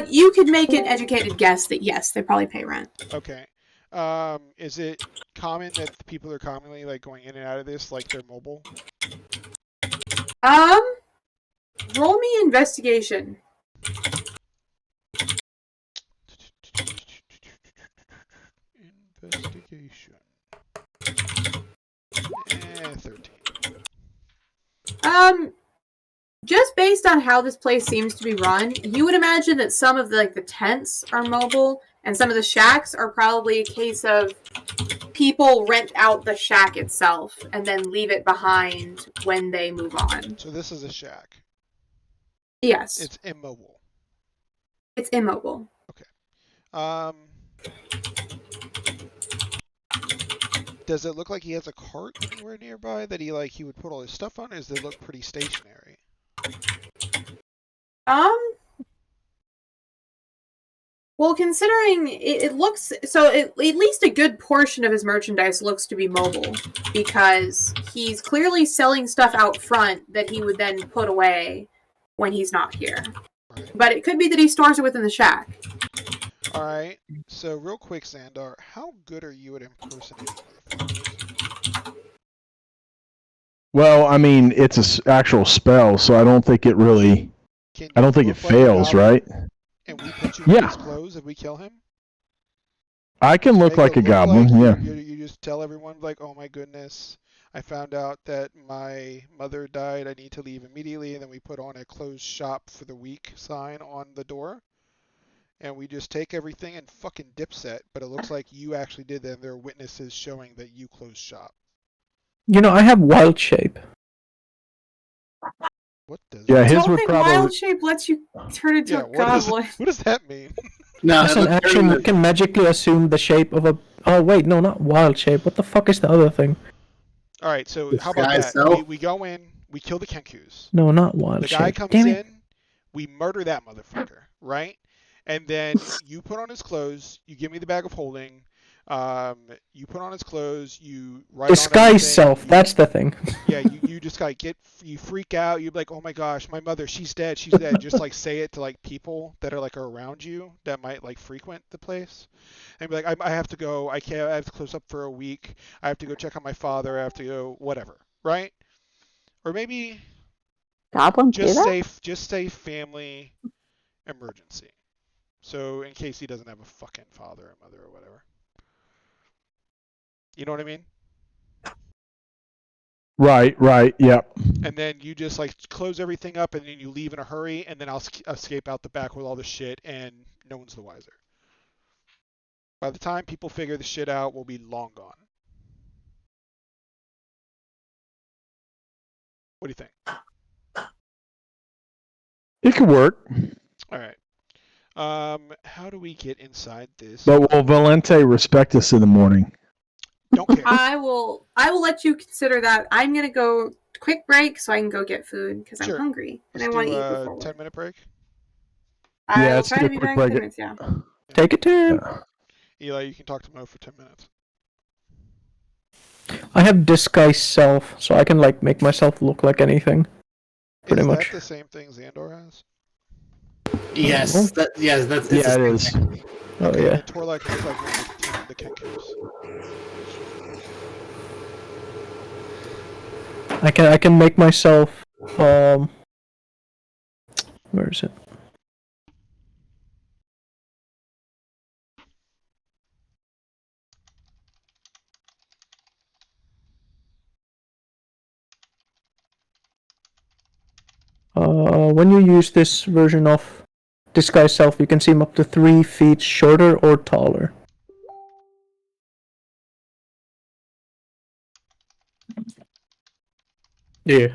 You could make an educated guess that yes, they probably pay rent. Okay. Is it common that the people are commonly going in and out of this they're mobile? Roll me investigation. Investigation. 13. Just based on how this place seems to be run, you would imagine that some of the tents are mobile, and some of the shacks are probably a case of people rent out the shack itself and then leave it behind when they move on. So this is a shack. Yes. It's immobile. It's immobile. Okay. Does it look like he has a cart anywhere nearby that he would put all his stuff on, or does it look pretty stationary? Well, considering it looks so, at least a good portion of his merchandise looks to be mobile, because he's clearly selling stuff out front that he would then put away when he's not here. Right. But it could be that he stores it within the shack. All right. So real quick, Xandar, how good are you at impersonating motherfuckers? Well, I mean, it's an actual spell, so I don't think it really. I don't think it fails, right? And we put you in his clothes if we kill him? I can look like a goblin, yeah. You just tell everyone, like, oh my goodness, I found out that my mother died, I need to leave immediately, and then we put on a closed shop for the week sign on the door. And we just take everything and fucking dipset, but it looks like you actually did that, and there are witnesses showing that you closed shop. You know, I have wild shape. What does his would probably... wild shape lets you turn into a goblin. What does that mean? No, as an action, you can magically assume the shape of a... Oh, wait, no, not wild shape. What the fuck is the other thing? Alright, so how about that? We go in, we kill the Kenkus. No, not wild shape. The guy comes in, we murder that motherfucker, right? And then you put on his clothes, you give me the bag of holding, you put on his clothes, you write disguise self, that's the thing. Yeah, you just you freak out, you're like, oh my gosh, my mother, she's dead. Just say it to people that are around you that might frequent the place. And be like, I have to go, I have to close up for a week, I have to go check on my father, I have to go, whatever, right? Or maybe Goblins just say family emergency. So in case he doesn't have a fucking father or mother or whatever. You know what I mean? Right, yep. And then you just close everything up and then you leave in a hurry and then I'll escape out the back with all the shit and no one's the wiser. By the time people figure the shit out, we'll be long gone. What do you think? It could work. All right. How do we get inside this? But will Valente respect us in the morning? Don't care. I will let you consider that. I'm gonna go quick break so I can go get food because I'm hungry and I want to eat before. 10-minute break. I'll try to be back in 10 minutes. Yeah. Take a turn. Eli, you can talk to Mo for 10 minutes. I have disguise self, so I can make myself look like anything. Pretty much. Is that the same thing Xandor has? Yes, that's it is. Oh yeah. Torlak looks like one of the Kenkus. I can make myself where is it? When you use this version of disguise self, you can seem up to 3 feet shorter or taller. Yeah.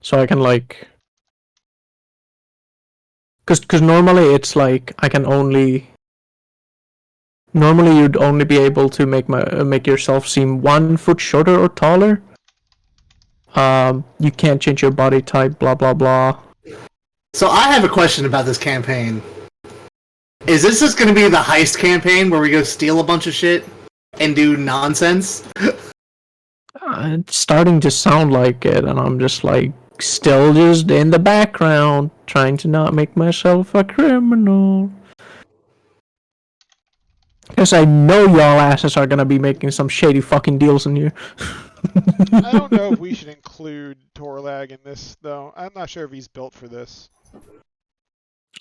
So I can cause normally it's I can only. Normally, you'd only be able to make yourself seem 1 foot shorter or taller. You can't change your body type. Blah blah blah. So I have a question about this campaign. Is this just going to be the heist campaign where we go steal a bunch of shit and do nonsense? It's starting to sound like it, and I'm just still just in the background, trying to not make myself a criminal. Because I know y'all asses are gonna be making some shady fucking deals in here. I don't know if we should include Torlag in this, though. I'm not sure if he's built for this.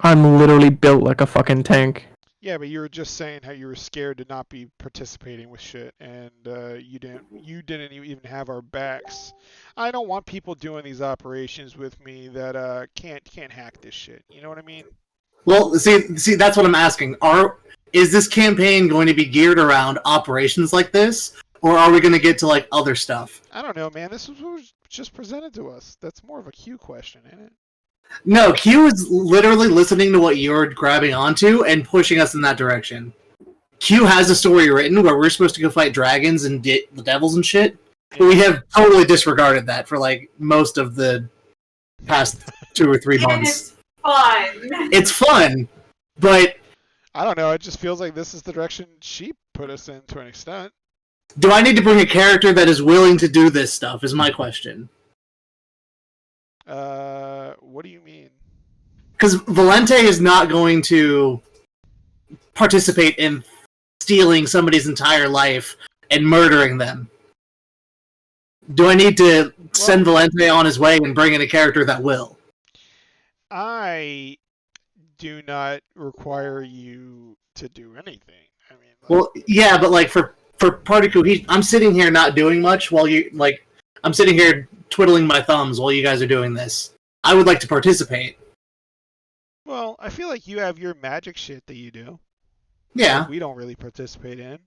I'm literally built like a fucking tank. Yeah, but you were just saying how you were scared to not be participating with shit, and you didn't even have our backs. I don't want people doing these operations with me that can't hack this shit. You know what I mean? Well, see, that's what I'm asking. Is this campaign going to be geared around operations like this, or are we going to get to like other stuff? I don't know, man. This was what was just presented to us. That's more of a Q question, ain't it? No, Q is literally listening to what you're grabbing onto and pushing us in that direction. Q has a story written where we're supposed to go fight dragons and the devils and shit, but we have totally disregarded that for like most of the past 2 or 3 months. It's fun, but I don't know. It just feels like this is the direction she put us in to an extent. Do I need to bring a character that is willing to do this stuff? Is my question. What do you mean? Because Valente is not going to participate in stealing somebody's entire life and murdering them. Do I need to send Valente on his way and bring in a character that will? I do not require you to do anything. I mean, well, yeah, but like for party cohesion, I'm sitting here not doing much while you I'm sitting here twiddling my thumbs while you guys are doing this. I would like to participate. Well, I feel like you have your magic shit that you do. Yeah. That we don't really participate in.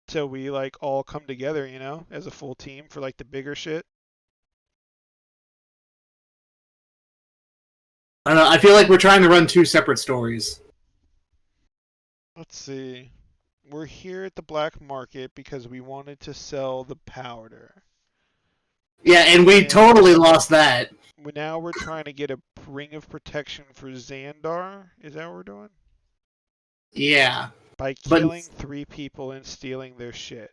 So we like all come together, you know, as a full team for like the bigger shit. I don't know. I feel like we're trying to run 2 separate stories. Let's see. We're here at the black market because we wanted to sell the powder. Yeah, and we totally lost that. Now we're trying to get a ring of protection for Xandar. Is that what we're doing? Yeah. By killing 3 people and stealing their shit.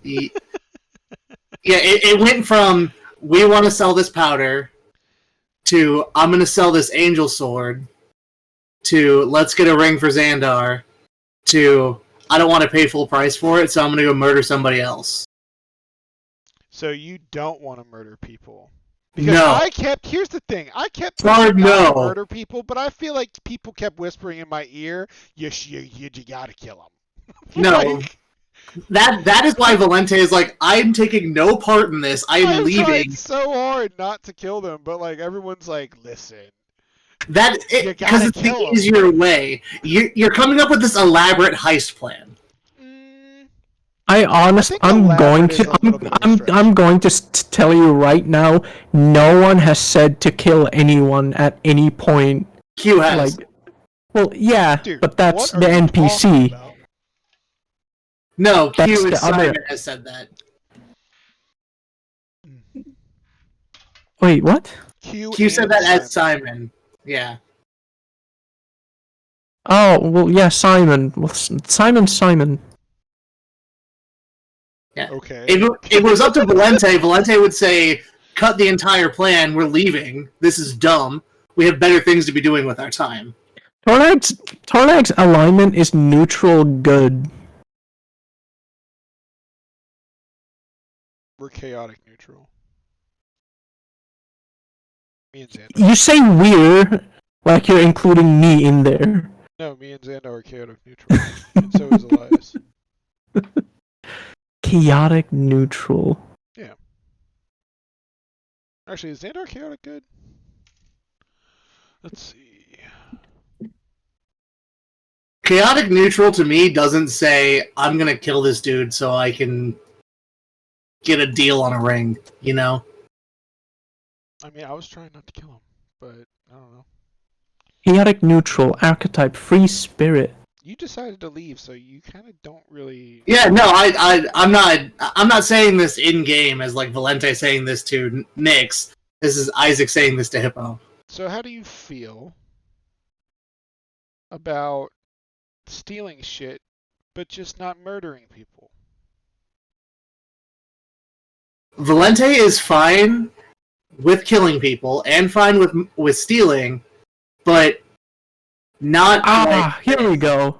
Yeah, it went from we want to sell this powder to I'm going to sell this angel sword to let's get a ring for Xandar to I don't want to pay full price for it, so I'm going to go murder somebody else. So you don't want to murder people? Because no. Here's the thing. I kept murder people, but I feel like people kept whispering in my ear, you gotta kill them. No. That is why Valente is like, I'm taking no part in this. I'm leaving. Trying so hard not to kill them, but like everyone's like, listen. Because it's the easier way. You're coming up with this elaborate heist plan. I'm going to tell you right now, no one has said to kill anyone at any point. Q has. Well, yeah, dude, but that's the NPC. No, Q and Simon has said that. Wait, what? Q said that as Simon. Yeah. Oh, well, yeah, Simon. Well, Simon. Yeah. Okay. If it was up to Valente would say, cut the entire plan, we're leaving. This is dumb. We have better things to be doing with our time. Tornag's alignment is neutral good. We're chaotic neutral. Me and Xandar. You say we're like you're including me in there. No, me and Xandar are chaotic neutral. And so is Elias. Chaotic neutral. Yeah. Actually, is Xandar chaotic good? Let's see. Chaotic neutral to me doesn't say, I'm gonna kill this dude so I can get a deal on a ring, you know? I mean, I was trying not to kill him, but I don't know. Chaotic neutral, archetype, free spirit. You decided to leave, so you kind of don't really... Yeah, no, I'm not saying this in-game as like Valente saying this to Nyx. This is Isaac saying this to Hippo. So how do you feel about stealing shit, but just not murdering people? Valente is fine with killing people and fine with stealing, but not. Here we go.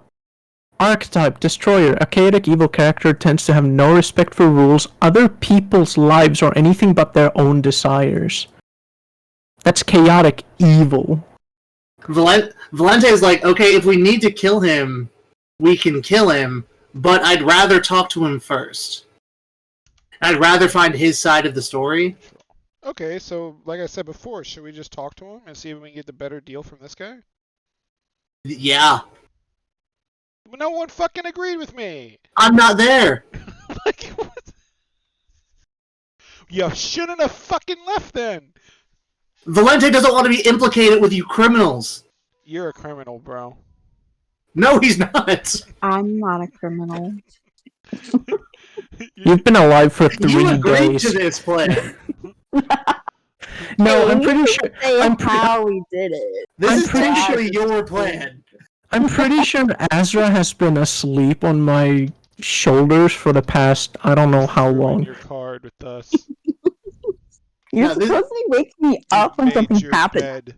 Archetype, Destroyer. A chaotic evil character tends to have no respect for rules, other people's lives, or anything but their own desires. That's chaotic evil. Valente is like, okay, if we need to kill him, we can kill him, but I'd rather talk to him first. I'd rather find his side of the story. Okay, so like I said before, should we just talk to him and see if we can get the better deal from this guy? Yeah. No one fucking agreed with me. I'm not there. Like, what? You shouldn't have fucking left then. Valente doesn't want to be implicated with you criminals. You're a criminal, bro. No, he's not. I'm not a criminal. You've been alive for 3 You agreed days. to this plan. No, I'm pretty sure. How we did it. This is pretty actually your plan. I'm pretty sure Azra has been asleep on my shoulders for the past, I don't know how long. Your card with us. You're No, this- supposed to wake me up when Made something your happens. bed.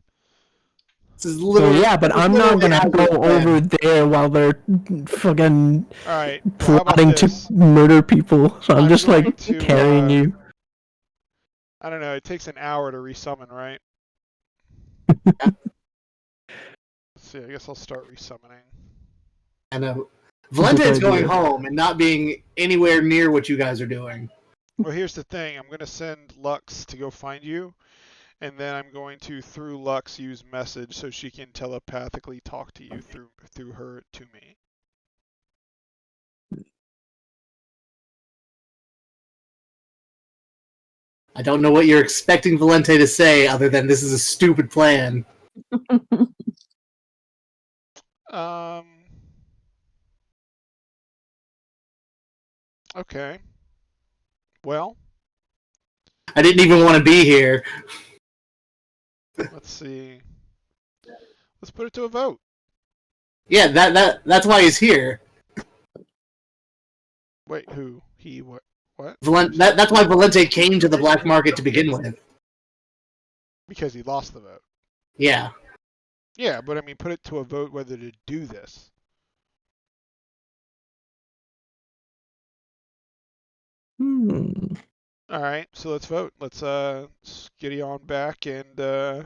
This is Well, literally, yeah, but I'm not gonna go over there while they're fucking All right. Well, how about plotting to this? murder people. So I'm just going like to, carrying you. I don't know. It takes an hour to resummon, right? Let's see. I guess I'll start resummoning. I know. Valente is going home and not being anywhere near what you guys are doing. Well, here's the thing. I'm going to send Lux to go find you, and then I'm going to, through Lux, use message so she can telepathically talk to you through her to me. I don't know what you're expecting Valente to say other than this is a stupid plan. Okay. Well, I didn't even want to be here. let's see. Let's put it to a vote. Yeah, that's why he's here. Wait, who? He, what? What? That's why Valente came to the black market to begin with. Because he lost the vote. Yeah. Yeah, but I mean, put it to a vote whether to do this. All right, so let's vote. Let's skitty on back and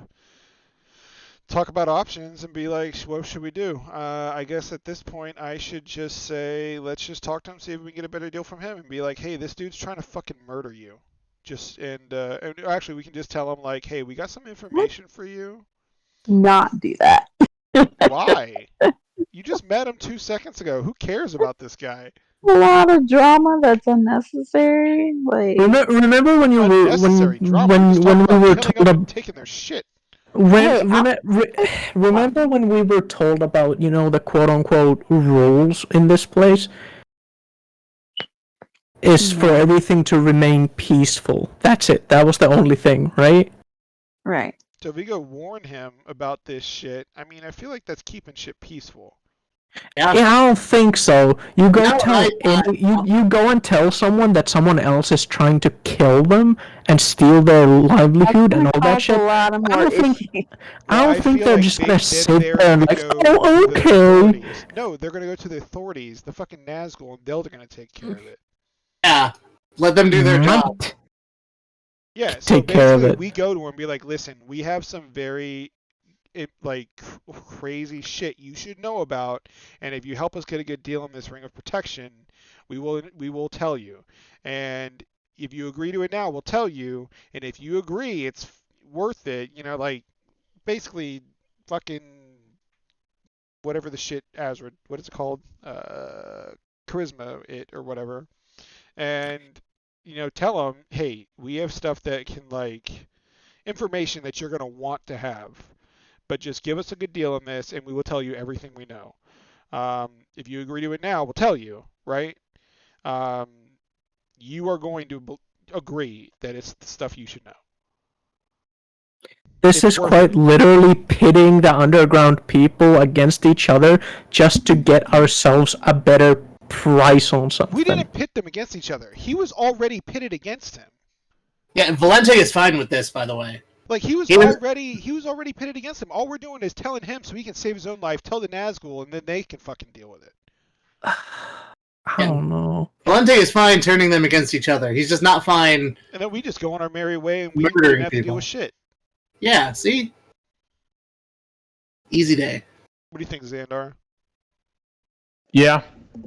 talk about options and be like, what should we do? I guess at this point I should just say, let's just talk to him, see if we can get a better deal from him, and be like, hey, this dude's trying to fucking murder you. And actually, we can just tell him like, hey, we got some information for you. Not do that. Why? You just met him 2 seconds ago. Who cares about this guy? A lot of drama that's unnecessary. Like, remember when you were Unnecessary drama. when we were told up and taking their shit. Remember when we were told about, you know, the quote-unquote rules in this place? Is for everything to remain peaceful. That's it. That was the only thing, right? Right. So if we go warn him about this shit, I mean, I feel like that's keeping shit peaceful. Yeah, I don't think so. You go you go and tell someone that someone else is trying to kill them and steal their livelihood and all that shit. I don't think they're just gonna sit there and like, oh, okay. No, they're gonna go to the authorities, the fucking Nazgul, and they're gonna take care of it. Yeah, let them do their job. Yeah, so take care of it. We go to him and be like, listen, we have some very crazy shit you should know about, and if you help us get a good deal on this ring of protection, we will tell you. And if you agree to it now, we'll tell you. And if you agree, it's worth it. You know, like basically, fucking whatever the shit Azra, what is it called? Charisma it or whatever. And you know, tell them, hey, we have stuff that can like information that you're gonna want to have. But just give us a good deal on this, and we will tell you everything we know. If you agree to it now, we'll tell you, right? You are going to agree that it's the stuff you should know. This is quite literally pitting the underground people against each other just to get ourselves a better price on something. We didn't pit them against each other. He was already pitted against him. Yeah, and Valente is fine with this, by the way. Like he was already pitted against him. All we're doing is telling him so he can save his own life, tell the Nazgul, and then they can fucking deal with it. I don't know. Valente is fine turning them against each other. He's just not fine. And then we just go on our merry way and we don't Murdering have to deal people. with shit. Yeah, see? Easy day. What do you think, Xandar? Yeah,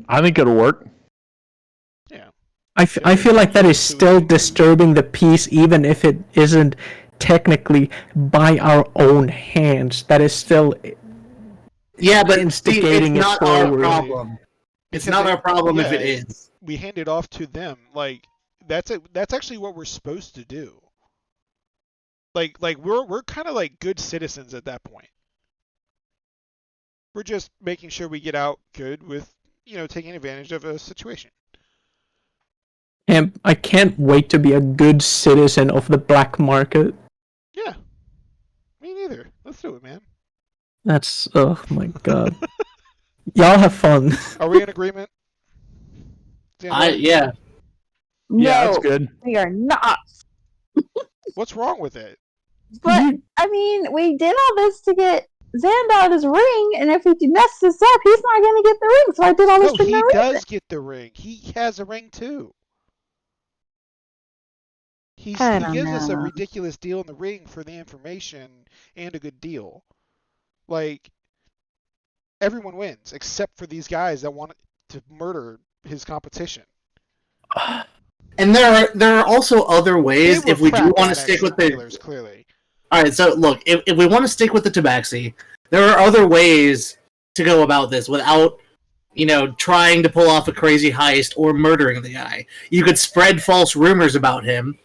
I think it'll work. Yeah. I feel like that is still disturbing the peace, even if it isn't technically by our own hands. That is still but instigating it's not it forward. our problem. It's not our problem if it is. We hand it off to them. Like that's actually what we're supposed to do. Like we're kind of like good citizens at that point. We're just making sure we get out good with, taking advantage of a situation. And I can't wait to be a good citizen of the black market. Yeah. Me neither. Let's do it, man. That's, oh my god. Y'all have fun. Are we in agreement? Yeah. No, that's good. we are not. What's wrong with it? But, I mean, we did all this to get Xandar his ring, and if he messes this up, he's not going to get the ring, so I did all this for no reason. He does get the ring. He has a ring, too. He gives us a ridiculous deal in the ring for the information and a good deal. Like, everyone wins, except for these guys that want to murder his competition. And there are also other ways if we do want to stick with the dealers, clearly. All right, so look, if we want to stick with the tabaxi, there are other ways to go about this without, trying to pull off a crazy heist or murdering the guy. You could spread false rumors about him,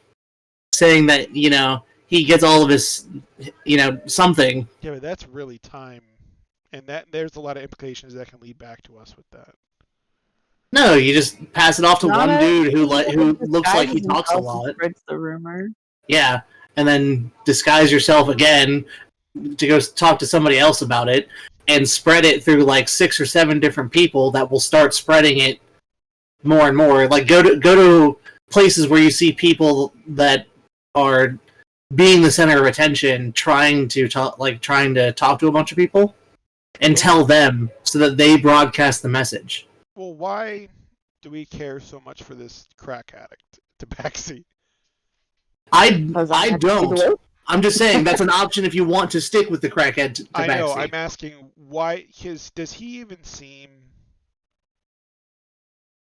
saying that, he gets all of his, something. Yeah, but that's really time, and there's a lot of implications that can lead back to us with that. No, you just pass it off to one dude who looks like he talks a lot. Spreads the rumor. Yeah, and then disguise yourself again to go talk to somebody else about it, and spread it through like 6 or 7 different people that will start spreading it more and more. Like go to places where you see people that are being the center of attention, trying to talk to a bunch of people, and tell them so that they broadcast the message. Well, why do we care so much for this crack addict, Tabaxi? I don't. I'm just saying that's an option if you want to stick with the crackhead Tabaxi. I know. I'm asking why. Does he even seem,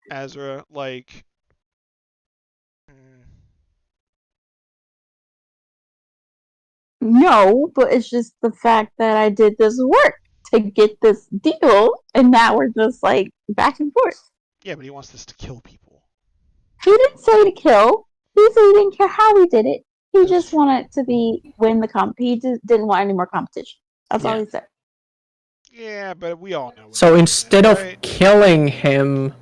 Azra, like? No, but it's just the fact that I did this work to get this deal, and now we're just like back and forth. Yeah, but he wants this to kill people. He didn't say to kill. He said he didn't care how we did it. He just wanted to win the comp. He just didn't want any more competition. That's all he said. Yeah, but we all know. So instead of killing him,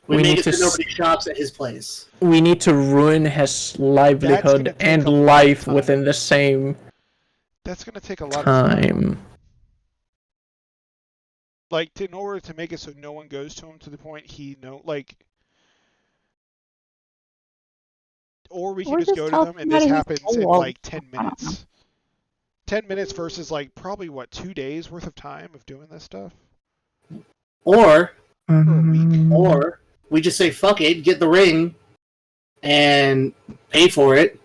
we need it so nobody shops at his place. We need to ruin his livelihood and life within the same. That's gonna take a lot of time. Like, in order to make it so no one goes to him to the point or we can just go to them and this happens in like 10 minutes. 10 minutes versus like probably 2 days worth of time of doing this stuff? Or we just say fuck it, get the ring and pay for it,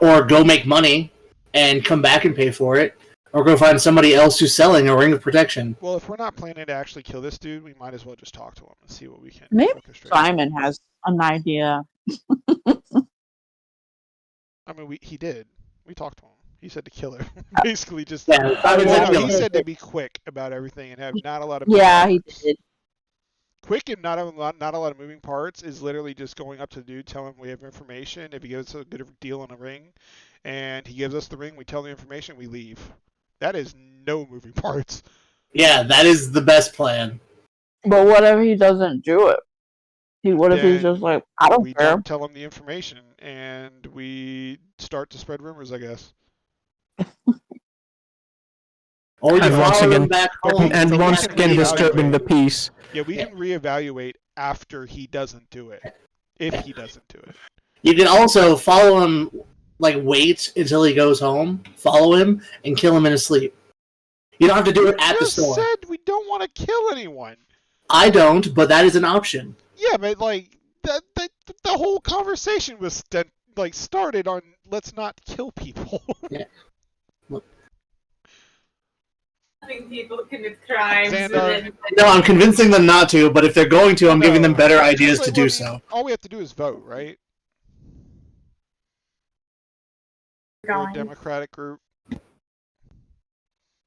or go make money and come back and pay for it. Or go find somebody else who's selling a ring of protection. Well, if we're not planning to actually kill this dude, we might as well just talk to him and see what we can. Maybe Simon has an idea. I mean, he did. We talked to him. He said to kill her. Basically, just. Yeah, he said to be quick about everything and have not a lot of. Yeah, he did. Quick and not a lot of moving parts is literally just going up to the dude, telling him we have information. If he gives us a good deal on a ring, and he gives us the ring, we tell the information, we leave. That is no moving parts. Yeah, that is the best plan. But what if he doesn't do it? What if he's just like, I don't care? We don't tell him the information, and we start to spread rumors, I guess. Or you follow him back home. And once again, disturbing the peace. Yeah, we can reevaluate after he doesn't do it. If he doesn't do it. You can also follow him, wait until he goes home, follow him, and kill him in his sleep. You don't have to do it at the store. We just said we don't want to kill anyone. I don't, but that is an option. Yeah, but like the whole conversation was started on let's not kill people. Yeah. Having people commit crimes. Xandar. No, I'm convincing them not to, but if they're going to, I'm giving them better ideas to do so. All we have to do is vote, right? We're a democratic group.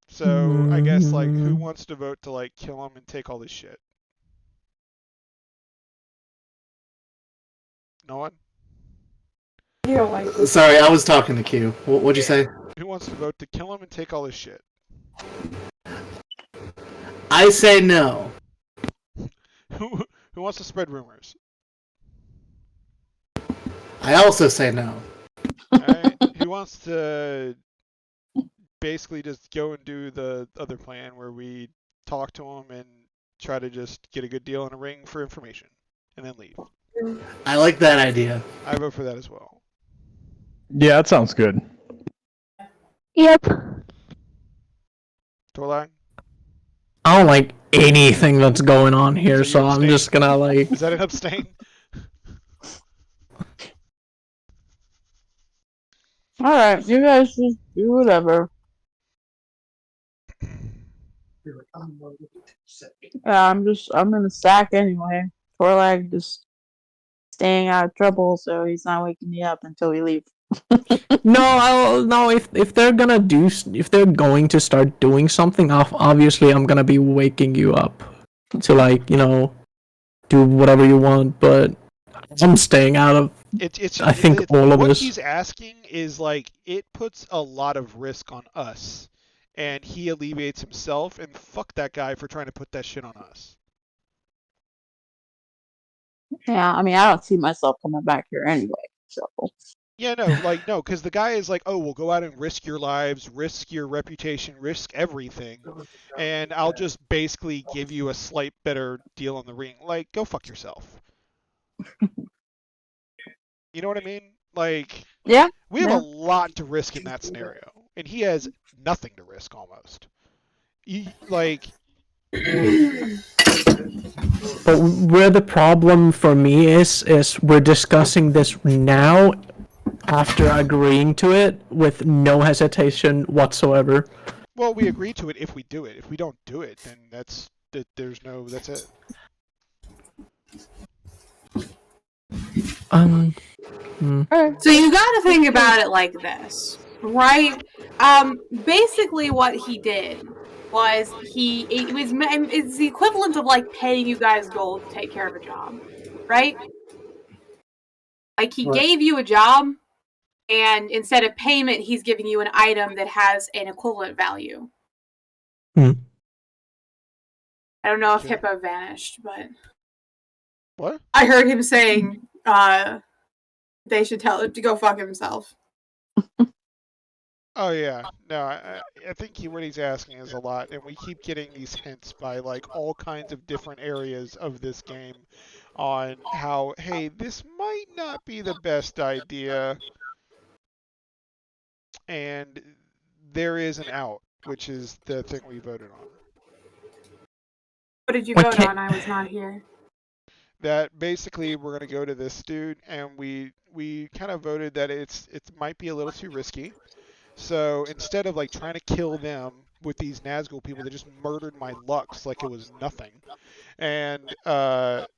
So I guess like who wants to vote to like kill him and take all this shit? No one? Sorry, I was talking to Q. What'd you say? Who wants to vote to kill him and take all this shit? I say no. Who wants to spread rumors? I also say no. Alright. Who wants to basically just go and do the other plan where we talk to him and try to just get a good deal in a ring for information and then leave? I like that idea. I vote for that as well. Yeah, that sounds good. Yep. Torlag? I don't like anything that's going on here, so I'm just gonna like. Is that an abstain? Alright, you guys just do whatever. Yeah, I'm in the sack anyway. Torlag just staying out of trouble, so he's not waking me up until we leave. No. If they're going to start doing something, obviously I'm gonna be waking you up to like do whatever you want. But I'm staying out of. I think all of what us. What he's asking is like it puts a lot of risk on us, and he alleviates himself. And fuck that guy for trying to put that shit on us. Yeah, I mean, I don't see myself coming back here anyway, so. Yeah, no, because the guy is like, oh, we'll go out and risk your lives, risk your reputation, risk everything, and I'll just basically give you a slight better deal on the ring. Like, go fuck yourself. You know what I mean? Like, yeah, we have a lot to risk in that scenario, and he has nothing to risk almost. But where the problem for me is we're discussing this now after agreeing to it with no hesitation whatsoever. Well, we agree to it if we do it. If we don't do it, then that's it. So you got to think about it like this, right? Basically, what he did was it's the equivalent of like paying you guys gold to take care of a job, right? Like he gave you a job, and instead of payment, he's giving you an item that has an equivalent value. I don't know if Hippo vanished, but what? I heard him saying they should tell him to go fuck himself. Oh yeah, no, I think what he's asking is a lot, and we keep getting these hints by like all kinds of different areas of this game on how, hey, this might not be the best idea, and there is an out, which is the thing we voted on. What did you vote on? I was not here. That basically we're gonna go to this dude, and we kind of voted that it might be a little too risky. So instead of like trying to kill them with these Nazgul people that just murdered my Lux like it was nothing, and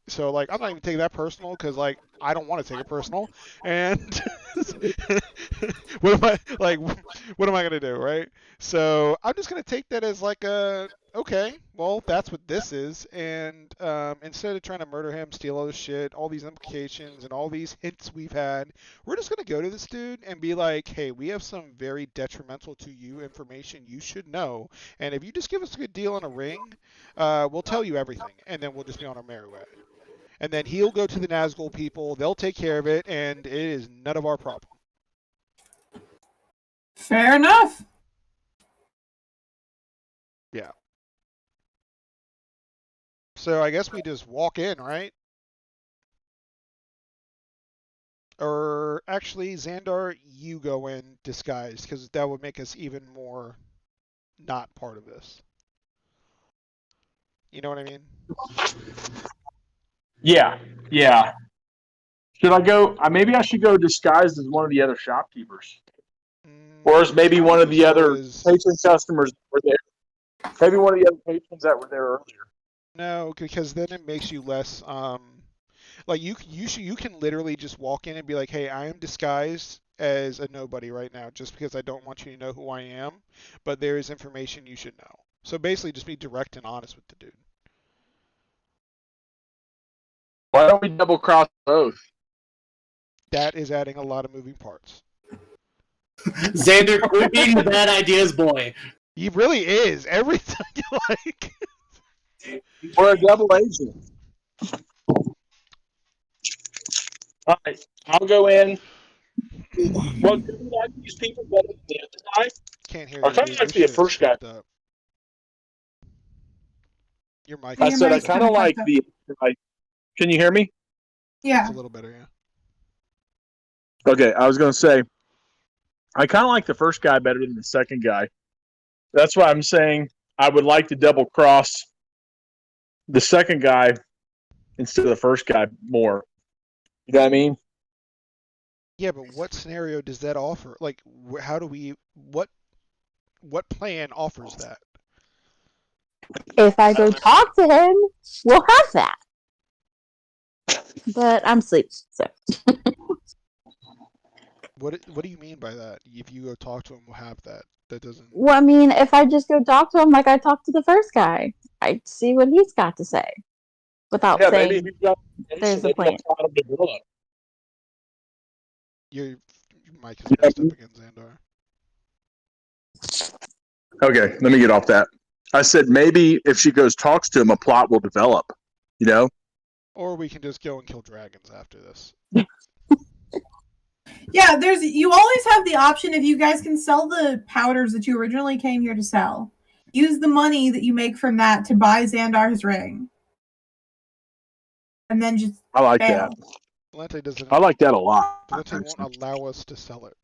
so like I'm not even taking that personal because like I don't want to take it personal, and what am I gonna do, right? So I'm just gonna take that as like okay, well that's what this is, and instead of trying to murder him, steal all this shit, all these implications and all these hints we've had, we're just gonna go to this dude and be like, hey, we have some very detrimental to you information you should know, and if you just give us a good deal on a ring, we'll tell you everything, and then we'll just be on our merry way. And then he'll go to the Nazgul people, they'll take care of it, and it is none of our problem. Fair enough. Yeah. So I guess we just walk in, right? Or actually, Xandar, you go in disguised, because that would make us even more not part of this. You know what I mean? Yeah. Should I go? Maybe I should go disguised as one of the other shopkeepers, or as maybe one of the other patron customers that were there. Maybe one of the other patrons that were there earlier. No, because then it makes you less like you can literally just walk in and be like, "Hey, I am disguised as a nobody right now, just because I don't want you to know who I am, but there is information you should know." So basically, just be direct and honest with the dude. Why don't we double cross both? That is adding a lot of moving parts. Xander quit being the bad ideas boy. He really is. Everything you like. We're a double agent. All right, I'll go in. Well, do you like these people better than the other guy? Can't hear I you. kind of like the first guy. Your mic. I said I kind of like the. Can you hear me? Yeah. It's a little better, yeah. Okay, I was going to say, I kind of like the first guy better than the second guy. That's why I'm saying I would like to double cross the second guy instead of the first guy more. You know what I mean? Yeah, but what scenario does that offer? Like, how do we? What plan offers that? If I go talk to him, we'll have that. But I'm asleep, so. What do you mean by that? If you go talk to him, we'll have that. That doesn't. Well, I mean, if I just go talk to him like I talked to the first guy, I see what he's got to say without saying there's a plan. Your mic is messed up again, Xandar. Okay, let me get off that. I said maybe if she goes talks to him, a plot will develop. You know? Or we can just go and kill dragons after this. Yeah, you always have the option if you guys can sell the powders that you originally came here to sell. Use the money that you make from that to buy Xandar's ring. And then just I like bail. that. Valente doesn't. I like that a lot. Valente won't allow us to sell it.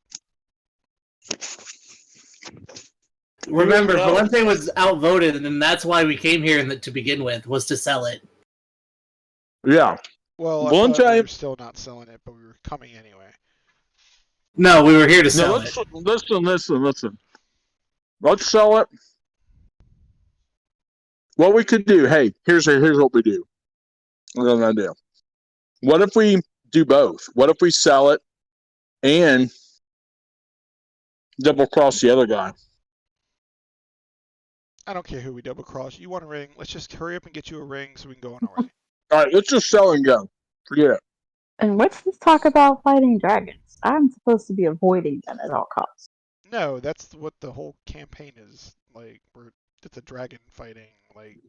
Remember, Valente was outvoted, and that's why we came here to begin with, was to sell it. Yeah. Well, I thought we were still not selling it, but we were coming anyway. No, we were here to sell it. Listen. Let's sell it. What we could do, hey, here's what we do. What I'm gonna do. What if we do both? What if we sell it and double cross the other guy? I don't care who we double cross. You want a ring? Let's just hurry up and get you a ring so we can go on our way. All right, let's just sell and go. Forget it. And what's this talk about fighting dragons? I'm supposed to be avoiding them at all costs. No, that's what the whole campaign is. Like, it's a dragon fighting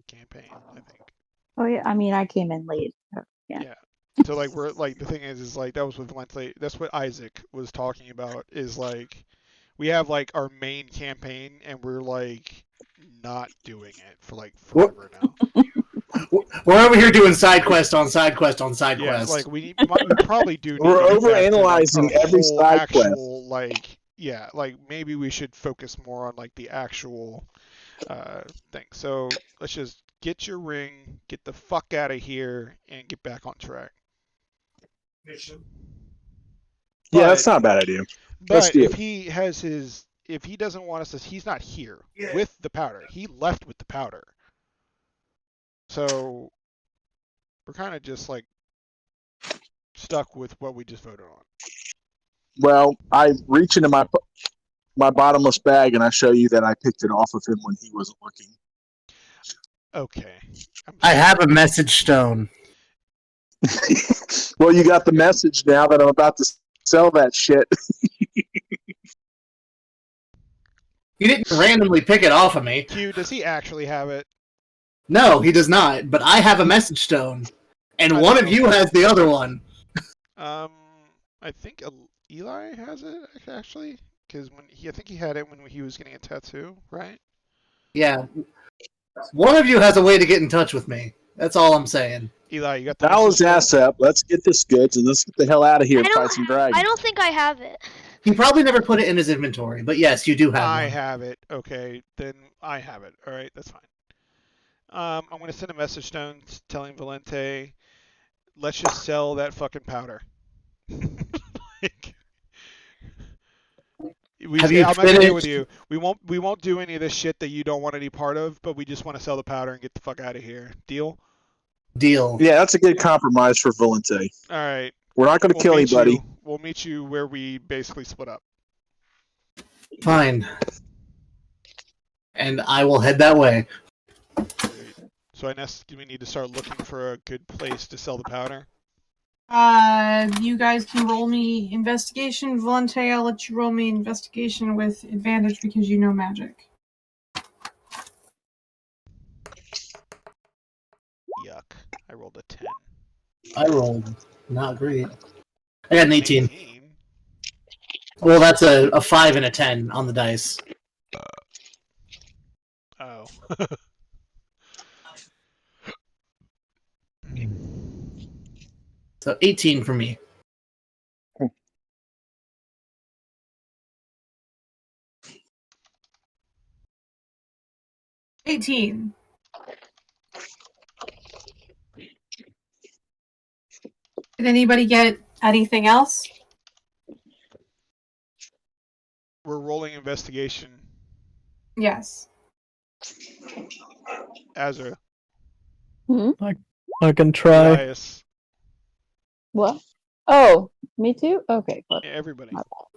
campaign, I think. Oh yeah, I mean I came in late. So, yeah. Yeah. So we're the thing is that was what Valente. That's what Isaac was talking about. Is we have our main campaign and we're not doing it for forever now. We're over here doing side quest on side quest on side quest. Yeah, we probably do. We're overanalyzing every side quest. Maybe we should focus more on the actual thing. So let's just get your ring, get the fuck out of here, and get back on track. Yeah, that's not a bad idea. But if he doesn't want us to, he's not here with the powder. He left with the powder. So we're kind of just stuck with what we just voted on. Well, I reach into my bottomless bag and I show you that I picked it off of him when he wasn't looking. Okay. I have a message stone. Well, you got the message now that I'm about to sell that shit. You didn't randomly pick it off of me. Q, does he actually have it? No, he does not, but I have a message stone. And one of you has the other one. I think Eli has it, actually. Because I think he had it when he was getting a tattoo, right? Yeah. One of you has a way to get in touch with me. That's all I'm saying. Eli, you got the Dial his ass up. Let's get this goods and let's get the hell out of here and fight some dragons. I don't think I have it. He probably never put it in his inventory, but yes, you do have it. I have it. Okay, then I have it. All right, that's fine. I'm gonna send a message stone telling Valente, let's just sell that fucking powder. Like, I'm not gonna deal with you. We won't do any of this shit that you don't want any part of, but we just want to sell the powder and get the fuck out of here. Deal? Deal. Yeah, that's a good compromise for Valente. All right. We're not going to kill anybody. We'll meet you where we basically split up. Fine. And I will head that way. Great. So I guess we need to start looking for a good place to sell the powder. You guys can roll me investigation. Volante, I'll let you roll me investigation with advantage because you know magic. Yuck. I rolled a 10. I rolled not great. I got an 18. 18? Well, that's a 5 and a 10 on the dice. Oh. So 18 for me. $18. Did anybody get anything else? We're rolling investigation. Yes. Azra. I can try. Elias. What? Oh, me too? Okay, good. Yeah, everybody.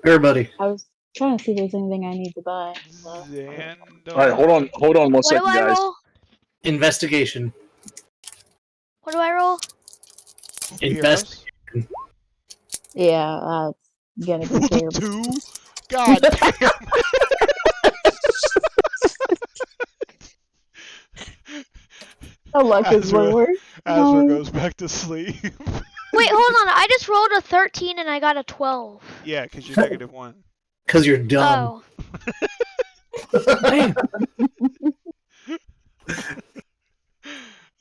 Everybody. I was trying to see if there's anything I need to buy. Xandar. All right, hold on one second, What do I guys. roll? Investigation. What do I roll? Invest. Yeah, that's gonna be terrible. 2? God damn. Oh, luck is my word. Azra goes back to sleep. Wait, hold on. I just rolled a 13 and I got a 12. Yeah, because you're -1. Because you're dumb. Oh.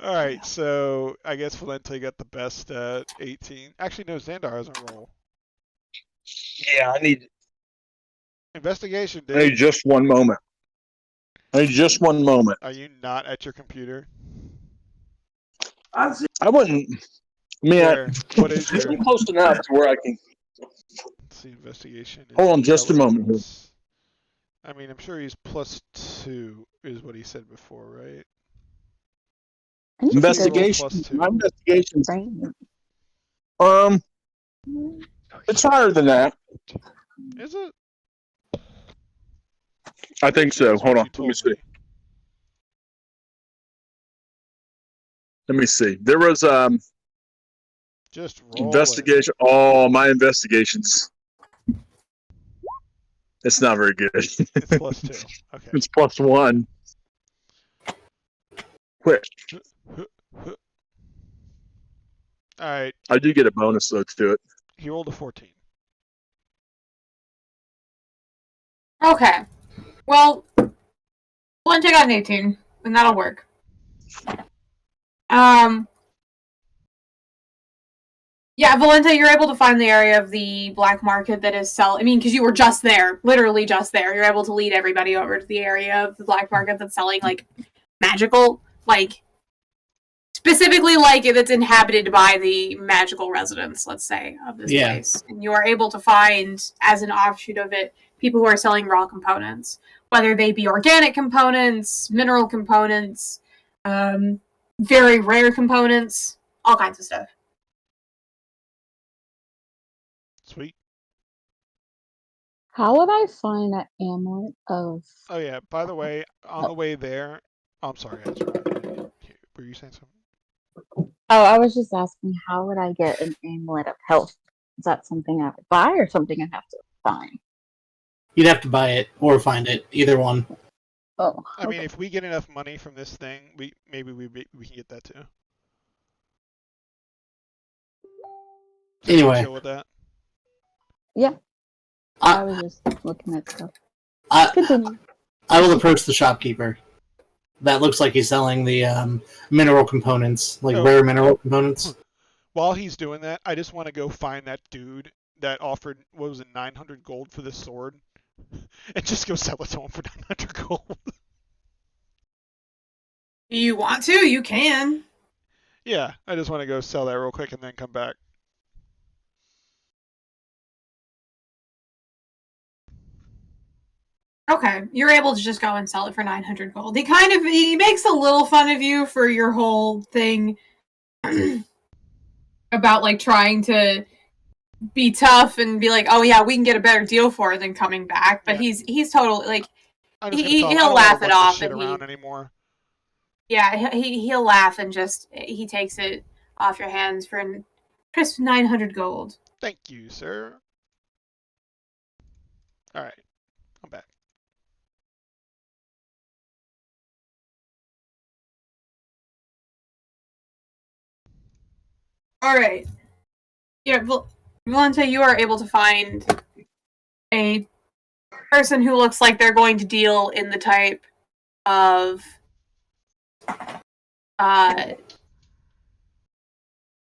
Alright, so I guess Valente got the best at 18. Actually, no, Xandar hasn't rolled. Yeah, I need Investigation, dude. I need just one moment. I need just one moment. Are you not at your computer? I wouldn't. I mean, What is your... I'm close enough to where I can. Let's see, investigation. Hold on just a moment here. I mean, I'm sure he's +2 is what he said before, right? Investigation. My investigation. It's higher than that. Is it? I think so. Hold on. Let me see. Let me see. There was just roll investigation. It. Oh, my investigations. It's not very good. It's +2. Okay. It's +1. Quick. All right. I do get a bonus though to it. He rolled a 14. Okay. Well, Valente got an 18, and that'll work. Yeah, Valente, you're able to find the area of the black market that is selling. I mean, because you were just there, literally just there. You're able to lead everybody over to the area of the black market that's selling, like, magical, like, specifically, like, that's inhabited by the magical residents, let's say, of this place. And you are able to find, as an offshoot of it, people who are selling raw components, whether they be organic components, mineral components, very rare components, all kinds of stuff. Sweet. How would I find an amulet of... Oh, yeah. By the way, on the way there... Oh, I'm sorry, Ezra. Were you saying something? Oh, I was just asking, how would I get an amulet of health? Is that something I would buy or something I have to find? You'd have to buy it or find it. Either one. Oh. Okay. I mean, if we get enough money from this thing, maybe we can get that too. Anyway. Chill with that. Yeah. I was just looking at stuff. I will approach the shopkeeper. That looks like he's selling the mineral components, like rare mineral components. While he's doing that, I just want to go find that dude that offered, what was it, 900 gold for this sword, and just go sell it to him for 900 gold. You want to? You can. Yeah, I just want to go sell that real quick and then come back. Okay, you're able to just go and sell it for 900 gold. He makes a little fun of you for your whole thing about like trying to be tough and be like, oh yeah, we can get a better deal for it than coming back. But he's totally like he'll laugh it off and around anymore. Yeah, he'll laugh and just he takes it off your hands for crisp 900 gold. Thank you, sir. All right, I'm back. All right. Yeah, Valente, you are able to find a person who looks like they're going to deal in the type of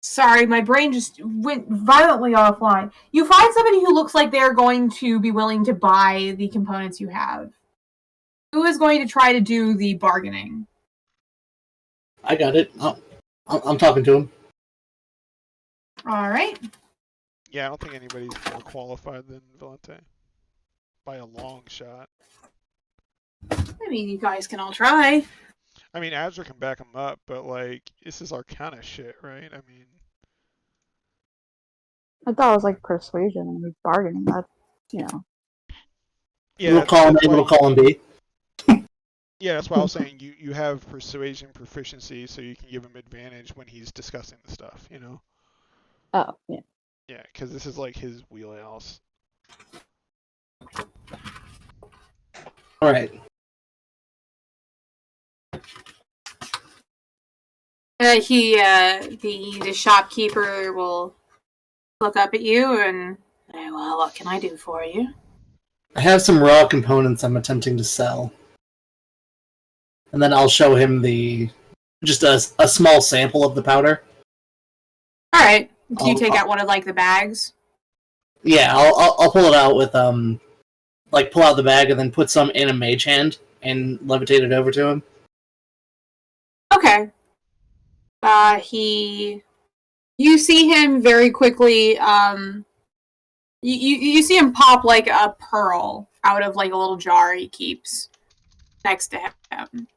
sorry, my brain just went violently offline. You find somebody who looks like they're going to be willing to buy the components you have. Who is going to try to do the bargaining? I got it. I'm talking to him. All right. Yeah, I don't think anybody's more qualified than Valente. By a long shot. I mean, you guys can all try. I mean, Azra can back him up, but, like, this is Arcana shit, right? I mean... I thought it was, like, persuasion and bargaining. That, you know. Yeah, we'll call him A, we'll call him B. Yeah, that's why I was saying you have persuasion proficiency, so you can give him advantage when he's discussing the stuff, you know? Oh, yeah. Yeah, because this is, like, his wheelhouse. Alright. The shopkeeper will look up at you and say, well, what can I do for you? I have some raw components I'm attempting to sell. And then I'll show him just a small sample of the powder. Alright. Do you take out one of, like, the bags? Yeah, I'll pull it out with, pull out the bag and then put some in a mage hand and levitate it over to him. Okay. You see him very quickly, you see him pop, like, a pearl out of, like, a little jar he keeps next to him.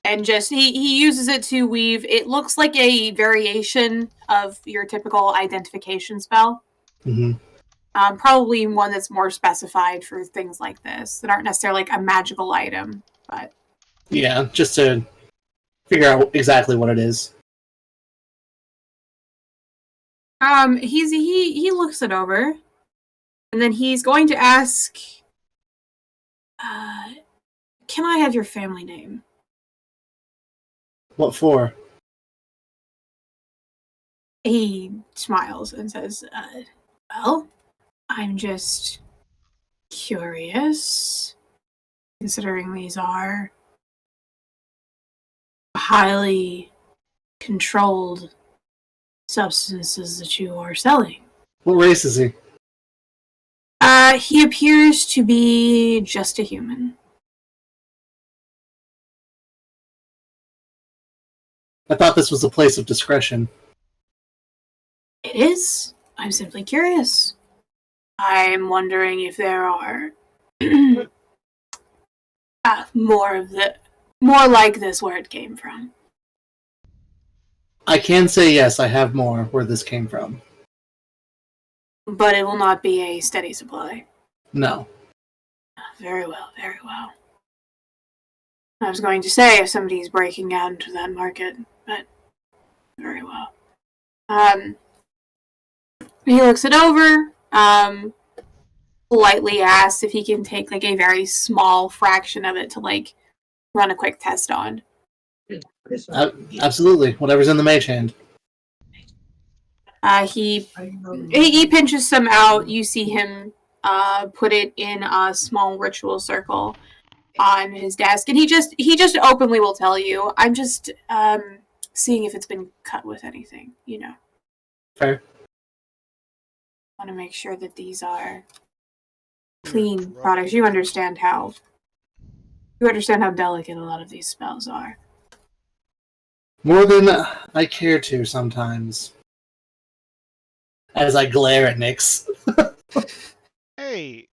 And just, he uses it to weave, it looks like a variation of your typical identification spell. Mm-hmm. Probably one that's more specified for things like this, that aren't necessarily, like, a magical item, but... Yeah, just to figure out exactly what it is. He looks it over, and then he's going to ask, can I have your family name? What for? He smiles and says, well, I'm just curious, considering these are highly controlled substances that you are selling. What race is he? He appears to be just a human. I thought this was a place of discretion. It is. I'm simply curious. I'm wondering if there are more like this where it came from. I can say yes, I have more where this came from. But it will not be a steady supply. No. Very well, very well. I was going to say if somebody's breaking out into that market, but very well. He looks it over, politely asks if he can take like a very small fraction of it to like run a quick test on. Absolutely, whatever's in the mage hand. He pinches some out. You see him put it in a small ritual circle on his desk, and he just openly will tell you, I'm just seeing if it's been cut with anything, you know. Fair. I want to make sure that these are clean products. You understand how delicate a lot of these spells are. More than I care to sometimes. As I glare at Nyx. Hey.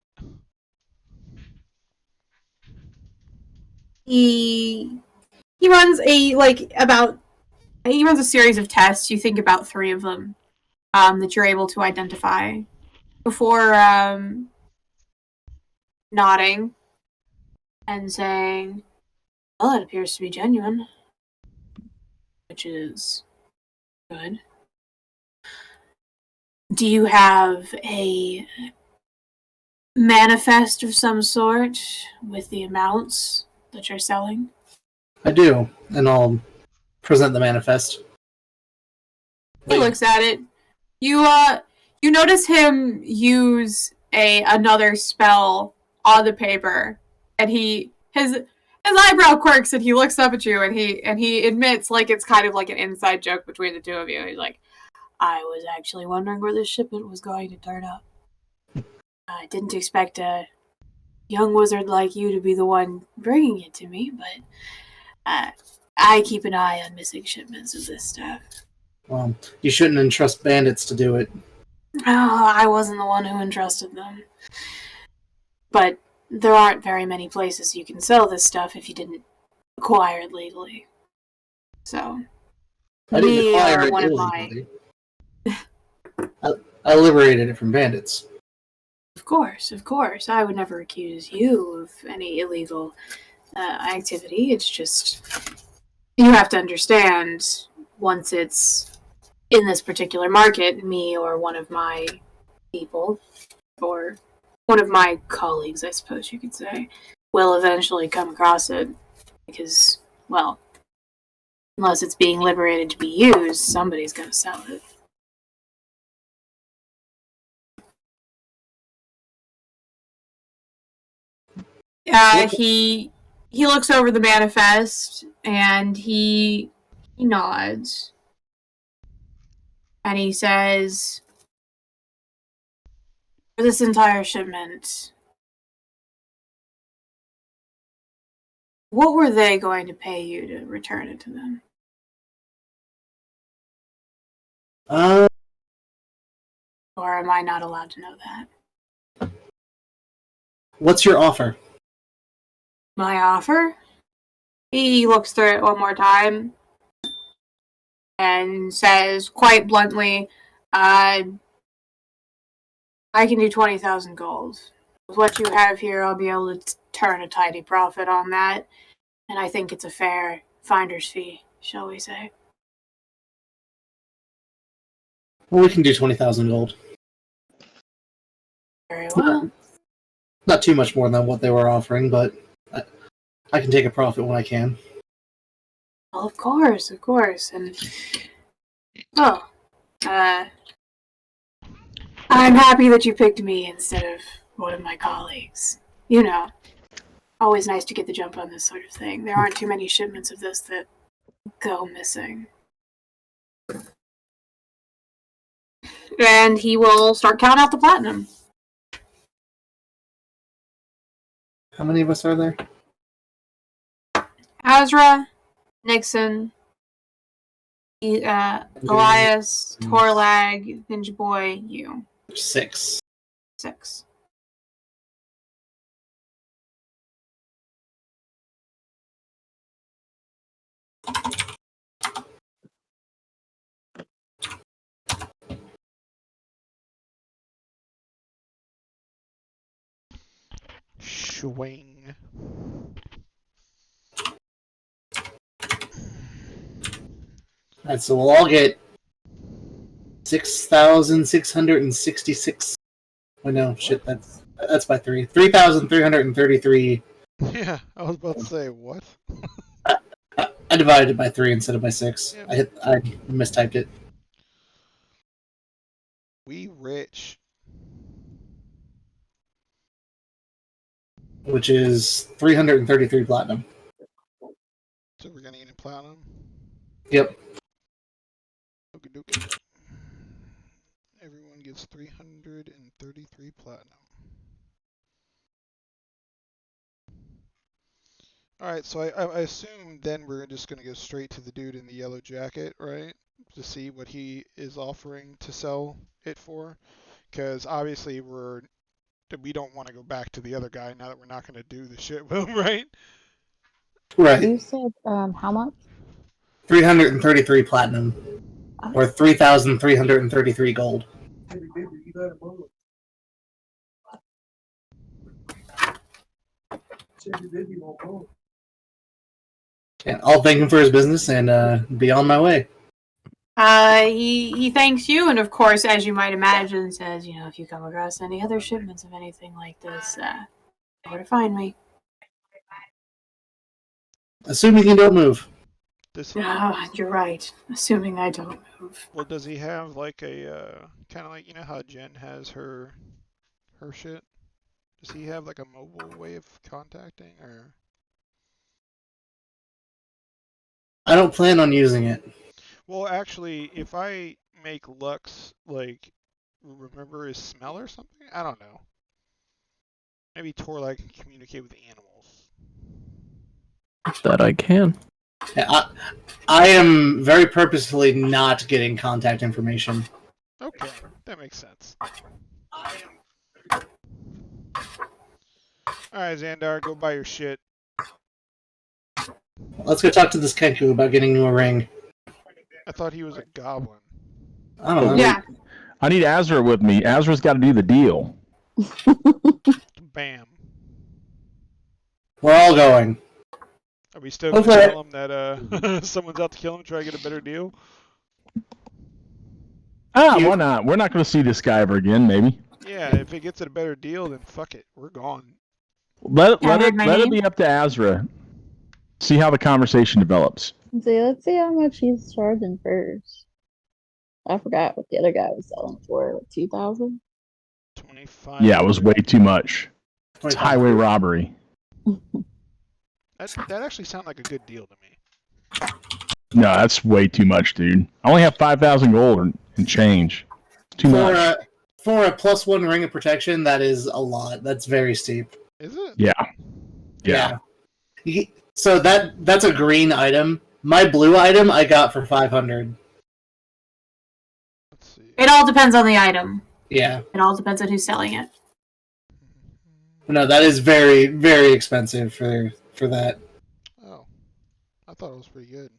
He runs he runs a series of tests. You think about 3 of them that you're able to identify before nodding and saying, "Well, it appears to be genuine," which is good. Do you have a manifest of some sort with the amounts that you're selling? I do, and I'll present the manifest. He looks at it. You notice him use another spell on the paper, and his eyebrow quirks, and he looks up at you, and he admits, like, it's kind of like an inside joke between the two of you. He's like, "I was actually wondering where this shipment was going to turn up. I didn't expect a young wizard like you to be the one bringing it to me, but I keep an eye on missing shipments of this stuff." Well, you shouldn't entrust bandits to do it. Oh, I wasn't the one who entrusted them. But there aren't very many places you can sell this stuff if you didn't acquire it legally. So, I didn't acquire it illegally. I liberated it from bandits. Of course. I would never accuse you of any illegal activity. It's just, you have to understand, once it's in this particular market, me or one of my people, or one of my colleagues, I suppose you could say, will eventually come across it. Because, well, unless it's being liberated to be used, somebody's going to sell it. He looks over the manifest, and he nods. And he says, "For this entire shipment, what were they going to pay you to return it to them?" Or am I not allowed to know that? What's your offer? My offer? He looks through it one more time and says quite bluntly, I can do 20,000 gold. With what you have here, I'll be able to turn a tidy profit on that, and I think it's a fair finder's fee, shall we say. Well, we can do 20,000 gold. Very well. Not too much more than what they were offering, but I can take a profit when I can. Well, of course. And, I'm happy that you picked me instead of one of my colleagues. You know, always nice to get the jump on this sort of thing. There aren't too many shipments of this that go missing. And he will start counting out the platinum. How many of us are there? Azra, Nixon, Elias, Torlag, Ninja Boy, you. 6. Swing. Alright, so we'll all get 6,666. Oh no, shit, that's by 3. 3,333. Yeah, I was about to say, what? I divided it by 3 instead of by 6. Yeah. I mistyped it. We rich. Which is 333 platinum. So we're gonna get in platinum? Yep. Okie. Everyone gets 333 platinum. Alright, so I assume then we're just going to go straight to the dude in the yellow jacket, right? To see what he is offering to sell it for. Because obviously we don't want to go back to the other guy now that we're not going to do the shit with him, right? Right. You said how much? 333 platinum. Or 3,333 gold. And I'll thank him for his business and be on my way. He thanks you, and of course, as you might imagine, says, if you come across any other shipments of anything like this, know where to find me. Assuming you don't move. You're right. Assuming I don't move. Well, does he have like a kind of like how Jen has her shit? Does he have like a mobile way of contacting or? I don't plan on using it. Well, actually, if I make Lux like remember his smell or something, I don't know. Maybe Torlag can communicate with animals. That I can. Yeah, I am very purposefully not getting contact information. Okay, that makes sense. Alright, Xandar, go buy your shit. Let's go talk to this Kenku about getting you a ring. I thought he was a goblin. I don't know. Yeah. I need Azra with me. Azra's got to do the deal. Bam. We're all going. Are we still going to tell him that someone's out to kill him, try to get a better deal? Why not? We're not going to see this guy ever again, maybe. Yeah, if he gets a better deal, then fuck it. We're gone. Let it be up to Azra. See how the conversation develops. Let's see how much he's charging first. I forgot what the other guy was selling for. 2,000? 25. Yeah, it was way too much. It's highway robbery. That actually sounded like a good deal to me. No, that's way too much, dude. I only have 5,000 gold and change. Too much. For a +1 ring of protection, that is a lot. That's very steep. Is it? Yeah. So that's a green item. My blue item I got for 500. Let's see. It all depends on the item. Yeah. It all depends on who's selling it. No, that is very, very expensive for that. Oh, I thought it was pretty good.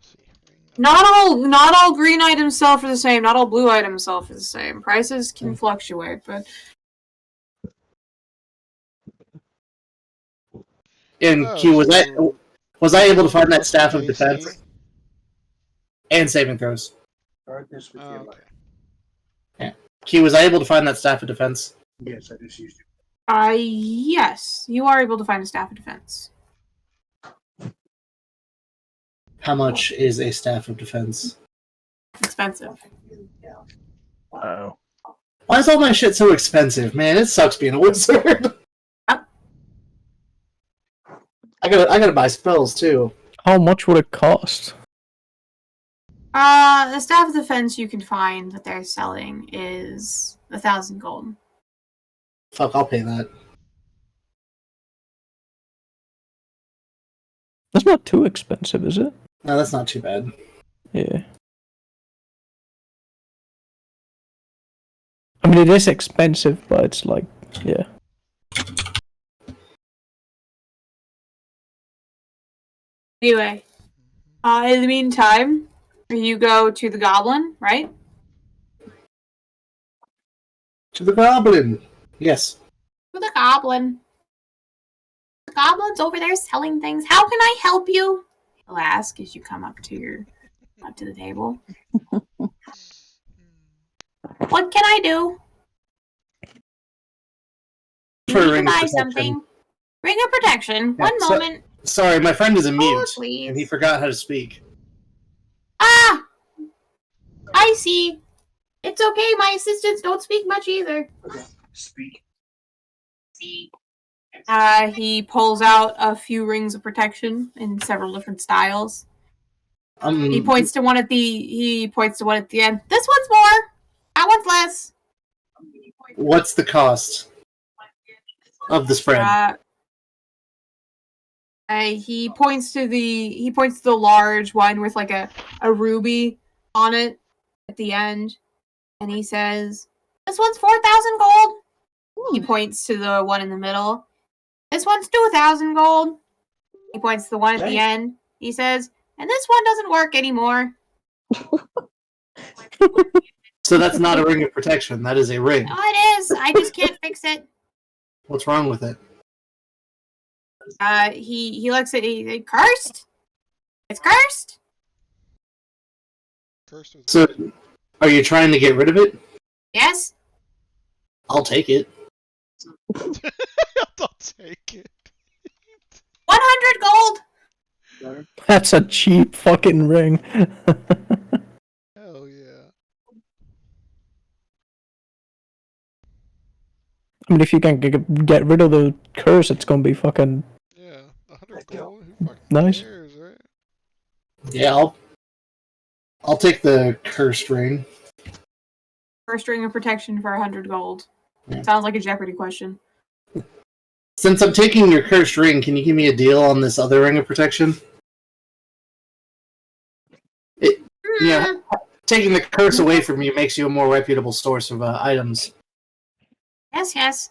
Let's see. Not all green items sell for the same. Not all blue items sell for the same. Prices can fluctuate, but. And Q, was I able to find that staff of defense and saving throws? Okay. Yeah. Q, was I able to find that staff of defense? Yes, I just used it. Yes, you are able to find a staff of defense. How much is a staff of defense? Expensive. Uh-oh. Why is all my shit so expensive, man? It sucks being a wizard. I gotta buy spells too. How much would it cost? The staff of defense you can find that they're selling is 1,000 gold. Fuck, I'll pay that. That's not too expensive, is it? No, that's not too bad. Yeah. I mean, it is expensive, but it's like, yeah. Anyway, in the meantime, you go to the goblin, right? To the goblin. Yes. To the goblin. The goblin's over there selling things. How can I help you? He'll ask as you come up to the table. What can I do? You need to buy something. Ring of protection. Yeah, One moment. Sorry, my friend is a mute, please. and he forgot how to speak. Ah! I see. It's okay, my assistants don't speak much either. Okay. Speak. He pulls out a few rings of protection in several different styles. He points to one at the end. This one's more. That one's less. What's the cost of the spread? He points to the large one with like a ruby on it at the end, and he says, "This one's 4,000 gold." He points to the one in the middle. "This one's 2,000 gold." He points to the one at the end. He says, "And this one doesn't work anymore." So that's not a ring of protection. That is a ring. Oh, it is. I just can't fix it. What's wrong with it? He looks at it. Cursed. It's cursed. Cursed with So, are you trying to get rid of it? Yes. I'll take it. I'll take it. 100 gold. That's a cheap fucking ring. Hell yeah. I mean, if you can get rid of the curse, it's gonna be fucking Yeah, 100 gold. Who fucking nice. cares, right? Yeah, I'll take the cursed ring. First ring of protection for 100 gold. Yeah. Sounds like a Jeopardy question. Since I'm taking your cursed ring, can you give me a deal on this other ring of protection? Yeah, taking the curse away from you makes you a more reputable source of items. Yes.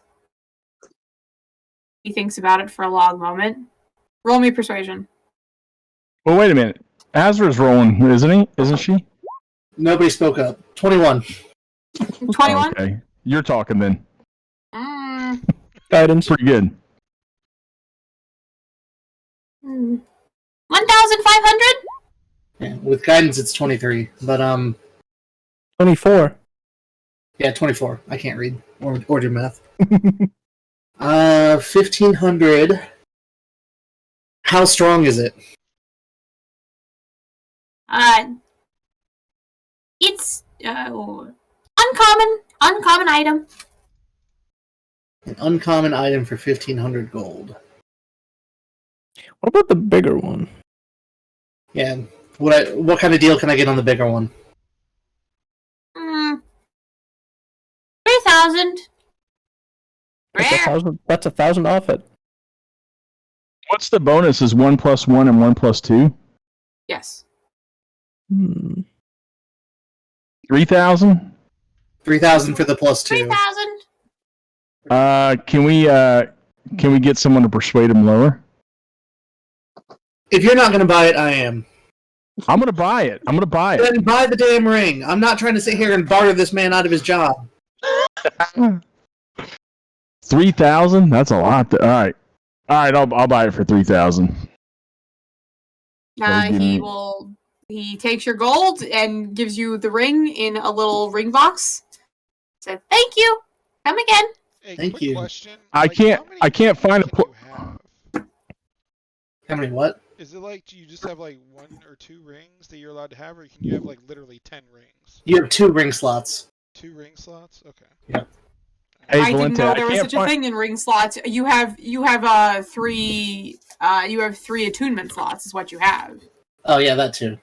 He thinks about it for a long moment. Roll me persuasion. Well, wait a minute. Azra's rolling, isn't he? Isn't she? Nobody spoke up. 21. 21? Okay. You're talking then. Guidance. Pretty good. 1,500? Yeah, with guidance, it's 23. But, 24. yeah, 24. I can't read or do math. 1,500. How strong is it? It's uncommon item. An uncommon item for 1,500 gold. What about the bigger one? Yeah. What kind of deal can I get on the bigger one? 3,000. That's 1,000 off it. What's the bonus? Is 1 + 1 and 1 + 2? Yes. 3,000? 3,000 for the +2. 3,000. Can we get someone to persuade him lower? If you're not going to buy it, I am. I'm going to buy it. Then buy the damn ring. I'm not trying to sit here and barter this man out of his job. 3,000? That's a lot. All right. I'll buy it for 3,000. He takes your gold and gives you the ring in a little ring box. Said, "Thank you. Come again." Hey, Thank you. Question. I can't find a How many what? Is it like you just have like 1 or 2 rings that you're allowed to have, or can you have like literally 10 rings? You have 2 ring slots. 2 ring slots? Okay. Yeah. Hey, I didn't Valente, know there was can't such a thing in ring slots. You have 3 attunement slots is what you have. Oh yeah, that too.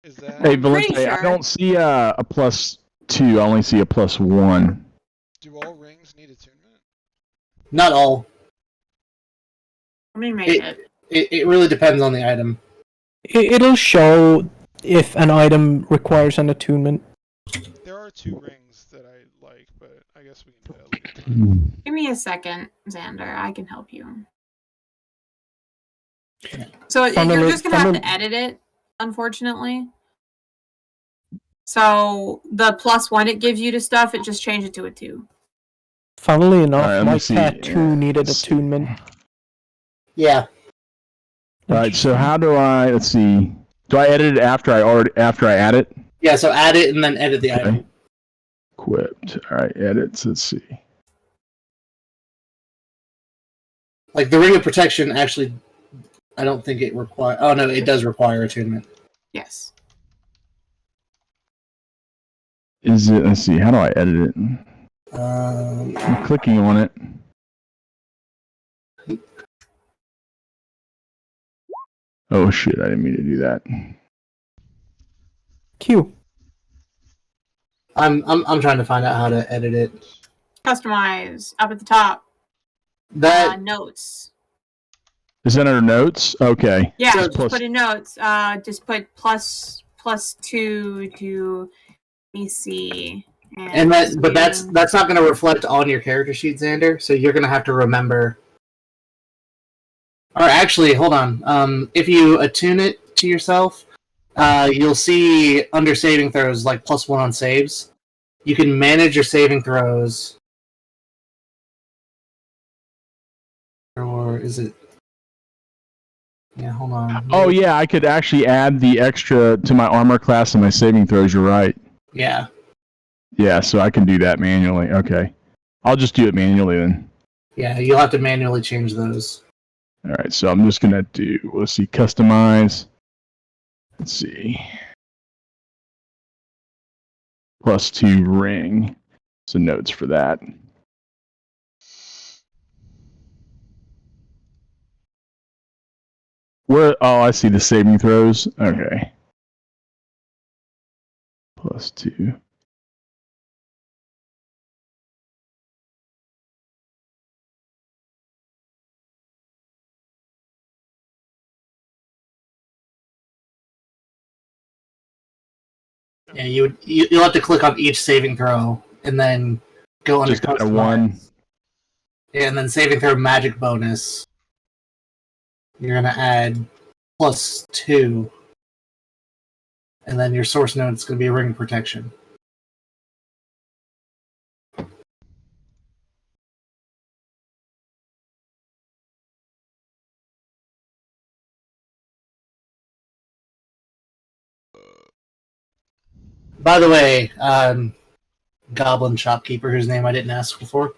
Is that? Hey, pretty Valente, I sure. don't see a +2. I only see a +1. Do all rings need attunement? Not all. Let me make it. It really depends on the item. It'll show if an item requires an attunement. There are 2 rings that I like, but I guess we can do that later. Give me a second, Xander. I can help you. So you're just gonna have to edit it, unfortunately. So the +1 it gives you to stuff, it just changed it to a 2. Funnily enough, Alright, let my me see. tattoo needed attunement. Yeah. Alright, so how do I... Let's see. Do I edit it after I add it? Yeah, so add it and then edit the item. Equipped. Alright, edits. Let's see. Like the ring of protection actually, I don't think it requires... Oh no, it does require attunement. Yes. Is it... Let's see. How do I edit it? I'm clicking on it. Oh shit, I didn't mean to do that. Q. I'm trying to find out how to edit it. Customize up at the top. That Notes. Is that under notes? Okay. Yeah, So just put in notes. Just put plus 2 to. Let me see. And that's not going to reflect on your character sheet, Xander. So you're going to have to remember. Or actually, hold on. If you attune it to yourself, you'll see under saving throws like +1 on saves. You can manage your saving throws. Or is it? Yeah, hold on. Oh yeah, I could actually add the extra to my armor class and my saving throws. You're right. Yeah. Yeah, so I can do that manually. Okay. I'll just do it manually then. Yeah, you'll have to manually change those. All right, so I'm just gonna do. Let's see, customize. Let's see. +2 ring. So notes for that. Where? Oh, I see the saving throws. Okay. +2. Yeah, you'll have to click on each saving throw and then go under just kind of one. Yeah, and then saving throw magic bonus. You're gonna add +2, and then your source node is gonna be ring protection. By the way, goblin shopkeeper whose name I didn't ask before.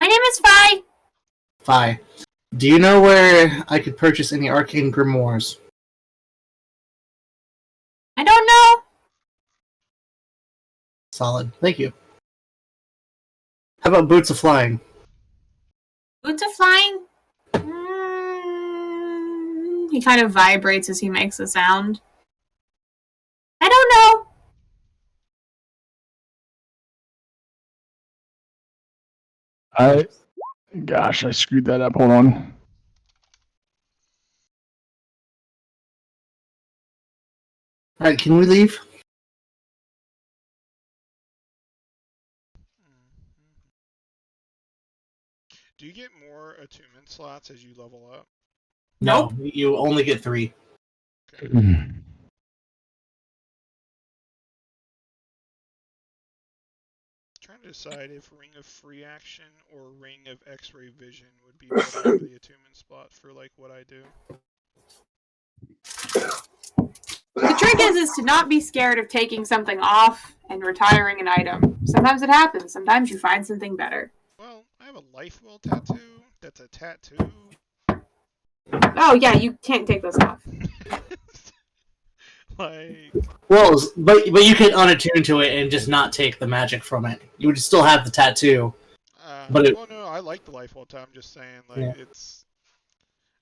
My name is Fi. Fi. Do you know where I could purchase any arcane grimoires? I don't know. Solid. Thank you. How about boots of flying? Boots of flying? He kind of vibrates as he makes the sound. I don't know. Gosh, I screwed that up. Hold on. Alright, can we leave? Do you get more attunement slots as you level up? No, you only get 3. Okay. Trying to decide if Ring of Free Action or Ring of X-Ray Vision would be better for the attunement spot for like what I do. The trick is to not be scared of taking something off and retiring an item. Sometimes it happens. Sometimes you find something better. Well, I have a life will tattoo. That's a tattoo. Oh yeah, you can't take those off. Like. Well, but you can unattune to it and just not take the magic from it. You would still have the tattoo. Well, no, I like the life will tattoo. I'm just saying, like, Yeah.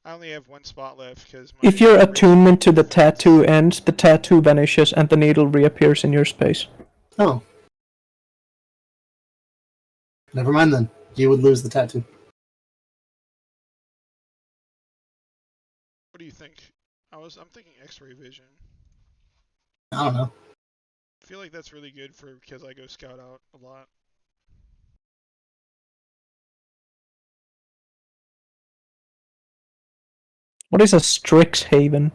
I only have one spot left because. If your attunement to the tattoo ends, the tattoo vanishes and the needle reappears in your space. Oh. Never mind then. You would lose the tattoo. What do you think? I'm thinking X-ray vision. I don't know. I feel like that's really good because I go scout out a lot. What is a Strixhaven?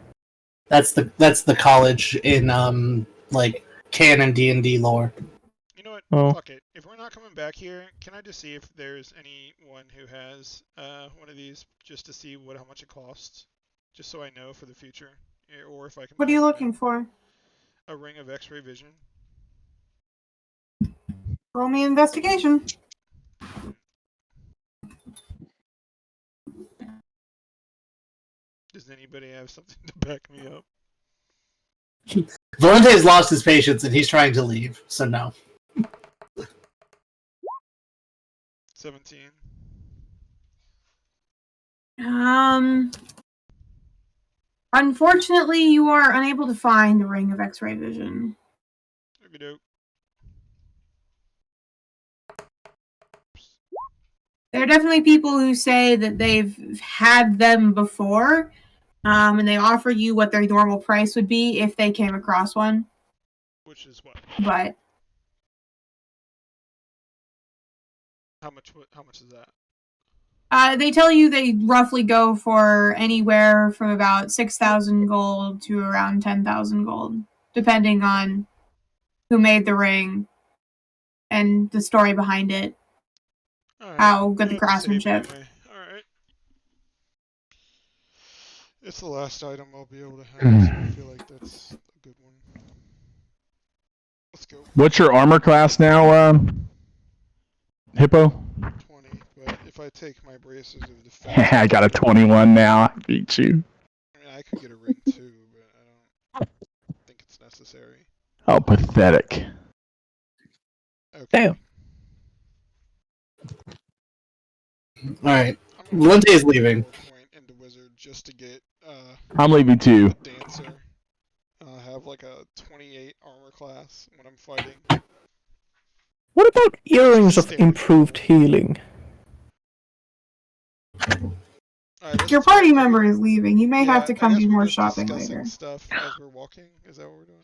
That's the college in like canon D&D lore. You know what? Oh. Fuck it. If we're not coming back here, can I just see if there's anyone who has one of these just to see how much it costs, just so I know for the future, or if I can. What are you looking for? A ring of X-ray vision. Roll me investigation. Does anybody have something to back me up? Valente has lost his patience and he's trying to leave, so no. 17. Unfortunately, you are unable to find the ring of X-ray vision. Okey-doke. there are definitely people who say that they've had them before, and they offer you what their normal price would be if they came across one. Which is what? But how much is that? They tell you they roughly go for anywhere from about 6,000 gold to around 10,000 gold, depending on who made the ring and the story behind it. Right. How good the craftsmanship. Anyway. Alright. It's the last item I'll be able to have, so I feel like that's a good one. Let's go. What's your armor class now, Hippo? 20, but if I take my braces of defense... I got a 21 now. I beat you. I mean, I could get a ring too, but I don't think it's necessary. Oh, pathetic. Okay. Damn. Alright. Lindsay is leaving. Into Wizard just to get, I'm leaving too. Dancer. Have like a 28 armor class when I'm fighting. What about earrings of improved healing? Your party member is leaving. You may have to come do more shopping later. Stuff as we're walking. Is that what we're doing?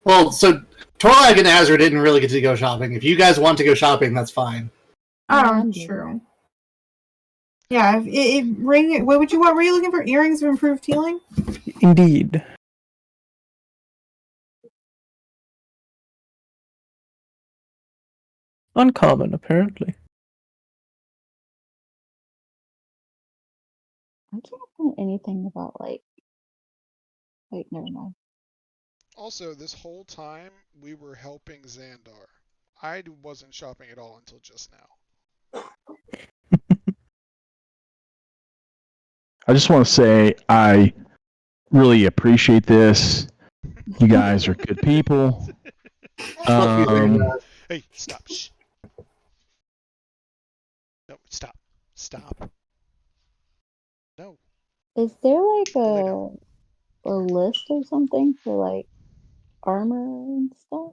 Well, so Torlag and Azra didn't really get to go shopping. If you guys want to go shopping, that's fine. Oh, true. Yeah, what were you looking for? Earrings of improved healing? Indeed. Uncommon, apparently. I can't find anything about, like... Wait, never mind. Also, this whole time, we were helping Xandar. I wasn't shopping at all until just now. I just want to say I really appreciate this. You guys are good people. Hey, stop. Shh. No, stop. Stop. No. Is there like a list or something for like armor and stuff?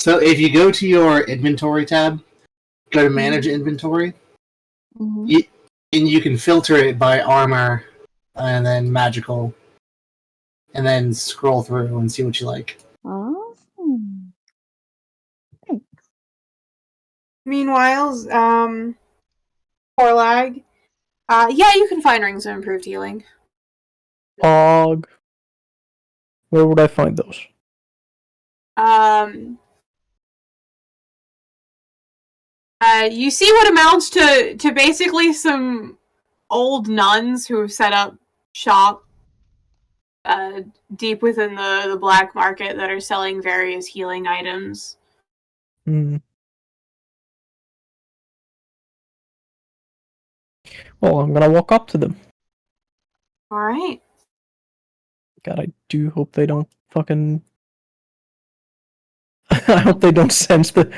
So if you go to your inventory tab, go to manage inventory, and you can filter it by armor and then magical, and then scroll through and see what you like. Awesome. Thanks. Meanwhile, Torlag, yeah, you can find rings of improved healing. Og. Where would I find those? You see what amounts to basically some old nuns who have set up shop deep within the black market that are selling various healing items. Hmm. Well, I'm gonna walk up to them. Alright. God, I do hope they don't fucking... I hope they don't sense the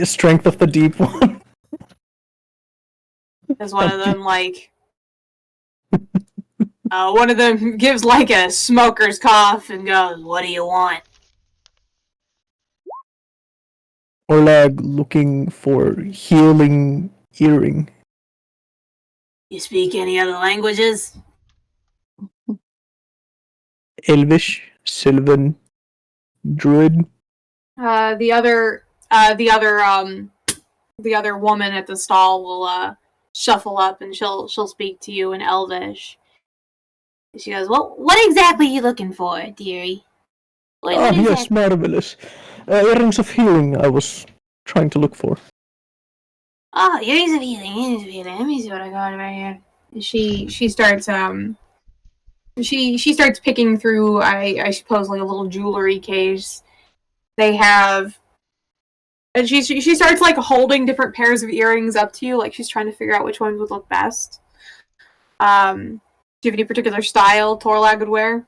strength of the deep one. As one of them, like... one of them gives, like, a smoker's cough and goes, "What do you want?" Orlag looking for healing earring. You speak any other languages? Elvish, Sylvan, Druid. The other woman at the stall will shuffle up and she'll speak to you in Elvish. She goes, "Well, What exactly are you looking for, dearie? Yes, marvelous. Earrings of healing I was trying to look for. Oh, earrings of healing. Let me see what I got over here. She starts she starts picking through, I suppose, like a little jewelry case. They have, and she starts like holding different pairs of earrings up to you, like she's trying to figure out which ones would look best. Do you have any particular style Torlag would wear?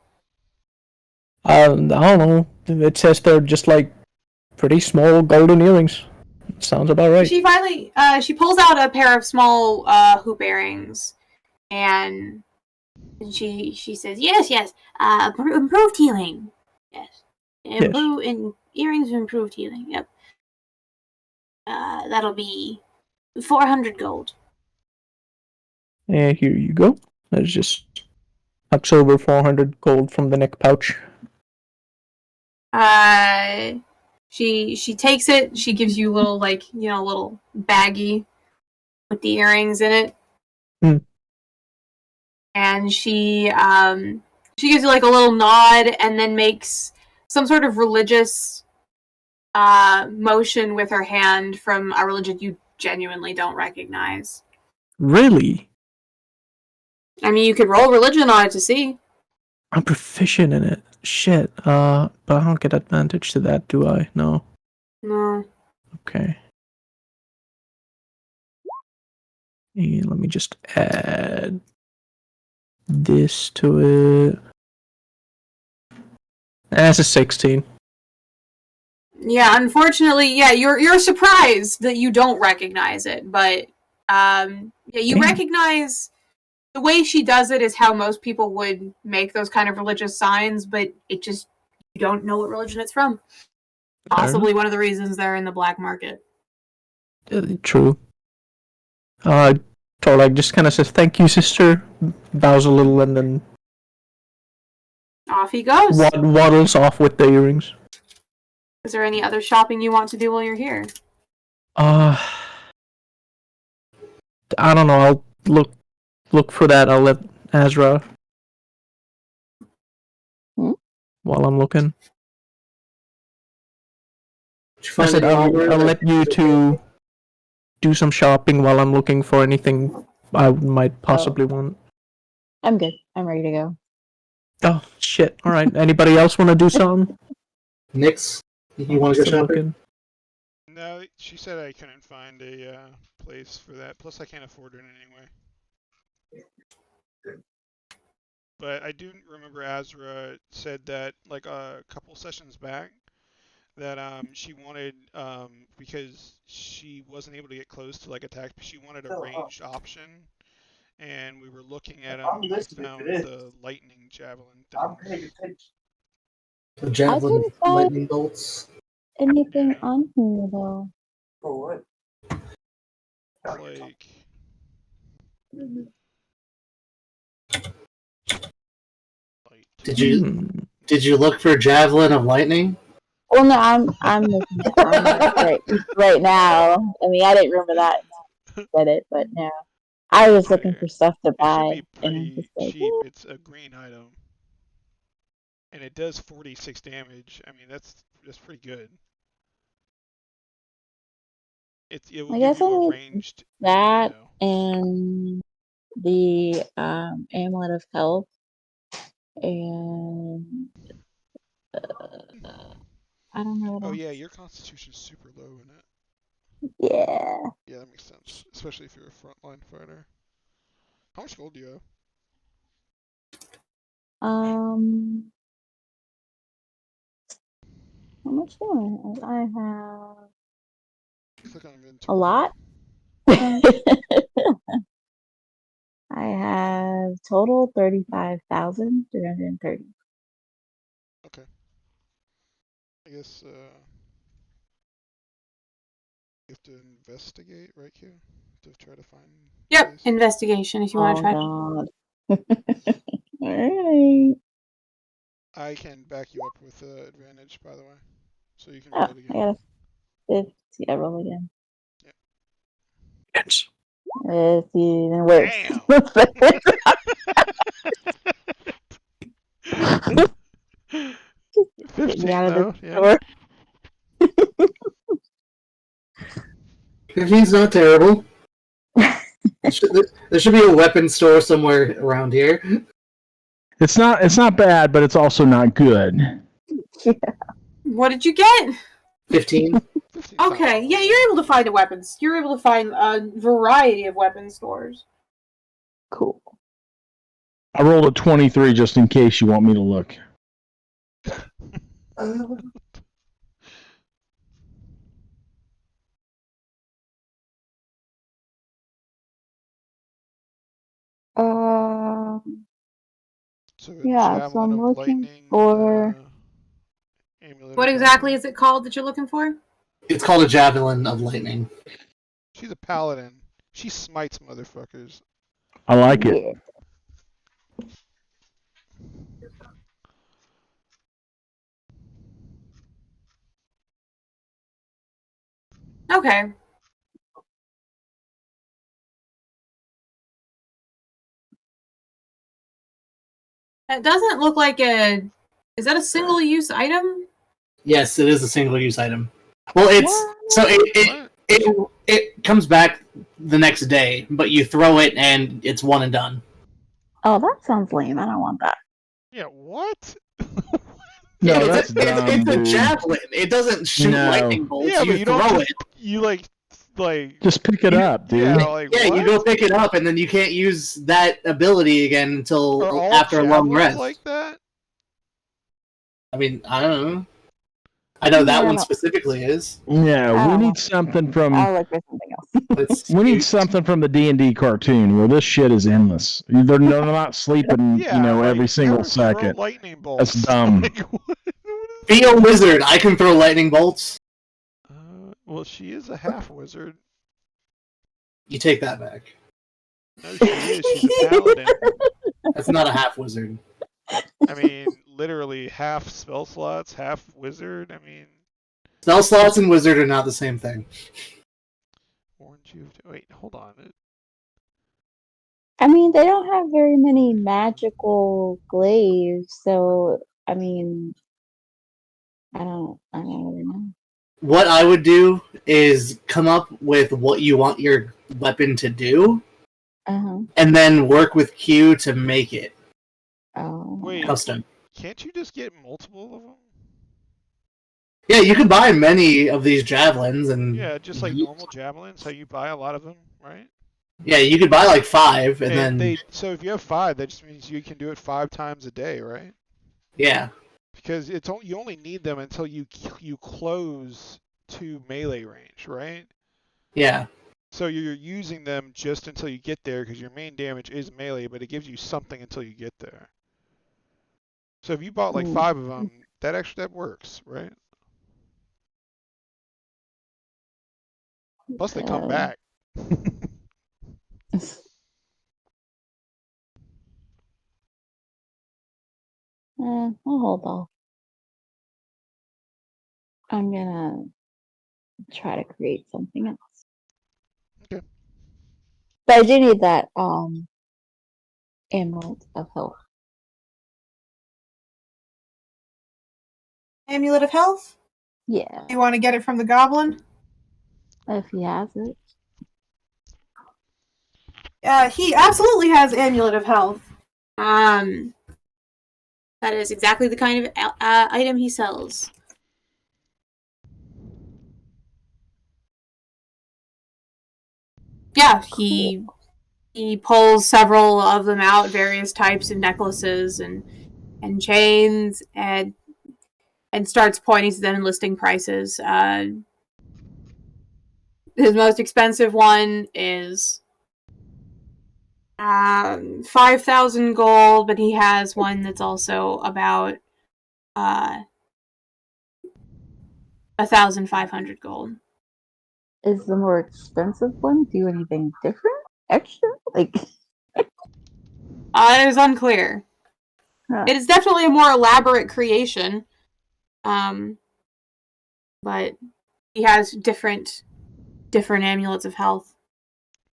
I don't know. It says they're just like pretty small golden earrings. Sounds about right. She finally she pulls out a pair of small hoop earrings, and she says, Yes. Improved healing. Yes. In earrings of improved healing. Yep. That'll be 400 gold. And here you go. There's just tucks over 400 gold from the neck pouch. She takes it. She gives you a little, little baggie with the earrings in it. And she gives you like a little nod and then makes some sort of religious motion with her hand from a religion you genuinely don't recognize. Really? I mean, you could roll religion on it to see. I'm proficient in it. Shit. But I don't get advantage to that, do I? No. No. Okay. And let me just add this to it. That's a 16. Yeah, unfortunately, you're surprised that you don't recognize it, but you recognize the way she does it is how most people would make those kind of religious signs, but you don't know what religion it's from. Possibly one of the reasons they're in the black market. True. Torlag just kind of says, "Thank you, sister," bows a little, and then off he goes. Waddles off with the earrings. Is there any other shopping you want to do while you're here? I don't know. I'll look for that. I'll let Azra while I'm looking. I said I'll let you two do some shopping while I'm looking for anything I might possibly want. I'm good. I'm ready to go. Oh shit! All right. Anybody else want to do something? Nix, you want to go shopping? No, she said I couldn't find a place for that. Plus, I can't afford it anyway. But I do remember Azra said that like a couple sessions back that she wanted because she wasn't able to get close to like attack, but she wanted a ranged option, and we were looking at them. We found the lightning javelin thing. The javelin lightning bolts. Anything on here though? For what? Like. Did you look for javelin of lightning? Well, no, I'm looking for right now. I mean, I didn't remember that said it, but no, I was looking for stuff to buy. It should be pretty cheap. It's a green item, and it does 46 damage. I mean, that's pretty good. It will give you a ranged. That and the amulet of health and I don't know what else. Oh yeah, your constitution's super low in it. Yeah. Yeah, that makes sense, especially if you're a frontline fighter. How much gold do you have? How much do I have? Click on inventory. A lot. I have total 35,330. Okay. I guess you have to investigate, right, Q? To try to find. Yep, investigation if you want to try. God. Alright. I can back you up with advantage, by the way, so you can Oh, roll it again. I got a 50. I roll again. Yep. Yes. It's even worse. Damn. 15 though, yeah. 15's not terrible. There should be a weapon store somewhere around here. It's not bad, but it's also not good. Yeah. What did you get? 15. Okay, yeah, you're able to find You're able to find a variety of weapon stores. Cool. I rolled a 23 just in case you want me to look. Yeah, so I'm looking for. What exactly is it called that you're looking for? It's called a javelin of lightning. She's a paladin. She smites motherfuckers. I like it. Okay. That doesn't look like a... Is that a single-use item? Yes, it is a single-use item. Well, it's... So it comes back the next day, but you throw it and it's one and done. Oh, that sounds lame. I don't want that. Yeah, what? No, Yeah, that's dumb, it's a dude. javelin. It doesn't shoot lightning bolts. Yeah, but you throw don't it. You like just pick it up, dude. Yeah, like, Yeah, what? you go pick it up, and then you can't use that ability again until Are all after a long javelins rest. like that? I mean, I don't know. I know that one specifically is. Yeah, we need something from. I'll look for something else. We need something from the D&D cartoon where this shit is endless. They're not sleeping, every single second. Lightning bolts. That's dumb. Be a wizard. I can throw lightning bolts. Well, she is a half wizard. You take that back. No, she is. She's a paladin. That's not a half wizard. I mean, literally half spell slots, half wizard. I mean, spell slots and wizard are not the same thing. Wait, hold on. I mean, they don't have very many magical glaives, so I mean, I don't really know. What I would do is come up with what you want your weapon to do, and then work with Q to make it. Wait, custom. Can't you just get multiple of them? Yeah, you can buy many of these javelins, and Yeah, just like normal javelins. So you buy a lot of them, right? yeah, you could buy like 5, and then so if you have 5, that just means you can do it 5 times a day, right? yeah. Because you only need them until you close to melee range, right? Yeah. So you're using them just until you get there because your main damage is melee, but it gives you something until you get there. So if you bought like 5 of them, that works, right? Plus they come back. I'll hold off. I'm gonna try to create something else. Okay. But I do need that amulet of health. Amulet of Health? Yeah. You want to get it from the goblin? If he has it. He absolutely has Amulet of Health. That is exactly the kind of item he sells. Yeah, he pulls several of them out, various types of necklaces and chains, and starts pointing to them and listing prices. His most expensive one is 5,000 gold, but he has one that's also about 1,500 gold. Is the more expensive one do anything different? Extra? Like it is unclear. It is definitely a more elaborate creation. But he has different amulets of health.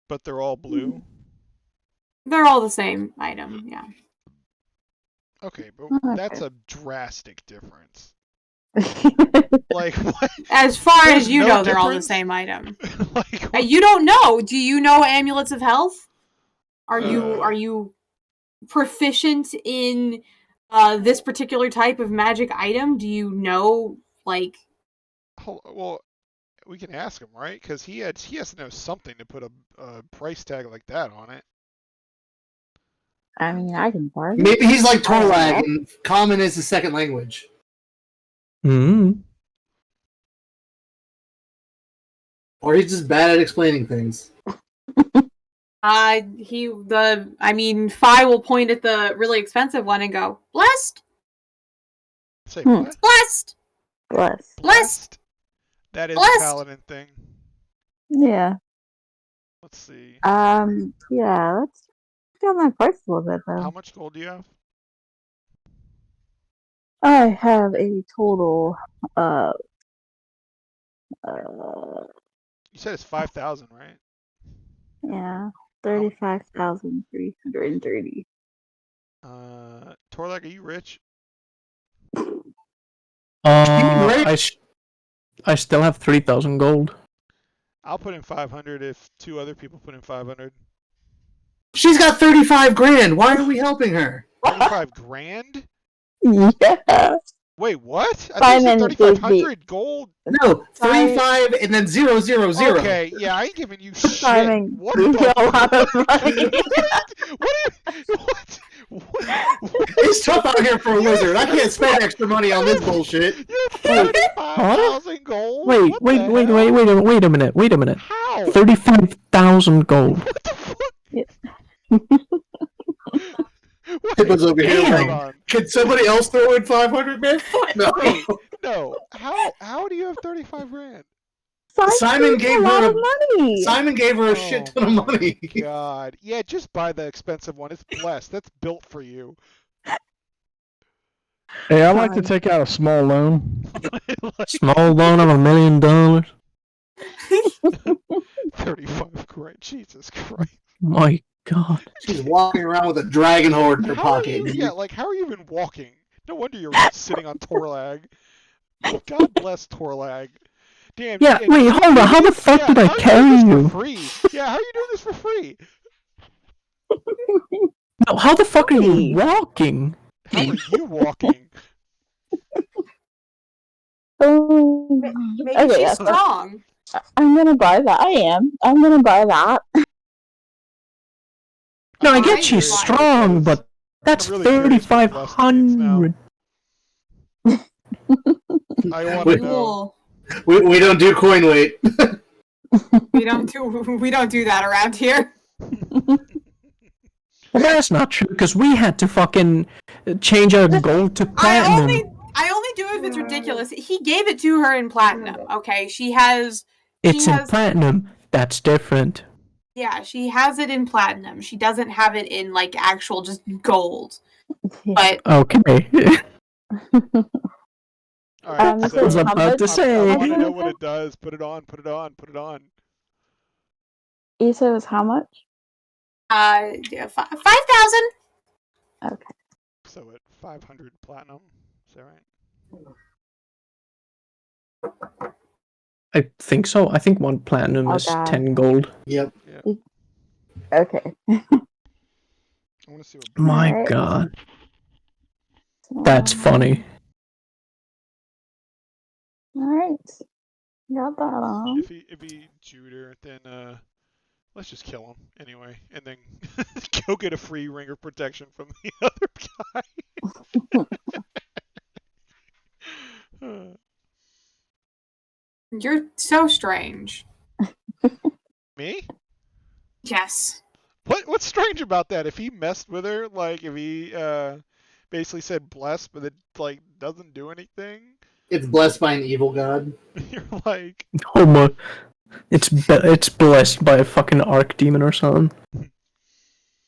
But they're all blue? They're all the same item, yeah. Okay, but that's a drastic difference. Like, what? As far as you know, difference? they're all the same item. You don't know. Do you know amulets of health? Are you proficient in this particular type of magic item? Do you know, like... Well, we can ask him, right? Because he has to know something to put a price tag like that on it. I mean, I can bargain. Maybe he's like Torlag, and Common is his second language. Or he's just bad at explaining things. Fi will point at the really expensive one and go, "Blessed." Say what? Blessed. Blessed. Blessed. That is Blessed. a paladin thing. Yeah. Let's see. Yeah, let's get on that price a little bit, though. How much gold do you have? I have a total of, You said it's 5,000, right? yeah, 35,330. Torlag, are you rich? I still have 3,000 gold. I'll put in 500 if 2 other people put in 500. She's got 35 grand. Why are we helping her? 35 grand? Yeah. Wait, what? I thought you said 3,500 gold. No, 35 and then 000. Okay, yeah, I ain't giving you shit. Simon What gave the you a lot of money. what? It's tough out here for a wizard. I can't spend extra money on this bullshit. You have 35,000 gold? Wait a minute. How? 35,000 gold. What the fuck? Tippa's over here Hold like, on. can somebody else throw in 500, man? Fuck no. Wait, no. How do you have 35 grand? Simon gave her money. Simon gave her a shit ton of money. God. Yeah, just buy the expensive one. It's blessed. That's built for you. Hey, I'd like to take out a small loan. Small loan of $1 million. 35 grand. Jesus Christ. My God. She's walking around with a dragon horde in her pocket. How are you even walking? No wonder you're sitting on Torlag. God bless Torlag. Damn. Yeah, wait, hold on. How the fuck did I carry you? For free? Yeah, how are you doing this for free? No, how the fuck are you walking? How are you walking? Maybe she's strong. I'm gonna buy that. I am. I'm gonna buy that. No, I get she's strong, but that's 3,500. I want to know. We don't do coin weight. We don't do that around here. Well, that's not true, because we had to fucking change our gold to platinum. I only do it if it's ridiculous. He gave it to her in platinum. Okay, It's in platinum. That's different. Yeah, she has it in platinum. She doesn't have it in like actual just gold. But okay. Alright, I was about to say. I want to know what it does. Put it on. Put it on. Put it on. You said it was how much? 5,000. Okay. So at 500 platinum. Is that right? I think so. I think 1 platinum is 10 gold. Yep. Okay. I want to see what. My God. That's funny. Alright. Got that on. If he chewed her, then let's just kill him anyway, and then go get a free ring of protection from the other guy. You're so strange. Me? Yes. What's strange about that? If he messed with her, like if he basically said bless, but it like doesn't do anything. It's blessed by an evil god. You're like, oh my! It's blessed by a fucking archdemon or something.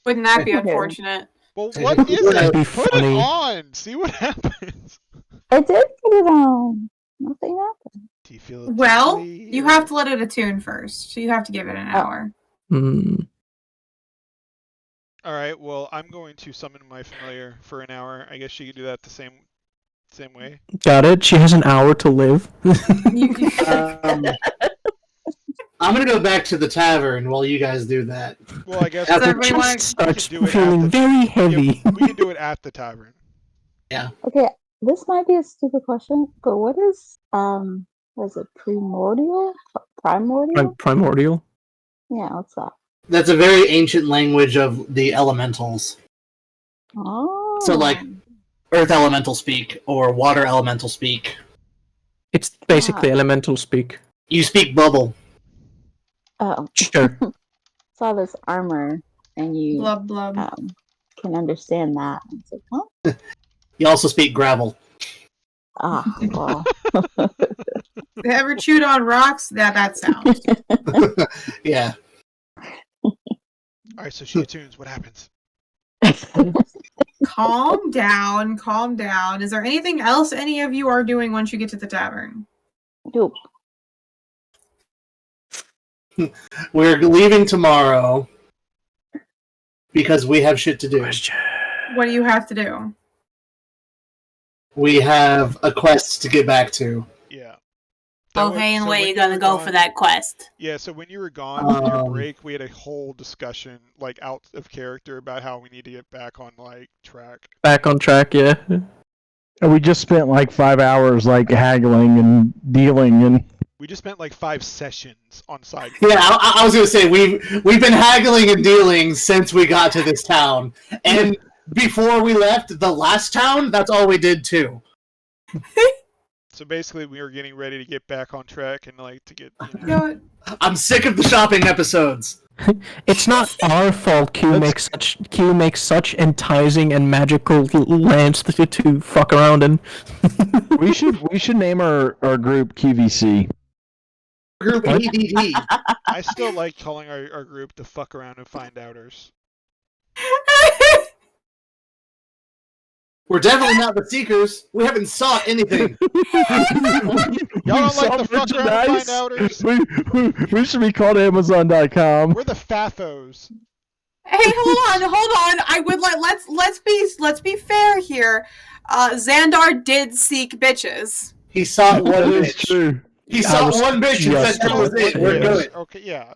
Wouldn't that be unfortunate? Well, what is That'd it? be Put funny. it on. See what happens. I did put it on. Nothing happened. Do you feel it? Well, you have to let it attune first, so you have to give it an hour. All right. Well, I'm going to summon my familiar for an hour. I guess she could do that the same way. Got it. She has an hour to live. I'm gonna go back to the tavern while you guys do that. Well, I guess starts feeling very heavy. Yeah, we can do it at the tavern. Yeah. Okay, this might be a stupid question, but what is was it primordial? Primordial? Yeah, what's that? That's a very ancient language of the elementals. Oh. So like earth elemental speak or water elemental speak. It's basically elemental speak. You speak bubble. Oh. Sure. Saw this armor and you can understand that. It's like, huh? You also speak gravel. Ah, well. Ever chewed on rocks? That sounds. Yeah. All right, so Shia Tunes, what happens? Calm down, calm down. Is there anything else any of you are doing once you get to the tavern? Nope. We're leaving tomorrow because we have shit to do. What do you have to do? We have a quest to get back to. Yeah. Okay, and where you gonna go for that quest? Yeah, so when you were gone on your break, we had a whole discussion, like, out of character about how we need to get back on, like, track. Back on track, yeah. And we just spent like 5 hours like haggling and dealing and. We just spent like 5 sessions on side. Yeah, I was gonna say we've been haggling and dealing since we got to this town, and before we left the last town, that's all we did too. So basically, we were getting ready to get back on track and like to get. You know what? I'm sick of the shopping episodes. It's not our fault Q makes such enticing and magical lands to fuck around in. we should name our group QVC. Group EDD. I still like calling our group the fuck around and find outers. We're definitely not the seekers. We haven't sought anything. Y'all don't like the fuck around and find outers? We should be called Amazon.com. We're the Fathos. Hey, hold on. I would let's be fair here. Xandar did seek bitches. He sought one That bitch. is true. He sought one bitch and said that was it. We're good. Okay, yeah.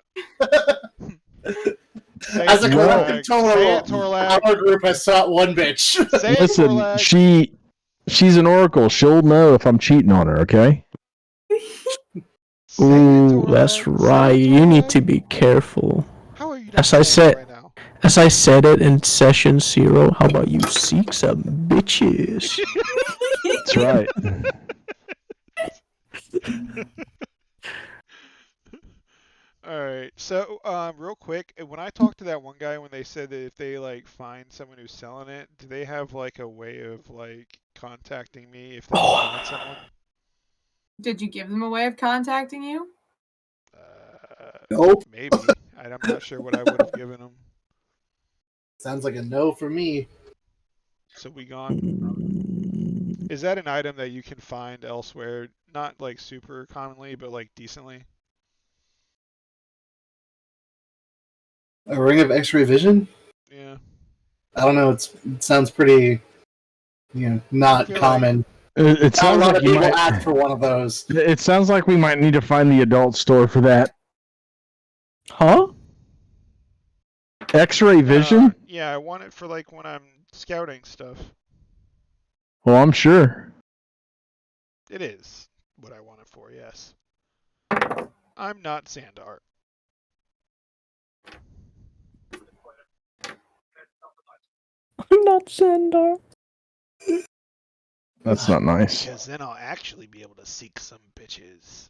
As a collective total, our group has sought one bitch. Listen, she's an oracle. She'll know if I'm cheating on her, okay? Ooh, that's right. You need to be careful. How are you As I said it in session 0, how about you seek some bitches? That's right. Alright, so real quick, when I talked to that one guy when they said that if they like find someone who's selling it, do they have like a way of like contacting me if they find someone? Did you give them a way of contacting you? Nope. Maybe. I'm not sure what I would have given them. Sounds like a no for me. So we gone. Is that an item that you can find elsewhere? Not like super commonly, but like decently? A ring of X-ray vision? Yeah. I don't know. It sounds pretty, not common. It sounds a lot like of people ask for one of those. It sounds like we might need to find the adult store for that. Huh? X-ray vision? Yeah, I want it for like when I'm scouting stuff. Well, I'm sure. It is what I want it for, yes. I'm not Sandar. I'm not Sandar. That's not nice. Because then I'll actually be able to seek some bitches.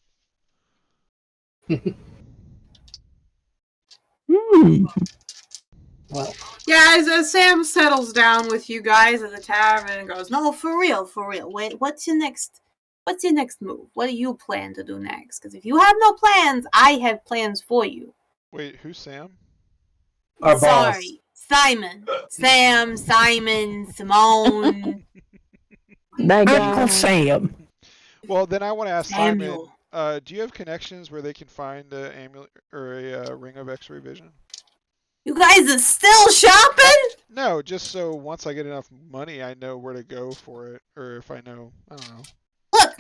Well, yeah, as Sam settles down with you guys at the tavern and goes, "No, for real. Wait, what's your next move? What do you plan to do next? Because if you have no plans, I have plans for you." Wait, who's Sam? Our Sorry, Simon, Sam, Simon, Simone. Uncle Sam. Well, then I want to ask Samuel. Simon. Do you have connections where they can find an amulet or a ring of X-ray vision? You guys are still shopping? No, just so once I get enough money, I know where to go for it, or if I know, I don't know. Look,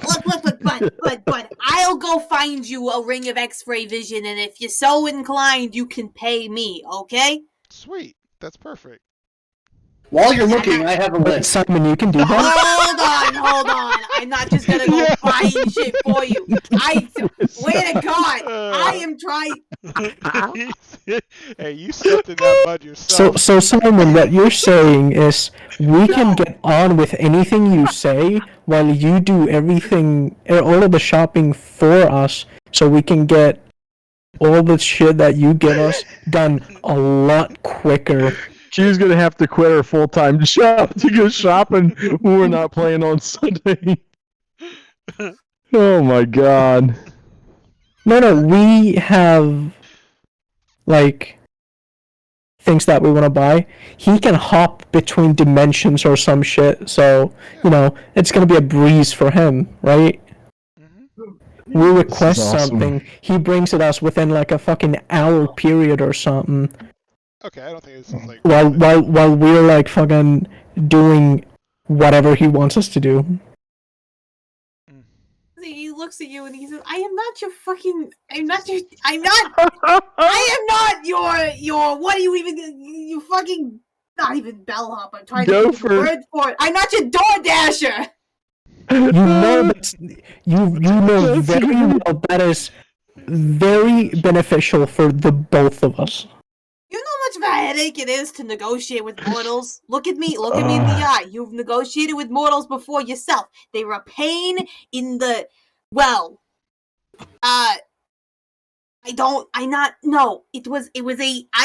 but I'll go find you a ring of X-ray vision, and if you're so inclined, you can pay me, okay? Sweet, that's perfect. While you're looking, I have a Wait, list. Simon, you can do that? Hold on. I'm not just gonna go buying shit for you. Swear to God, I am trying. Hey, you stepped in that mud yourself. So Simon, what you're saying is we can get on with anything you say while you do everything, all of the shopping for us, so we can get all the shit that you give us done a lot quicker. She's gonna have to quit her full-time job to go shopping when we're not playing on Sunday. Oh my god. No, we have like things that we want to buy, he can hop between dimensions or some shit. So, it's going to be a breeze for him, right? We request something, he brings it us within like a fucking hour period or something. Okay, I don't think this is like... While we're like fucking doing whatever he wants us to do. He looks at you and he says, I am not your, what are you even, you fucking, not even bellhop, I'm trying to think of a word for it. I'm not your door dasher! You know very well that is very beneficial for the both of us. You know how much of a headache it is to negotiate with mortals? Look at me in the eye. You've negotiated with mortals before yourself. They were a pain in the... I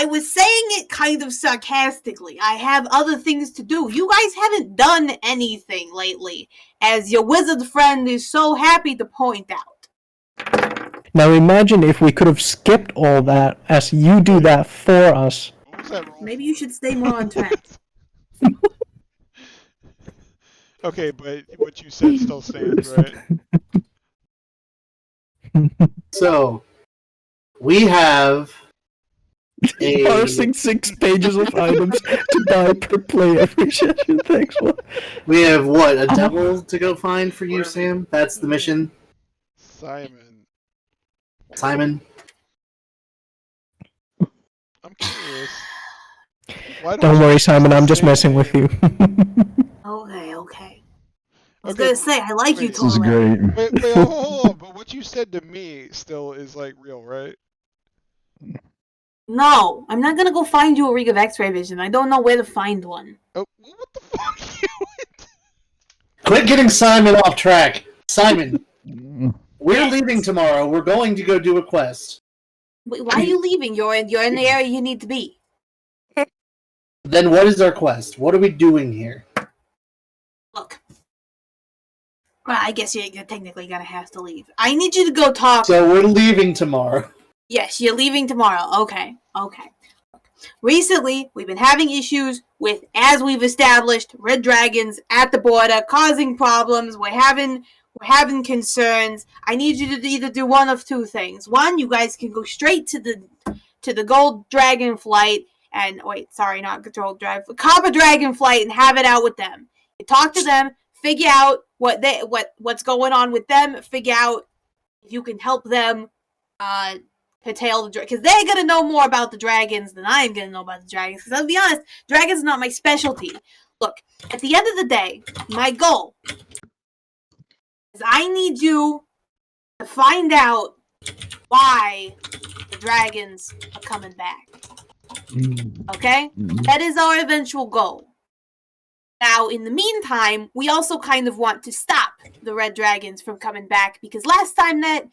was saying it kind of sarcastically. I have other things to do. You guys haven't done anything lately, as your wizard friend is so happy to point out. Now imagine if we could have skipped all that as you do that for us. Maybe you should stay more on track. Okay, but what you said still stands, right? So, we have parsing 6 pages of items to buy per play every session. Thanks. We have what? A devil to go find for you, Sam? That's the mission. Simon. I'm curious. Don't worry, Simon. I'm just messing with you. Okay. I was gonna say, I like you, This is great. Wait, hold on. But what you said to me still is, like, real, right? No, I'm not gonna go find you a rig of X-ray vision. I don't know where to find one. Oh, what the fuck? Quit getting Simon off track. Simon, we're leaving tomorrow. We're going to go do a quest. Wait, why are you leaving? You're in the area you need to be. Then what is our quest? What are we doing here? Look. Well, I guess you're technically gonna have to leave. I need you to go talk. So we're leaving tomorrow. Yes, you're leaving tomorrow. Okay. Recently, we've been having issues with, as we've established, red dragons at the border, causing problems. We're having concerns. I need you to either do one of two things. One, you guys can go straight to the gold dragon flight and copper dragon flight and have it out with them. You talk to them, figure out what's going on with them, figure out if you can help them curtail the dragons, because they're gonna know more about the dragons than I'm gonna know about the dragons. Because I'll be honest, dragons are not my specialty. Look, at the end of the day, my goal is I need you to find out why the dragons are coming back. Okay? That is our eventual goal. Now, in the meantime, we also kind of want to stop the red dragons from coming back, because last time that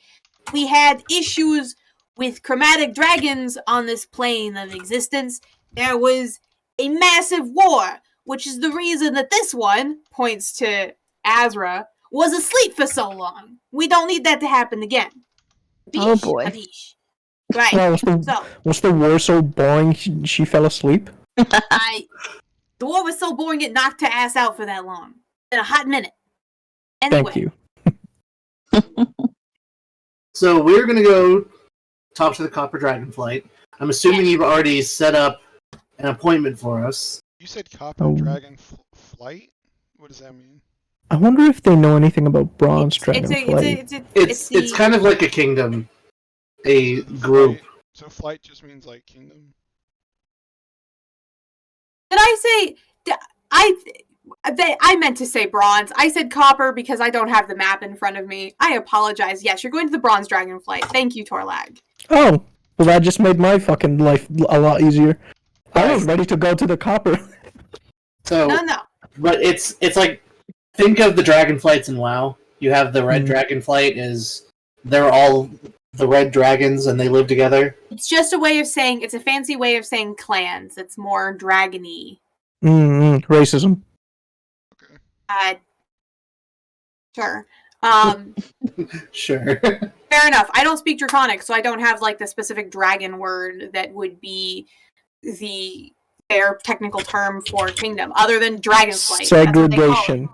we had issues with chromatic dragons on this plane of existence, there was a massive war, which is the reason that this one, points to Azra, was asleep for so long. We don't need that to happen again. Oh boy. Right. Well, was the war so boring she fell asleep? The war was so boring it knocked her ass out for that long. In a hot minute. Anyway. Thank you. So we're going to go talk to the Copper Dragon Flight. I'm assuming you've already set up an appointment for us. You said Copper Dragon Flight? What does that mean? I wonder if they know anything about Bronze Dragon Flight. It's kind of like a kingdom. A group. So flight just means like kingdom? Did I say... I meant to say bronze. I said copper because I don't have the map in front of me. I apologize. Yes, you're going to the Bronze Dragon Flight. Thank you, Torlag. Oh, well that just made my fucking life a lot easier. I was ready to go to the copper. So, No. But it's like, think of the dragon flights in WoW. You have the red dragon flight they're all the red dragons and they live together. It's just a way of saying, it's a fancy way of saying clans. It's more dragony. Racism. Sure. Sure. Fair enough. I don't speak Draconic, so I don't have like the specific dragon word that would be their technical term for kingdom, other than dragonflight. Segregation.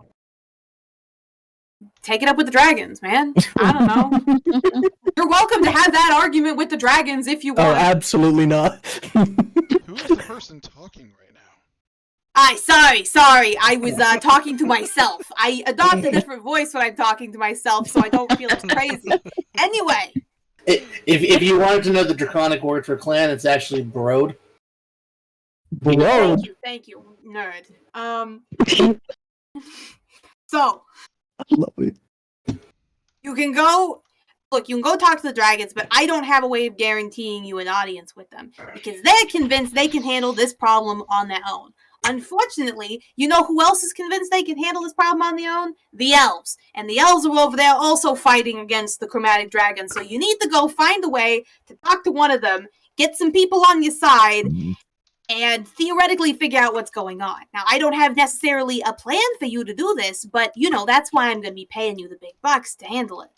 Take it up with the dragons, man. I don't know. You're welcome to have that argument with the dragons if you want. Oh, absolutely not. Who is the person talking right now? Sorry. I was talking to myself. I adopt a different voice when I'm talking to myself, so I don't feel as crazy. Anyway. If you wanted to know the draconic word for clan, it's actually Brode. Thank you, nerd. So. Love it. You can go talk to the dragons, but I don't have a way of guaranteeing you an audience with them, because they're convinced they can handle this problem on their own. Unfortunately, you know who else is convinced they can handle this problem on their own? The elves. And the elves are over there also fighting against the chromatic dragon, so you need to go find a way to talk to one of them, get some people on your side, and theoretically figure out what's going on. Now, I don't have necessarily a plan for you to do this, but, that's why I'm going to be paying you the big bucks to handle it.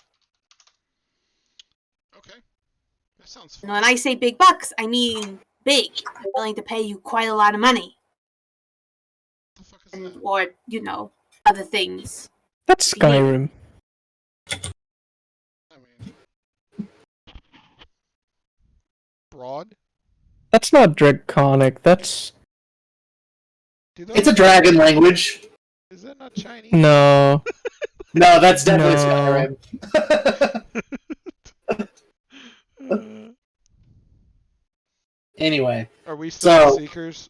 Okay. That sounds fun. When I say big bucks, I mean big. I'm willing to pay you quite a lot of money. What the fuck is that? Or, other things. That's Skyrim. I mean... Broad? That's not draconic, that's... It's a dragon language. Is that not Chinese? No. No, that's definitely Skyrim. Anyway. Are we still seekers?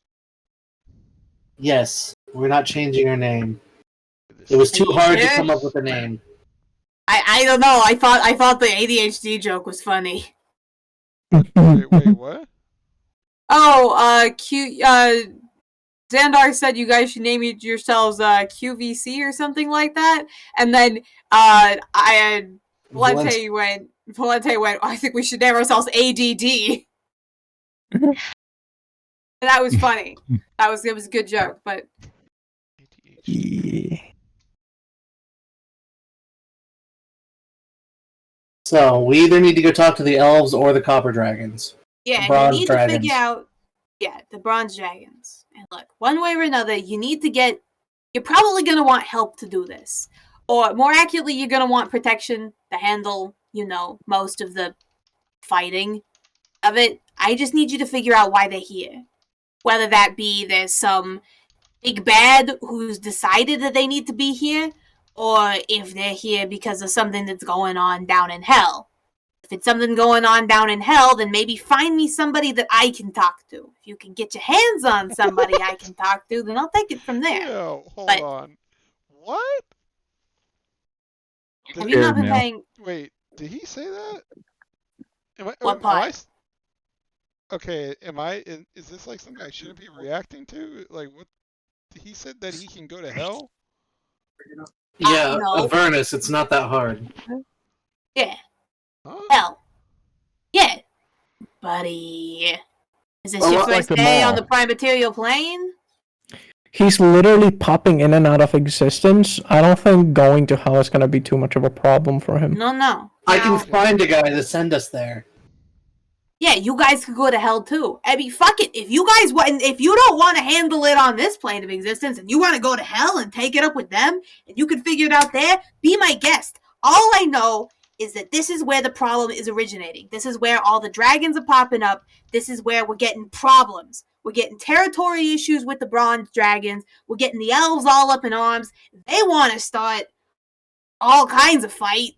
Yes. We're not changing our name. It was too hard to come up with a name. I don't know. I thought the ADHD joke was funny. Wait, what? Oh, Xandar said you guys should name yourselves QVC or something like that, and then Valente went. I think we should name ourselves ADD. And that was funny. It was a good joke, but. Yeah. So we either need to go talk to the elves or the copper dragons. Yeah, and you need to figure out, the bronze dragons. And look, one way or another, you're probably going to want help to do this. Or more accurately, you're going to want protection to handle, most of the fighting of it. I just need you to figure out why they're here. Whether that be there's some big bad who's decided that they need to be here, or if they're here because of something that's going on down in hell. If it's something going on down in hell, then maybe find me somebody that I can talk to. If you can get your hands on somebody I can talk to, then I'll take it from there. Yo, hold on. What? Have you not been paying... Wait, did he say that? What part? Okay, is this like something I shouldn't be reacting to? Like, what? He said that he can go to hell? Yeah, Avernus, it's not that hard. Yeah. Huh? Hell. Yeah. Buddy. Is this your first day on the prime material plane? He's literally popping in and out of existence. I don't think going to hell is going to be too much of a problem for him. No. I can find a guy to send us there. Yeah, you guys could go to hell too. I mean, fuck it. If you don't want to handle it on this plane of existence, and you want to go to hell and take it up with them, and you can figure it out there, be my guest. All I know is that this is where the problem is originating. This is where all the dragons are popping up. This is where we're getting problems. We're getting territory issues with the bronze dragons. We're getting the elves all up in arms. They want to start all kinds of fight.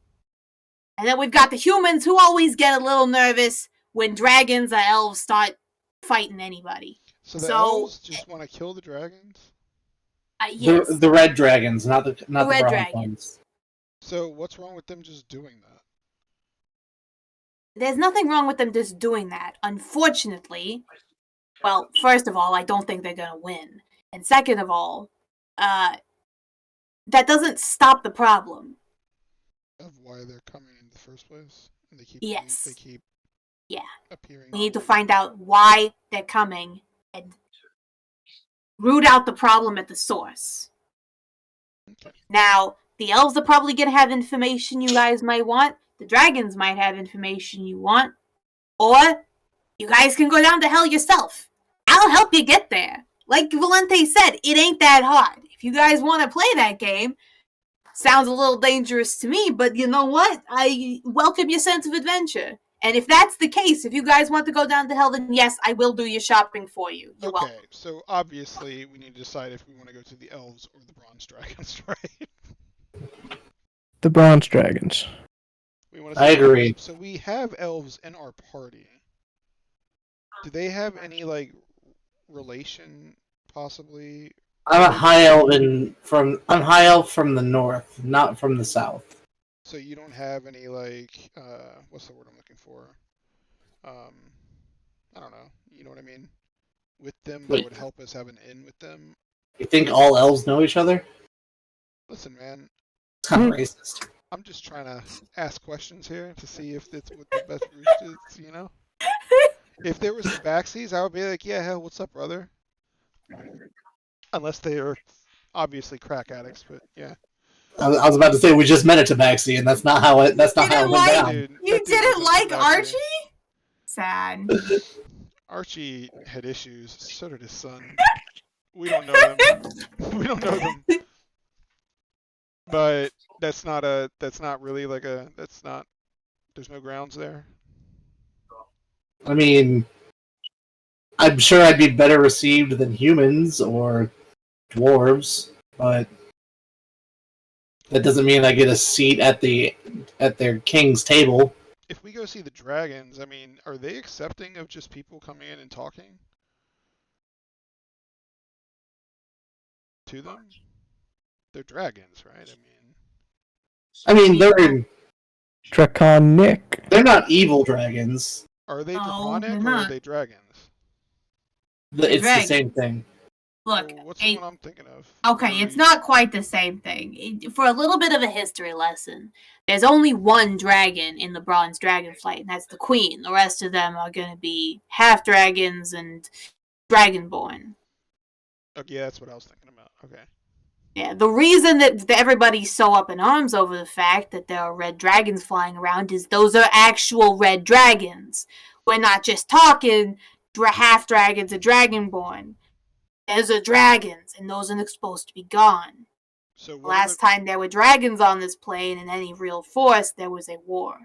And then we've got the humans who always get a little nervous when dragons or elves start fighting anybody. So the elves just want to kill the dragons? Yes. The red dragons, not the red brown dragons. ones. So what's wrong with them just doing that? There's nothing wrong with them just doing that. Unfortunately, well, first of all, I don't think they're going to win. And second of all, that doesn't stop the problem. Of why they're coming in the first place? And they keep appearing. We need to find out why they're coming and root out the problem at the source. Okay. Now, the elves are probably going to have information you guys might want. The dragons might have information you want. Or you guys can go down to hell yourself. I'll help you get there. Like Valente said, it ain't that hard. If you guys want to play that game, sounds a little dangerous to me, but you know what? I welcome your sense of adventure. And if that's the case, if you guys want to go down to hell, then yes, I will do your shopping for you. You're Okay, welcome. so obviously we need to decide if we want to go to the elves or the bronze dragons, right? The bronze dragons. I agree. So we have elves in our party. Do they have any like relation, possibly? I'm high elf from the north, not from the south. So you don't have any like what's the word I'm looking for? I don't know. You know what I mean? With them that would help us have an in with them. You think all elves know each other? Listen, man. It's kind of racist. I'm just trying to ask questions here to see if it's what the best route is, you know? If there was some backseas, I would be like, yeah, hell, what's up, brother? Unless they are obviously crack addicts, but yeah. I was about to say we just met at Tabaxi, and that's not how it went down. You didn't like Archie? Sad. Archie had issues. So did his son. We don't know them. We don't know them. But that's not really like there's no grounds there. I mean, I'm sure I'd be better received than humans or dwarves, but that doesn't mean I get a seat at their king's table. If we go see the dragons, I mean, are they accepting of just people coming in and talking to them? They're dragons, right? I mean, they're draconic. They're not evil dragons. Are they draconic or are they dragons? It's the same thing. Look, what's the one I'm thinking of? Okay, it's not quite the same thing. For a little bit of a history lesson, there's only one dragon in the Bronze Dragon Flight, and that's the Queen. The rest of them are going to be half dragons and dragonborn. Okay, yeah, that's what I was thinking about. Okay. Yeah, the reason that everybody's so up in arms over the fact that there are red dragons flying around is those are actual red dragons. We're not just talking half dragons and dragonborn. Those are dragons, and those are supposed to be gone. So last time there were dragons on this plane in any real force, there was a war.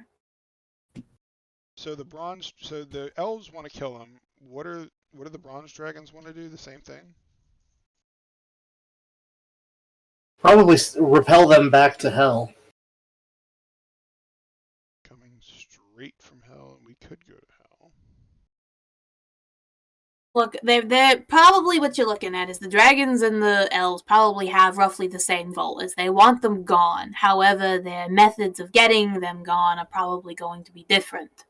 So the elves want to kill him. What do the bronze dragons want to do? The same thing? Probably repel them back to hell. Coming straight from hell, and we could go to hell. Look, they're probably what you're looking at is the dragons and the elves probably have roughly the same goal, as they want them gone. However, their methods of getting them gone are probably going to be different.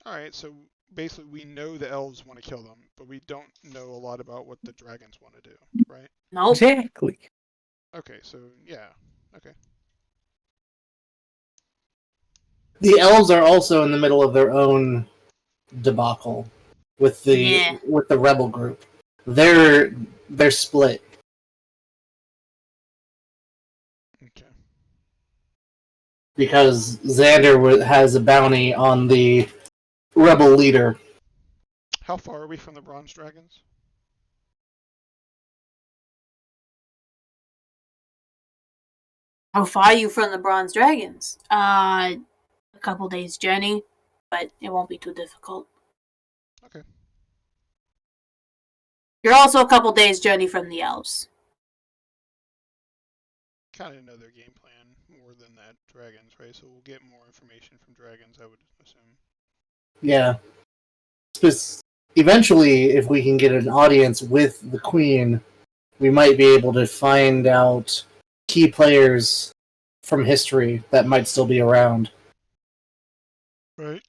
Alright, so basically we know the elves want to kill them, but we don't know a lot about what the dragons want to do, right? Nope. Exactly. Okay, so yeah. Okay. The elves are also in the middle of their own debacle with the rebel group. They're split. Okay. Because Xander has a bounty on the rebel leader. How far are we from the bronze dragons? How far are you from the Bronze Dragons? A couple days' journey, but it won't be too difficult. Okay. You're also a couple days' journey from the elves. Kind of know their game plan more than that dragons, right? So we'll get more information from dragons, I would assume. Yeah. Eventually, if we can get an audience with the Queen, we might be able to find out key players from history that might still be around. Right.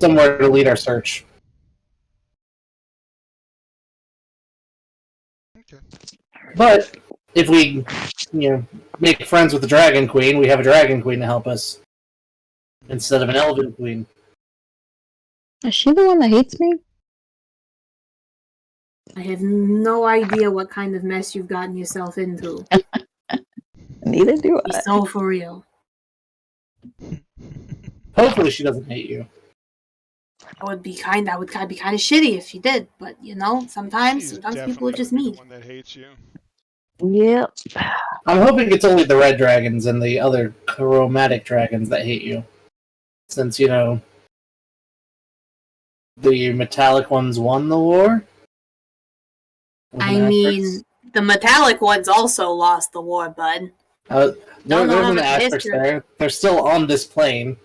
Somewhere to lead our search. Okay. But if we, make friends with the Dragon Queen, we have a Dragon Queen to help us instead of an Elven Queen. Is she the one that hates me? I have no idea what kind of mess you've gotten yourself into. Neither do I. Be so for real. Hopefully she doesn't hate you. That would be kind of shitty if she did, but sometimes people are just mean. The one that hates you. Yep. I'm hoping it's only the red dragons and the other chromatic dragons that hate you. Since, the metallic ones won the war? I mean, the metallic ones also lost the war, bud. There's an asterisk there. They're still on this plane.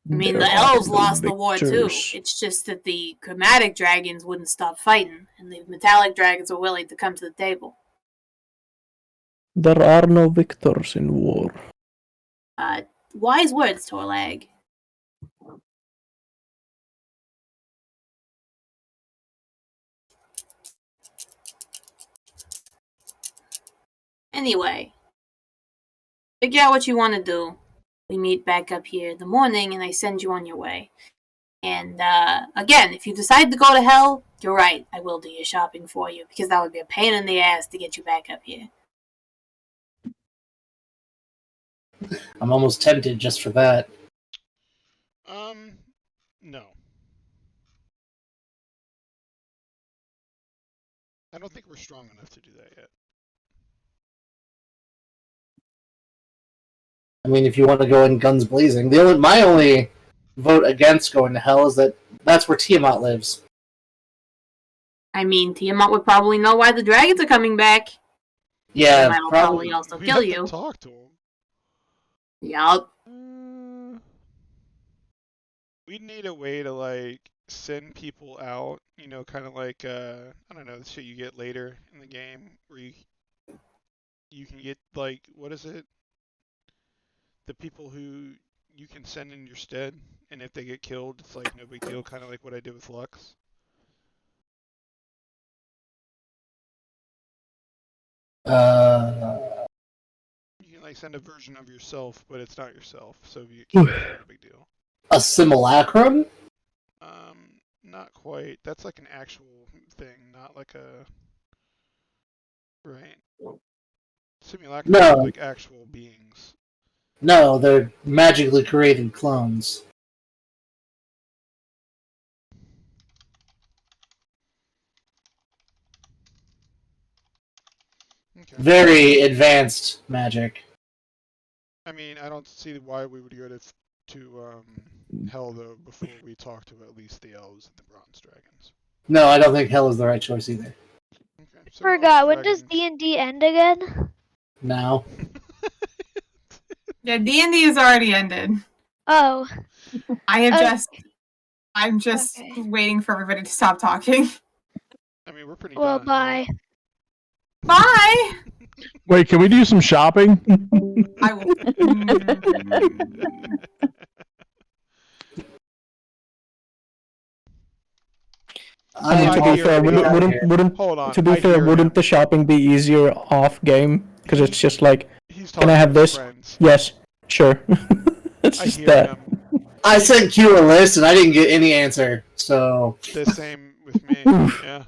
I mean, the elves lost the war too. It's just that the chromatic dragons wouldn't stop fighting, and the metallic dragons were willing to come to the table. There are no victors in war. Wise words, Torlag. Anyway, figure out what you want to do. We meet back up here in the morning, and I send you on your way. And, again, if you decide to go to hell, you're right, I will do your shopping for you, because that would be a pain in the ass to get you back up here. I'm almost tempted just for that. No. I don't think we're strong enough to do that yet. I mean, if you want to go in guns blazing, my only vote against going to hell is that's where Tiamat lives. I mean, Tiamat would probably know why the dragons are coming back. Yeah, Tiamat will probably also kill you. Talk to him. Yup. We need a way to send people out. Kind of like I don't know, the shit you get later in the game where you can get what is it? The people who you can send in your stead, and if they get killed, it's no big deal, kind of like what I did with Lux. You can send a version of yourself, but it's not yourself, so if you get killed, it's not a big deal. A simulacrum? Not quite. That's an actual thing, not a right. Simulacrum are actual beings. No, they're magically created clones. Okay. Very advanced magic. I mean, I don't see why we would go to hell though before we talk to at least the elves and the bronze dragons. No, I don't think hell is the right choice either. Okay. So Forgot. When does D&D end again? Now. Yeah, D&D has already ended. Oh. I'm just waiting for everybody to stop talking. I mean, we're pretty well, done. bye. Bye! Wait, can we do some shopping? I will. Wouldn't the shopping be easier off game? Because it's just can I have this? Friends. Yes, sure. It's just that. I sent Q a list and I didn't get any answer, so. The same with me. Yeah.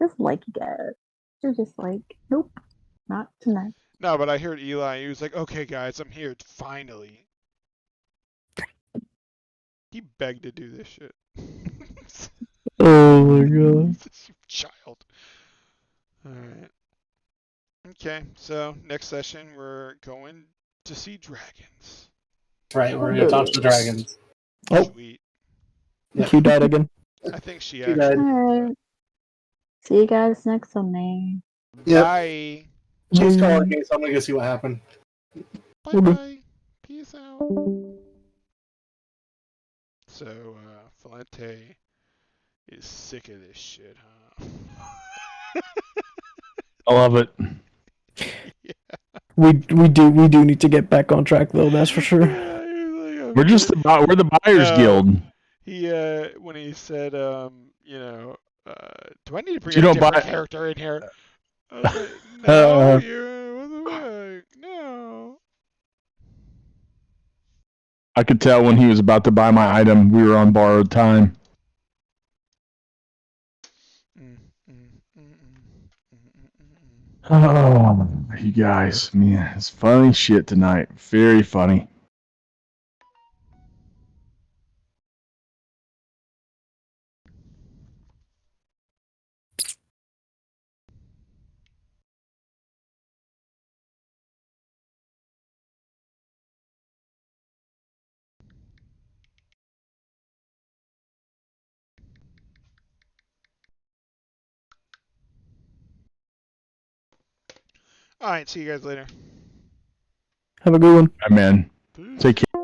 Just you guys. You're just nope, not tonight. No, but I heard Eli. He was like, "Okay, guys, I'm here finally." He begged to do this shit. Oh my god. Child. Alright. Okay, so next session we're going to see dragons. That's right, we're gonna talk to the dragons. Oh. Sweet. Yeah. She died again. I think she died. Alright. See you guys next Sunday. Yep. Bye. She's calling me, so I'm gonna go see what happened. Bye. Peace out. So, Valente is sick of this shit, huh? I love it. Yeah. We do need to get back on track though, that's for sure. Yeah, we're the buyers guild. He when he said do I need to bring a different character in here? I was like, no, what the fuck? No. I could tell when he was about to buy my item, we were on borrowed time. Oh, you guys, man, it's funny shit tonight. Very funny. All right, see you guys later. Have a good one. Amen. Take care.